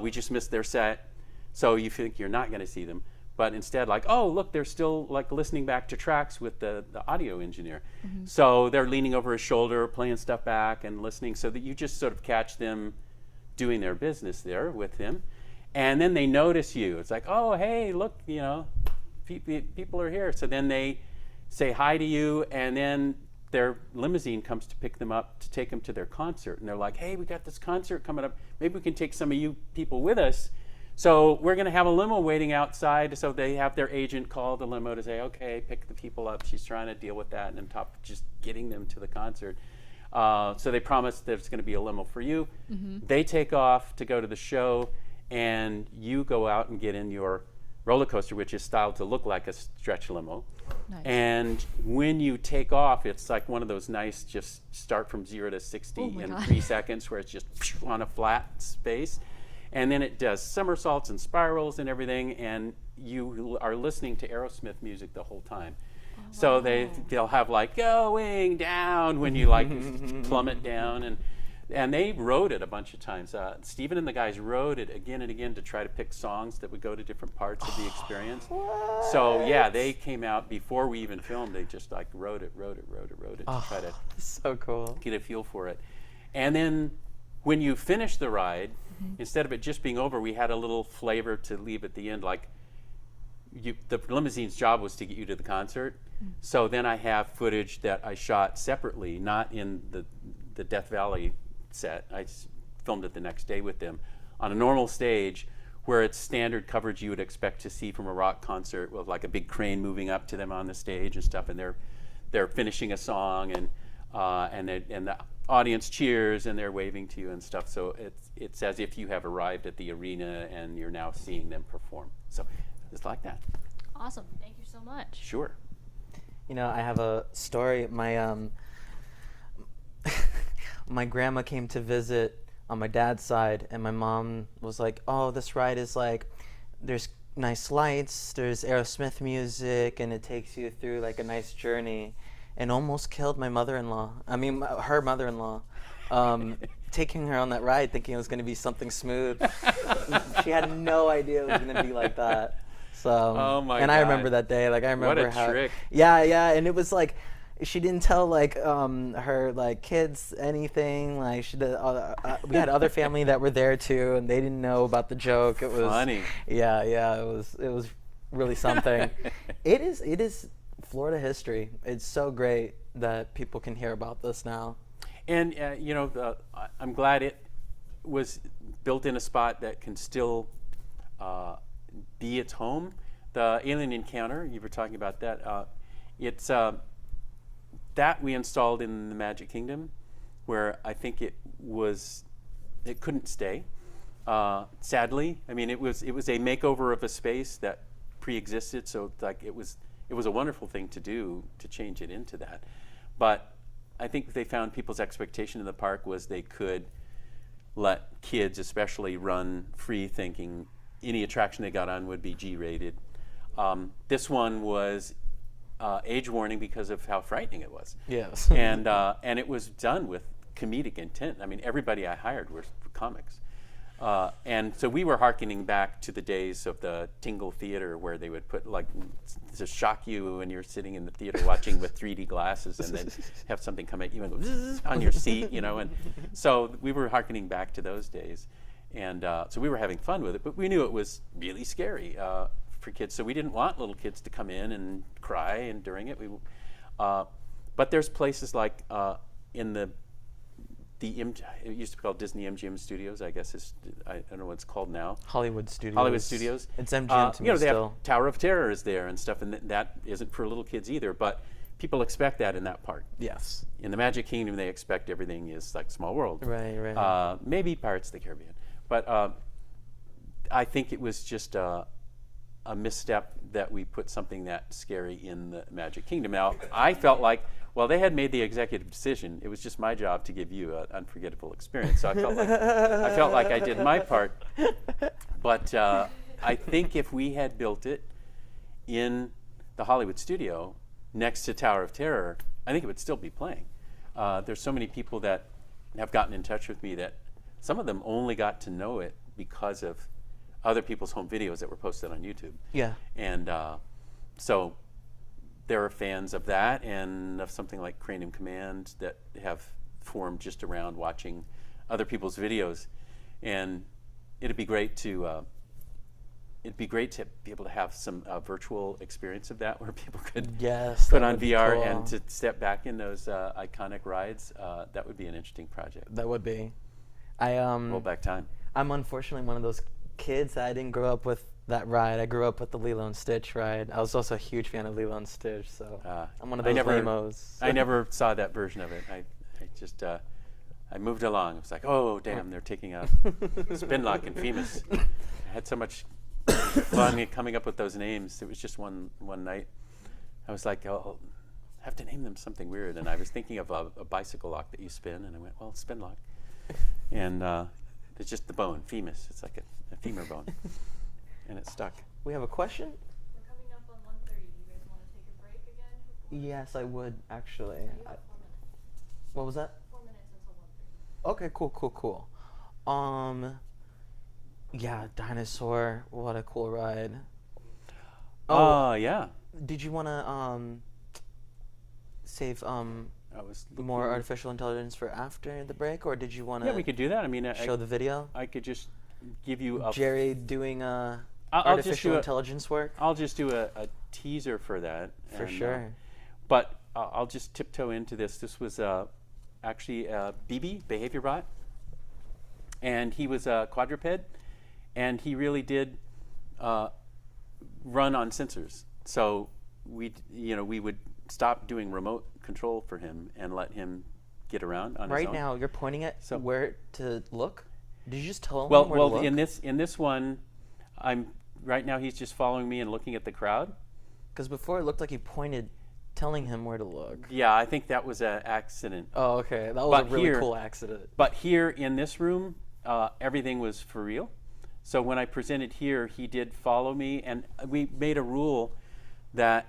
We just missed their set. So you think you're not going to see them. But instead, like, oh, look, they're still like listening back to tracks with the audio engineer. So they're leaning over his shoulder, playing stuff back and listening, so that you just sort of catch them doing their business there with him. And then they notice you. It's like, oh, hey, look, you know, people are here. So then they say hi to you, and then their limousine comes to pick them up to take them to their concert. And they're like, hey, we got this concert coming up. Maybe we can take some of you people with us. So we're going to have a limo waiting outside. So they have their agent call the limo to say, okay, pick the people up. She's trying to deal with that, and on top of just getting them to the concert. So they promise there's going to be a limo for you. They take off to go to the show, and you go out and get in your roller coaster, which is styled to look like a stretch limo. Nice. And when you take off, it's like one of those nice, just start from 0 to 60 in 3 seconds, where it's just on a flat space. And then it does somersaults and spirals and everything, and you are listening to Aerosmith music the whole time. So they'll have like going down when you like plummet down, and they wrote it a bunch of times. Stephen and the guys wrote it again and again to try to pick songs that would go to different parts of the experience. So yeah, they came out before we even filmed. They just like wrote it to try to So cool. get a feel for it. And then when you finish the ride, instead of it just being over, we had a little flavor to leave at the end. Like the limousine's job was to get you to the concert. So then I have footage that I shot separately, not in the Death Valley set. I filmed it the next day with them on a normal stage, where it's standard coverage you would expect to see from a rock concert, with like a big crane moving up to them on the stage and stuff, and they're finishing a song, and the audience cheers and they're waving to you and stuff. So it's as if you have arrived at the arena and you're now seeing them perform. So it's like that. Awesome. Thank you so much. Sure. You know, I have a story. My grandma came to visit on my dad's side, and my mom was like, oh, this ride is like, there's nice lights, there's Aerosmith music, and it takes you through like a nice journey, and almost killed my mother-in-law. I mean, her mother-in-law. Taking her on that ride thinking it was going to be something smooth. She had no idea it was going to be like that. So, oh my and God. I remember that day. Like, I remember What a trick. Yeah, and it was like, she didn't tell like her like kids anything. Like we had other family that were there too, and they didn't know about the joke. It was funny. Yeah, it was really something. It is Florida history. It's so great that people can hear about this now. And you know, I'm glad it was built in a spot that can still be its home. The Alien Encounter, you were talking about that. It's that we installed in the Magic Kingdom, where I think it couldn't stay. Sadly, I mean, it was a makeover of a space that pre-existed, so like it was a wonderful thing to do, to change it into that. But I think they found people's expectation in the park was they could let kids especially run free, thinking any attraction they got on would be G-rated. This one was age warning because of how frightening it was. Yes. And it was done with comedic intent. I mean, everybody I hired were comics. And so we were hearkening back to the days of the Tingle Theater, where they would put like to shock you when you're sitting in the theater watching with 3D glasses, and then have something come at you and go zzz on your seat, you know. And so we were hearkening back to those days, and so we were having fun with it, but we knew it was really scary for kids. So we didn't want little kids to come in and cry and during it. But there's places like in it used to be called Disney MGM Studios, I guess I don't know what it's called now. Hollywood Studios. Hollywood Studios. It's MGM to me you know, they still. have Tower of Terror is there and stuff, and that isn't for little kids either. But people expect that in that park. Yes. In the Magic Kingdom, they expect everything is like Small World. Right. Maybe Pirates of the Caribbean. But I think it was just a misstep that we put something that scary in the Magic Kingdom. Now, I felt like, well, they had made the executive decision. It was just my job to give you an unforgettable experience. So I felt like I did my part. But I think if we had built it in the Hollywood studio next to Tower of Terror, I think it would still be playing. There's so many people that have gotten in touch with me that some of them only got to know it because of other people's home videos that were posted on YouTube. Yeah. And so there are fans of that and of something like Cranium Command that have formed just around watching other people's videos. And it'd be great to be able to have some virtual experience of that where people could Yes. put that on would be VR cool. and to step back in those iconic rides. That would be an interesting project. That would be. I Roll back time. I'm unfortunately one of those kids that I didn't grow up with that ride. I grew up with the Lilo and Stitch ride. I was also a huge fan of Lilo and Stitch, so I'm one of those lamos. I never saw that version of it. I just I moved along. It was like, oh damn, they're taking out Spinlock and Femus. I had so much fun coming up with those names. It was just one night. I was like, oh, I have to name them something weird. And I was thinking of a bicycle lock that you spin, and I went, well, Spinlock. And it's just the bone, Femus. It's like a femur bone, and it stuck. We have a question? We're coming up on 1:30. Do you guys want to take a break again? Yes, I would actually. You have 4 minutes. What was that? 4 minutes until 1:30. Okay, cool. Yeah, dinosaur. What a cool ride. Yeah. Did you want to save I was more artificial intelligence for after the break, or did you want to? Yeah, we could do that. I mean, show the video. I could just give you a. Jerry doing I'll just artificial do intelligence work. I'll just do a teaser for that. For sure. But I'll just tiptoe into this. This was actually BB, behavior bot, and he was a quadruped, and he really did run on sensors. So we would stop doing remote control for him and let him get around on his own. Right now, you're pointing at where to look. Did you just tell him where to look? in this one, right now he's just following me and looking at the crowd. Because before it looked like you pointed, telling him where to look. Yeah, I think that was an accident. Oh, okay. That was a really cool accident. But here in this room, everything was for real. So when I presented here, he did follow me, and we made a rule that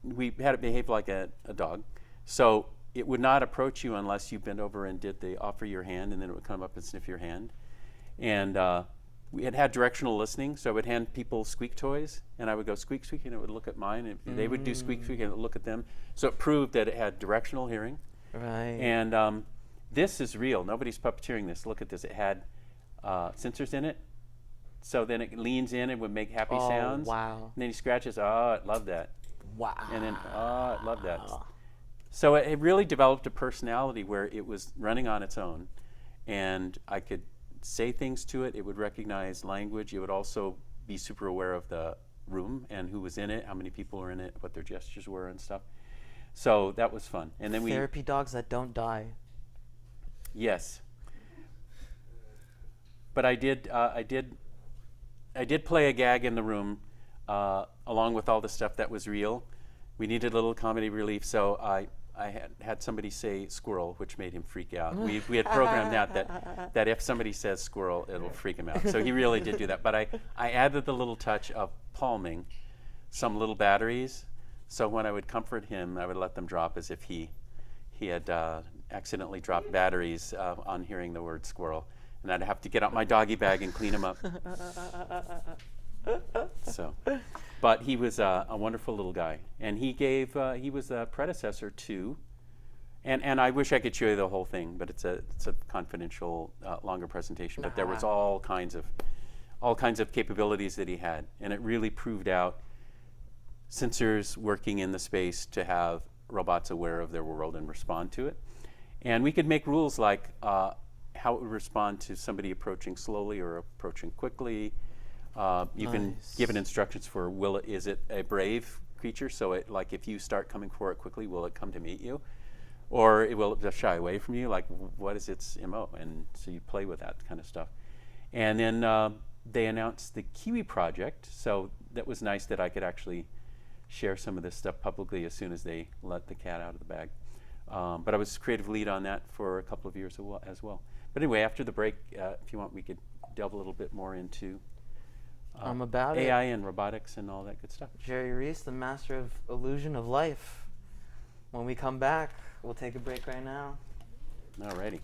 we had it behave like a dog. So it would not approach you unless you bent over and did the offer your hand, and then it would come up and sniff your hand. And we had directional listening, so I would hand people squeak toys, and I would go squeak, squeak, and it would look at mine, and they would do squeak, squeak, and it would look at them. So it proved that it had directional hearing. Right. And this is real. Nobody's puppeteering this. Look at this. It had sensors in it. So then it leans in and would make happy sounds. Wow. And then he scratches. Oh, it loved that. Wow. And then, oh, it loved that. So it really developed a personality where it was running on its own. And I could say things to it. It would recognize language. It would also be super aware of the room and who was in it, how many people were in it, what their gestures were and stuff. So that was fun. And then Therapy dogs that don't die. Yes. But I did play a gag in the room along with all the stuff that was real. We needed a little comedy relief, so I had somebody say squirrel, which made him freak out. We had programmed that if somebody says squirrel, it'll freak him out. So he really did do that. But I added the little touch of palming some little batteries. So when I would comfort him, I would let them drop as if he had accidentally dropped batteries on hearing the word squirrel. And I'd have to get out my doggy bag and clean him up. So, but he was a wonderful little guy, and he was a predecessor to, and I wish I could show you the whole thing, but it's a confidential longer presentation. But there was all kinds of capabilities that he had, and it really proved out sensors working in the space to have robots aware of their world and respond to it. And we could make rules like how it would respond to somebody approaching slowly or approaching quickly. You can give it instructions for is it a brave creature, so it, like, if you start coming for it quickly, will it come to meet you? Or it will just shy away from you? Like, what is its MO? And so you play with that kind of stuff. And then they announced the Kiwi project, so that was nice that I could actually share some of this stuff publicly as soon as they let the cat out of the bag. But I was creative lead on that for a couple of years as well. But anyway, after the break, if you want, we could delve a little bit more into I'm about AI it. and robotics and all that good stuff. Jerry Rees, the master of illusion of life. When we come back, we'll take a break right now. Alrighty.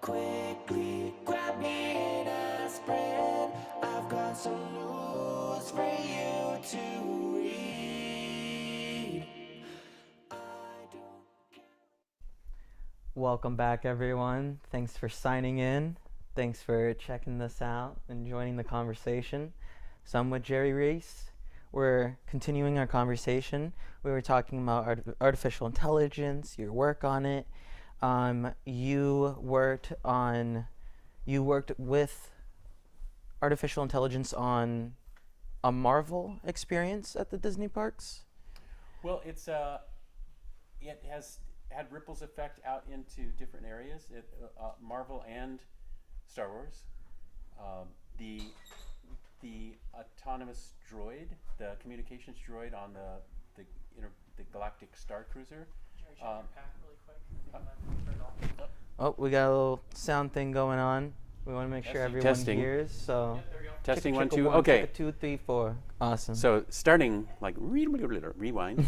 quickly. Grab me an aspirin. I've got some news for you to read. I don't care. Welcome back, everyone. Thanks for signing in. Thanks for checking this out and joining the conversation. So I'm with Jerry Rees. We're continuing our conversation. We were talking about artificial intelligence, your work on it. You worked with artificial intelligence on a Marvel experience at the Disney parks. Well, it has had ripples effect out into different areas. Marvel and Star Wars. The autonomous droid, the communications droid on the Galactic Star Cruiser. Oh, we got a little sound thing going on. We want to make sure everyone hears. So Testing chicka, 1, chicka, 2. one, Okay. chicka, 2, 3, 4. Awesome. So starting like rewind.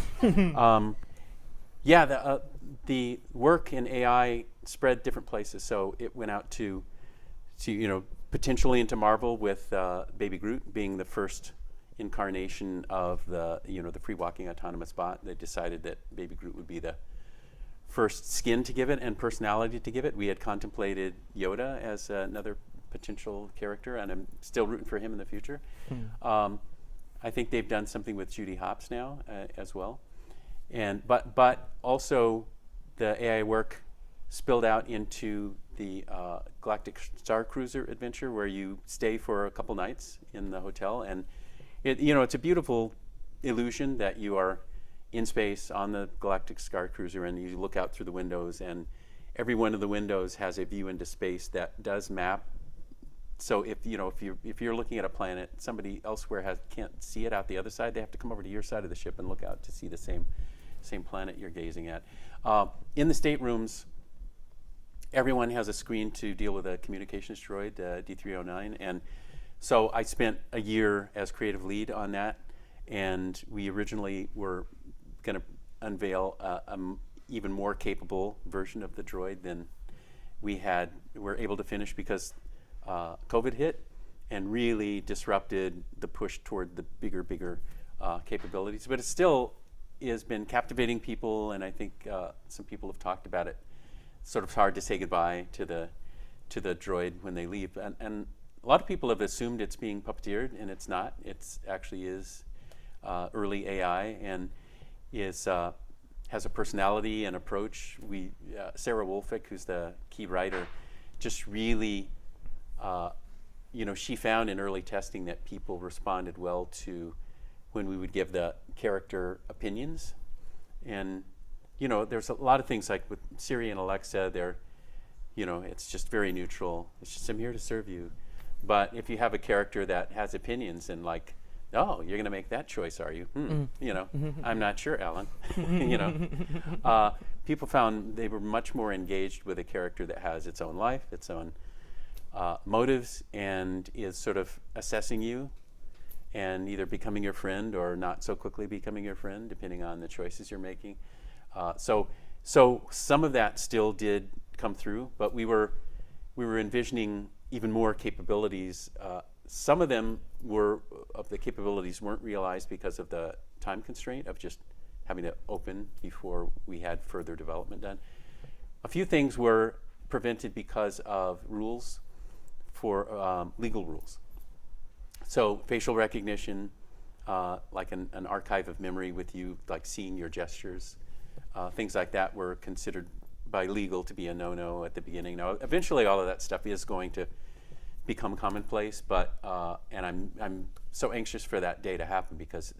The work in AI spread different places. So it went out to potentially into Marvel with Baby Groot being the first incarnation of the free walking autonomous bot. They decided that Baby Groot would be the first skin to give it and personality to give it. We had contemplated Yoda as another potential character, and I'm still rooting for him in the future. I think they've done something with Judy Hopps now as well, but also the AI work spilled out into the Galactic Star Cruiser adventure, where you stay for a couple nights in the hotel, and it's a beautiful illusion that you are in space on the Galactic Star Cruiser, and you look out through the windows, and every one of the windows has a view into space that does map. So if you're looking at a planet, somebody elsewhere can't see it out the other side. They have to come over to your side of the ship and look out to see the same planet you're gazing at. In the staterooms, everyone has a screen to deal with a communications droid, D309, and so I spent a year as creative lead on that, and we originally were going to unveil an even more capable version of the droid than we were able to finish, because COVID hit and really disrupted the push toward the bigger capabilities. But it still has been captivating people, and I think some people have talked about it. It's sort of hard to say goodbye to the droid when they leave, and a lot of people have assumed it's being puppeteered, and it's not. It actually is early AI, and has a personality and approach. Sarah Wolfick, who's the key writer, just really, she found in early testing that people responded well to when we would give the character opinions. And there's a lot of things like with Siri and Alexa, it's just very neutral. It's just, I'm here to serve you. But if you have a character that has opinions and like, oh, you're going to make that choice, are you? I'm not sure, Alan. People found they were much more engaged with a character that has its own life, its own motives, and is sort of assessing you and either becoming your friend or not so quickly becoming your friend, depending on the choices you're making. So some of that still did come through, but we were envisioning even more capabilities. Some of them of the capabilities weren't realized because of the time constraint of just having to open before we had further development done. A few things were prevented because of rules, for legal rules. So facial recognition, like an archive of memory with you, like seeing your gestures, things like that were considered by legal to be a no-no at the beginning. Now, eventually all of that stuff is going to become commonplace, but and I'm so anxious for that day to happen, because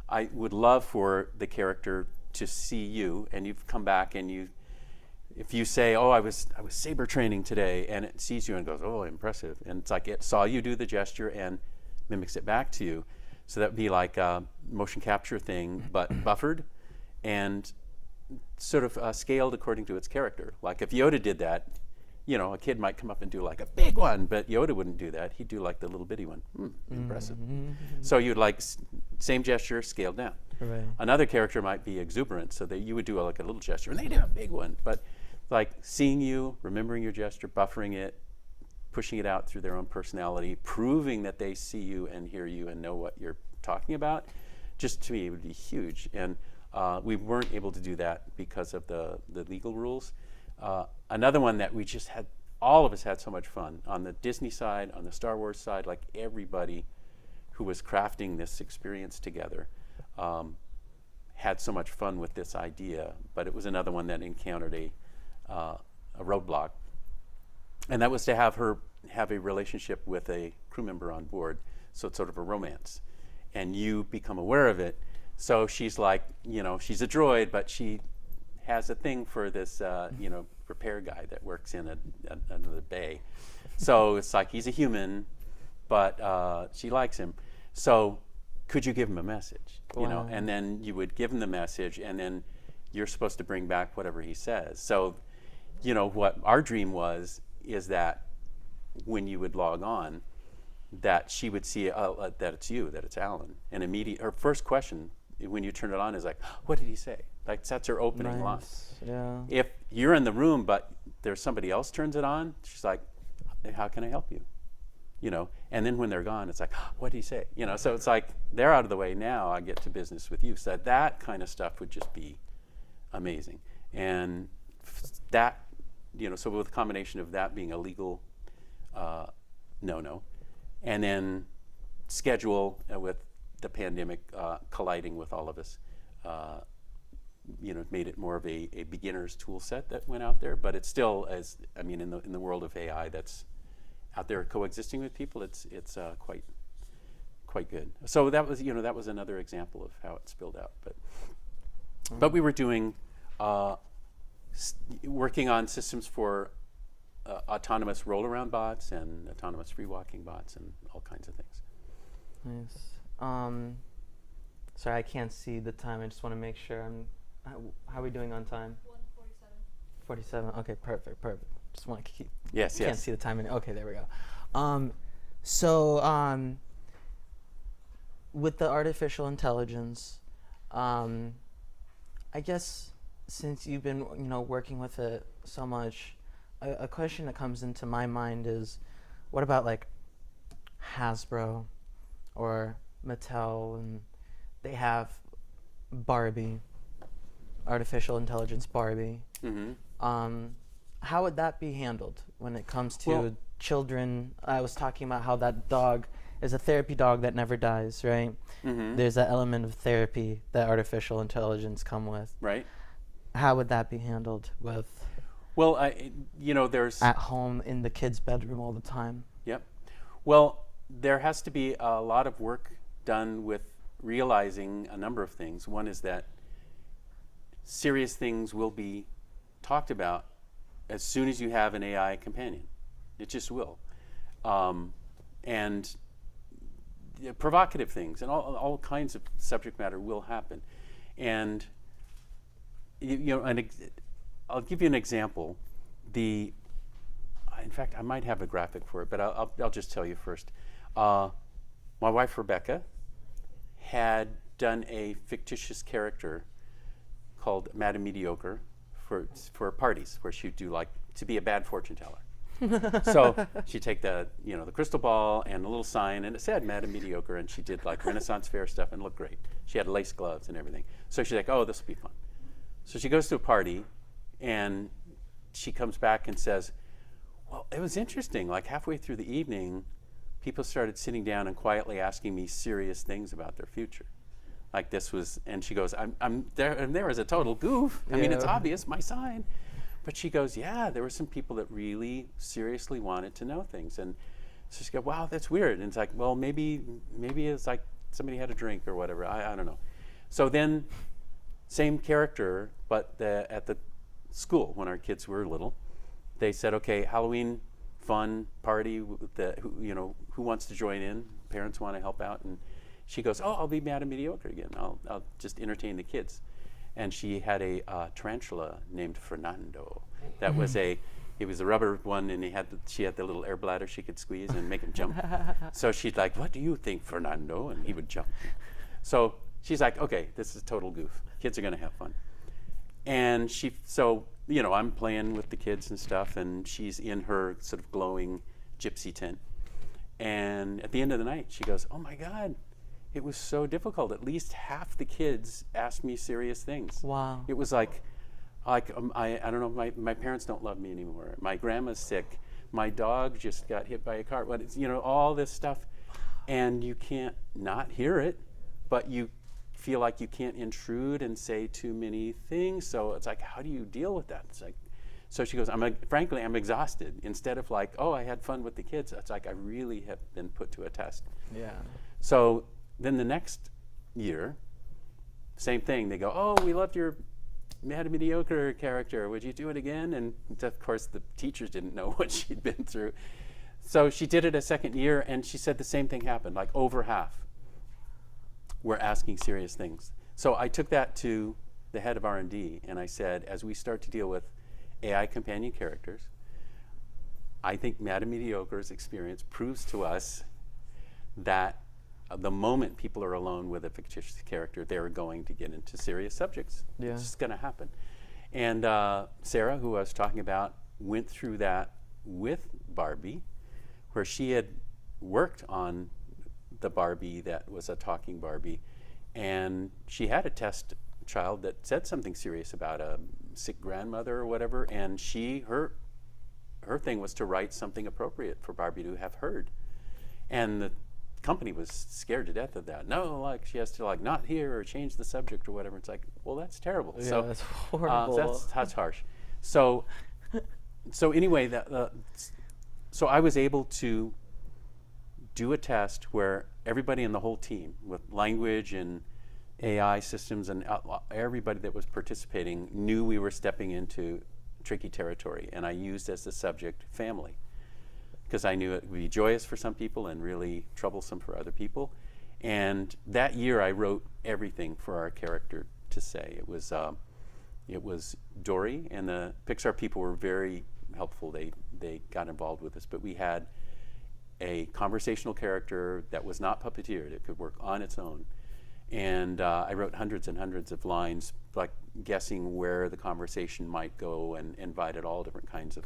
I would love for the character to see you, and you've come back, and if you say, oh, I was saber training today, and it sees you and goes, oh, impressive, and it's like it saw you do the gesture and mimics it back to you. So that would be like a motion capture thing, but buffered and sort of scaled according to its character. Like if Yoda did that, a kid might come up and do like a big one, but Yoda wouldn't do that. He'd do like the little bitty one. Impressive. So you'd like same gesture scaled down. Right. Another character might be exuberant, so that you would do like a little gesture and they do a big one. But like seeing you, remembering your gesture, buffering it, pushing it out through their own personality, proving that they see you and hear you and know what you're talking about, just to me would be huge. And we weren't able to do that because of the legal rules. Another one that we just had, all of us had so much fun on the Disney side, on the Star Wars side, like everybody who was crafting this experience together had so much fun with this idea, but it was another one that encountered a roadblock. And that was to have her have a relationship with a crew member on board, so it's sort of a romance. And you become aware of it. So she's like, you know, she's a droid, but she has a thing for this, you know, repair guy that works in another bay. So it's like he's a human, but she likes him. So could you give him a message? You know, and then you would give him the message, and then you're supposed to bring back whatever he says. So, you know, what our dream was is that when you would log on, that she would see that it's you, that it's Alan. And her first question when you turn it on is like, what did he say? Like, that's her opening line. Yeah. If you're in the room, but there's somebody else turns it on, she's like, how can I help you? You know, and then when they're gone, it's like, what did he say? You know, so it's like, they're out of the way now, I get to business with you. So that kind of stuff would just be amazing. And that, you know, so with a combination of that being a legal no-no, and then schedule with the pandemic colliding with all of us, you know, made it more of a beginner's tool set that went out there. But it's still, as I mean, in the world of AI that's out there coexisting with people, it's quite good. So that was, you know, that was another example of how it spilled out. But we were doing working on systems for autonomous roll-around bots and autonomous free-walking bots and all kinds of things. Nice. Sorry, I can't see the time. I just want to make sure. How are we doing on time? 1:47. 47. Okay, perfect. Just want to keep. Yes. Can't see the time. Okay, there we go. So with the artificial intelligence, I guess since you've been, you know, working with it so much, a question that comes into my mind is, what about like Hasbro or Mattel, and they have Barbie, artificial intelligence Barbie. Mm-hmm. How would that be handled when it comes to children? I was talking about how that dog is a therapy dog that never dies, right? Mm-hmm. There's that element of therapy that artificial intelligence come with. Right. How would that be handled with? Well, you know, there's at home in the kid's bedroom all the time. Yep. Well, there has to be a lot of work done with realizing a number of things. One is that serious things will be talked about as soon as you have an AI companion. It just will. And provocative things and all kinds of subject matter will happen. And you know, I'll give you an example. In fact, I might have a graphic for it, but I'll just tell you first. My wife Rebecca had done a fictitious character called Madame Mediocre for parties, where she'd do like to be a bad fortune teller. So she'd take the crystal ball and a little sign, and it said Madame Mediocre, and she did like Renaissance fair stuff and looked great. She had lace gloves and everything. So she's like, oh, this will be fun. So she goes to a party, and she comes back and says, well, it was interesting. Like halfway through the evening, people started sitting down and quietly asking me serious things about their future. Like this was, and she goes, I'm there, and there was a total goof. I mean, it's obvious, my sign. But she goes, yeah, there were some people that really seriously wanted to know things. And so she goes, wow, that's weird. And it's like, well, maybe it's like somebody had a drink or whatever. I don't know. So then, same character, but at the school when our kids were little, they said, okay, Halloween fun party. Who wants to join in? Parents want to help out. And she goes, oh, I'll be Madame Mediocre again. I'll just entertain the kids. And she had a tarantula named Fernando. That was it was a rubber one, and she had the little air bladder she could squeeze and make him jump. So she'd like, what do you think, Fernando? And he would jump. So she's like, okay, this is a total goof. Kids are going to have fun. And you know, I'm playing with the kids and stuff, and she's in her sort of glowing gypsy tent. And at the end of the night, she goes, "Oh my God, it was so difficult. At least half the kids asked me serious things." Wow. It was like I don't know, my parents don't love me anymore. My grandma's sick. My dog just got hit by a car. But it's, you know, all this stuff. And you can't not hear it, but you feel like you can't intrude and say too many things. So it's like, how do you deal with that? It's like, so she goes, frankly, I'm exhausted. Instead of like, oh, I had fun with the kids, it's like I really have been put to a test. Yeah. So then the next year, same thing. They go, "Oh, we loved your Mad Mediocre character. Would you do it again?" And of course, the teachers didn't know what she'd been through. So she did it a second year, and she said the same thing happened. Like over half were asking serious things. So I took that to the head of R&D, and I said, as we start to deal with AI companion characters, I think Mad Mediocre's experience proves to us that the moment people are alone with a fictitious character, they're going to get into serious subjects. Yeah. It's just going to happen. And Sarah, who I was talking about, went through that with Barbie, where she had worked on the Barbie that was a talking Barbie, and she had a test child that said something serious about a sick grandmother or whatever, and her thing was to write something appropriate for Barbie to have heard. And the company was scared to death of that. No, like she has to like not hear or change the subject or whatever. It's like, well, that's terrible. Yeah, So that's horrible. that's harsh. So anyway, so I was able to do a test where everybody in the whole team, with language and AI systems and everybody that was participating, knew we were stepping into tricky territory. And I used as the subject family, because I knew it would be joyous for some people and really troublesome for other people. And that year I wrote everything for our character to say. It was Dory, and the Pixar people were very helpful. They got involved with us, but we had a conversational character that was not puppeteered. It could work on its own. And I wrote hundreds and hundreds of lines, like guessing where the conversation might go, and invited all different kinds of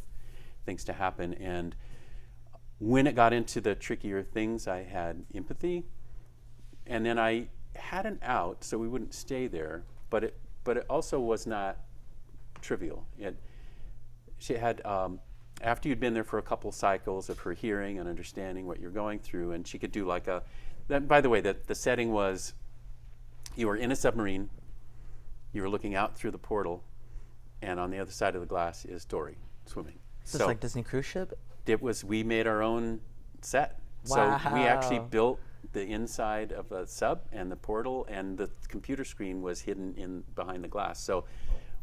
things to happen. And when it got into the trickier things, I had empathy. And then I had an out, so we wouldn't stay there, but it also was not trivial. She had, after you'd been there for a couple cycles of her hearing and understanding what you're going through, and she could do like by the way, the setting was, you were in a submarine, you were looking out through the portal, and on the other side of the glass is Dory swimming. Is this like Disney cruise ship? We made our own set. Wow. So we actually built the inside of a sub and the portal, and the computer screen was hidden in behind the glass. So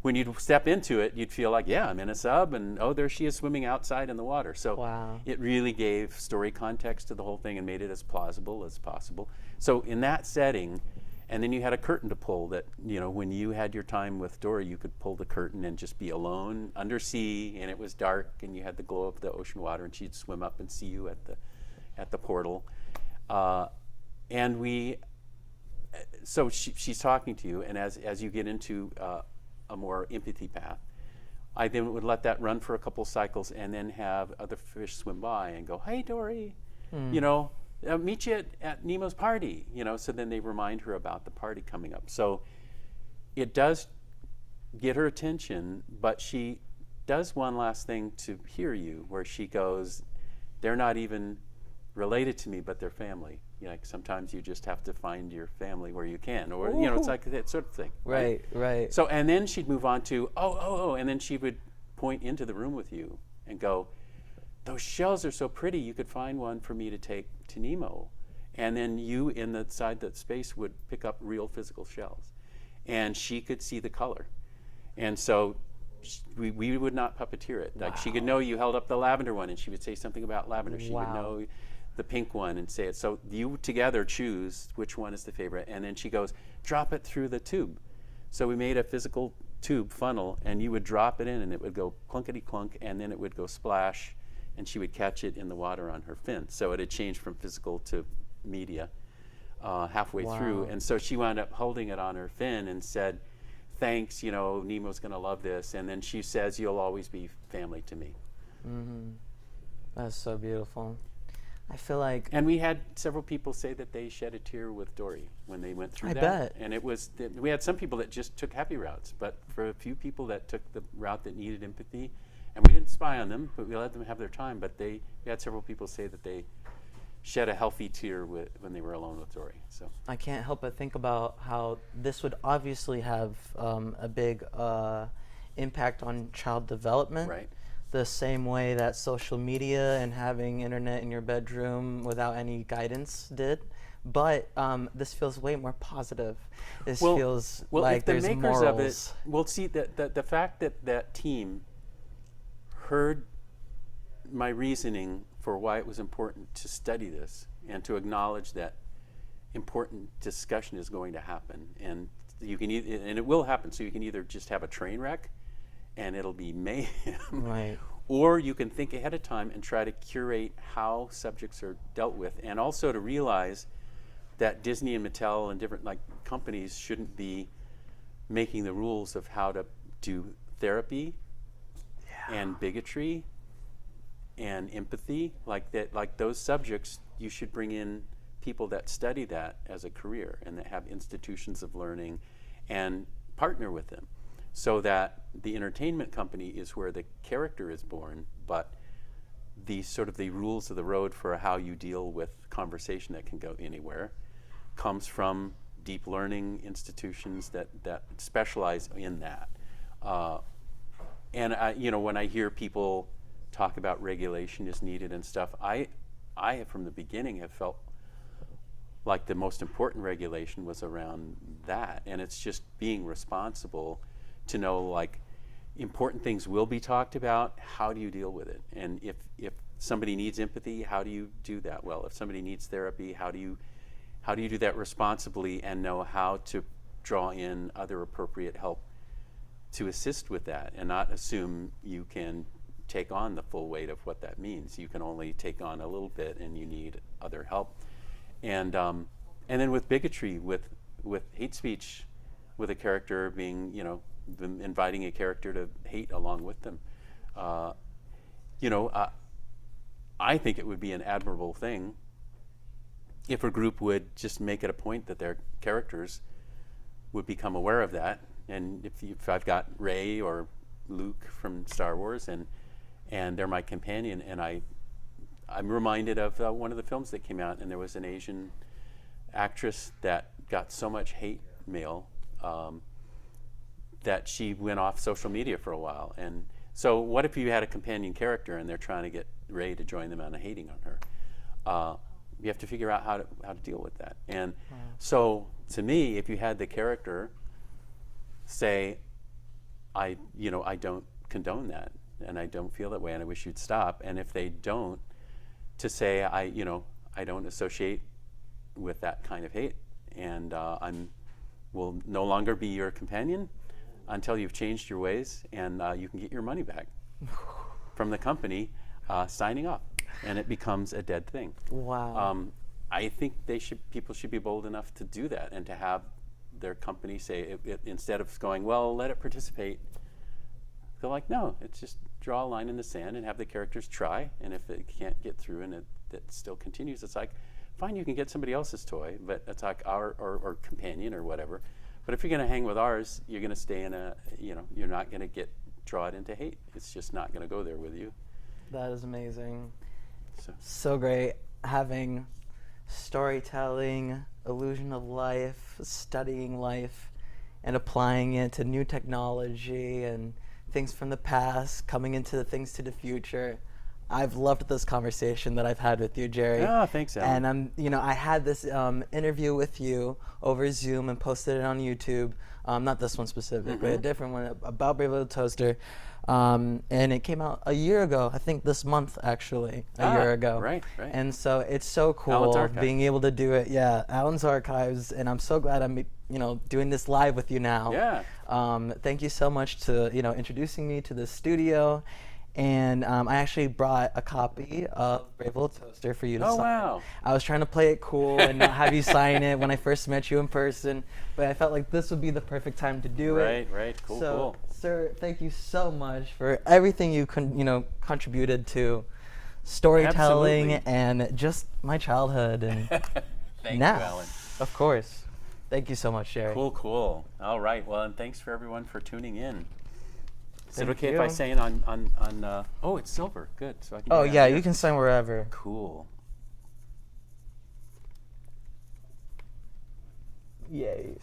when you'd step into it, you'd feel like, yeah, I'm in a sub, and oh, there she is swimming outside in the water. So Wow. It really gave story context to the whole thing and made it as plausible as possible. So in that setting, and then you had a curtain to pull that, you know, when you had your time with Dory, you could pull the curtain and just be alone under sea, and it was dark, and you had the glow of the ocean water, and she'd swim up and see you at the portal. And so she's talking to you, and as you get into a more empathy path, I then would let that run for a couple cycles, and then have other fish swim by and go, "Hey, Dory, you know, meet you at Nemo's party," you know. So then they remind her about the party coming up. So it does get her attention, but she does one last thing to hear you, where she goes, "They're not even related to me, but they're family." You know, like sometimes you just have to find your family where you can, or you know, it's like that sort of thing. Right. So, and then she'd move on to oh, and then she would point into the room with you and go, "Those shells are so pretty. You could find one for me to take to Nemo." And then you, in the side that space, would pick up real physical shells, and she could see the color. And so we would not puppeteer it. Like she could know you held up the lavender one, and she would say something about lavender. She would know the pink one and say it. So you together choose which one is the favorite, and then she goes, "Drop it through the tube." So we made a physical tube funnel, and you would drop it in, and it would go clunkety clunk, and then it would go splash, and she would catch it in the water on her fin. So it had changed from physical to media halfway through. And so she wound up holding it on her fin and said, thanks, Nemo's going to love this. And then she says, you'll always be family to me. That's so beautiful. I feel like And we had several people say that they shed a tear with Dory when they went through I that. bet. And we had some people that just took happy routes, but for a few people that took the route that needed empathy, and we didn't spy on them, but we let them have their time, but we had several people say that they shed a healthy tear when they were alone with Dory. So I can't help but think about how this would obviously have a big impact on child development. Right. The same way that social media and having internet in your bedroom without any guidance did. But this feels way more positive. This feels like if the there's makers morals. of it, well, see, the fact that that team heard my reasoning for why it was important to study this and to acknowledge that important discussion is going to happen, and you can and it will happen. So you can either just have a train wreck, and it'll be mayhem, Right. or you can think ahead of time and try to curate how subjects are dealt with, and also to realize that Disney and Mattel and different companies shouldn't be making the rules of how to do therapy and bigotry and empathy, like those subjects. You should bring in people that study that as a career and that have institutions of learning and partner with them, so that the entertainment company is where the character is born, but the sort of the rules of the road for how you deal with conversation that can go anywhere comes from deep learning institutions that specialize in that. And when I hear people talk about regulation is needed and stuff, I from the beginning have felt like the most important regulation was around that, and it's just being responsible to know important things will be talked about. How do you deal with it? And if somebody needs empathy, how do you do that well? If somebody needs therapy, how do you do that responsibly and know how to draw in other appropriate help to assist with that, and not assume you can take on the full weight of what that means. You can only take on a little bit, and you need other help. And then with bigotry, with hate speech, with a character being, them inviting a character to hate along with them, I think it would be an admirable thing if a group would just make it a point that their characters would become aware of that. And if I've got Rey or Luke from Star Wars and they're my companion, and I'm reminded of one of the films that came out, and there was an Asian actress that got so much hate mail that she went off social media for a while. And so what if you had a companion character and they're trying to get Rey to join them on hating on her? You have to figure out how to deal with that. And so to me, if you had the character say, I don't condone that, and I don't feel that way, and I wish you'd stop. And if they don't, to say, I don't associate with that kind of hate, and will no longer be your companion until you've changed your ways, and you can get your money back from the company, signing up, and it becomes a dead thing. Wow. I think people should be bold enough to do that, and to have their company say, instead of going, well, let it participate, they're like, no, it's just draw a line in the sand and have the characters try, and if it can't get through and it still continues, it's like, fine, you can get somebody else's toy, but it's like or companion or whatever. But if you're going to hang with ours, you're going to stay in you're not going to draw it into hate. It's just not going to go there with you. That is amazing. So great having storytelling, illusion of life, studying life, and applying it to new technology and things from the past, coming into the things to the future. I've loved this conversation that I've had with you, Jerry. Oh, thanks, Alan. And I had this interview with you over Zoom and posted it on YouTube. Not this one specific, but a different one about Brave Little Toaster. And it came out a year ago. I think this month, actually, a year ago. Right. And so it's so Alan's cool Archive. being able to do it. Yeah, Alan's Archives, and I'm so glad I'm doing this live with you now. Yeah. Thank you so much to introducing me to the studio. and I actually brought a copy of Brave Little Toaster for you to Oh, sign. wow. I was trying to play it cool and not have you sign it when I first met you in person, but I felt like this would be the perfect time to do it. Right. Cool, So, cool. sir, thank you so much for everything you contributed to storytelling Absolutely. and just my childhood and Thank now, you, Alan. of course. Thank you so much, Jerry. Cool. All right. Well, and thanks for everyone for tuning in. Is it Thank okay if I you. sign on oh, it's silver. Good. So I can do Oh that yeah, here. you can sign wherever. Cool. Yay.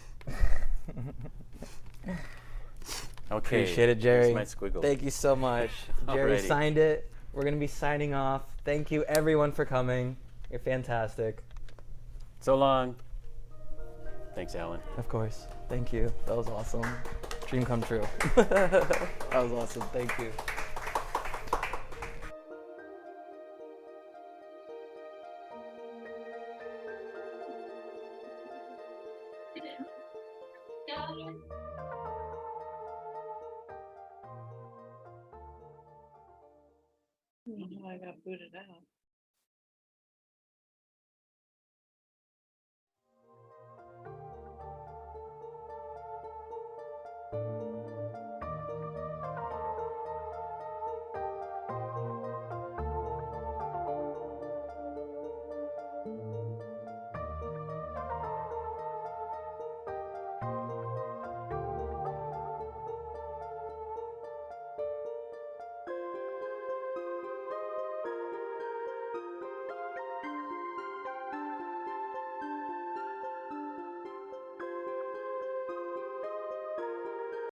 Okay. Appreciate it, Jerry. Here's my squiggle. Thank you so much. Jerry Alrighty. signed it. We're going to be signing off. Thank you, everyone, for coming. You're fantastic. So long. Thanks, Alan. Of course. Thank you. That was awesome. Dream come true. That was awesome. Thank you. I got booted out.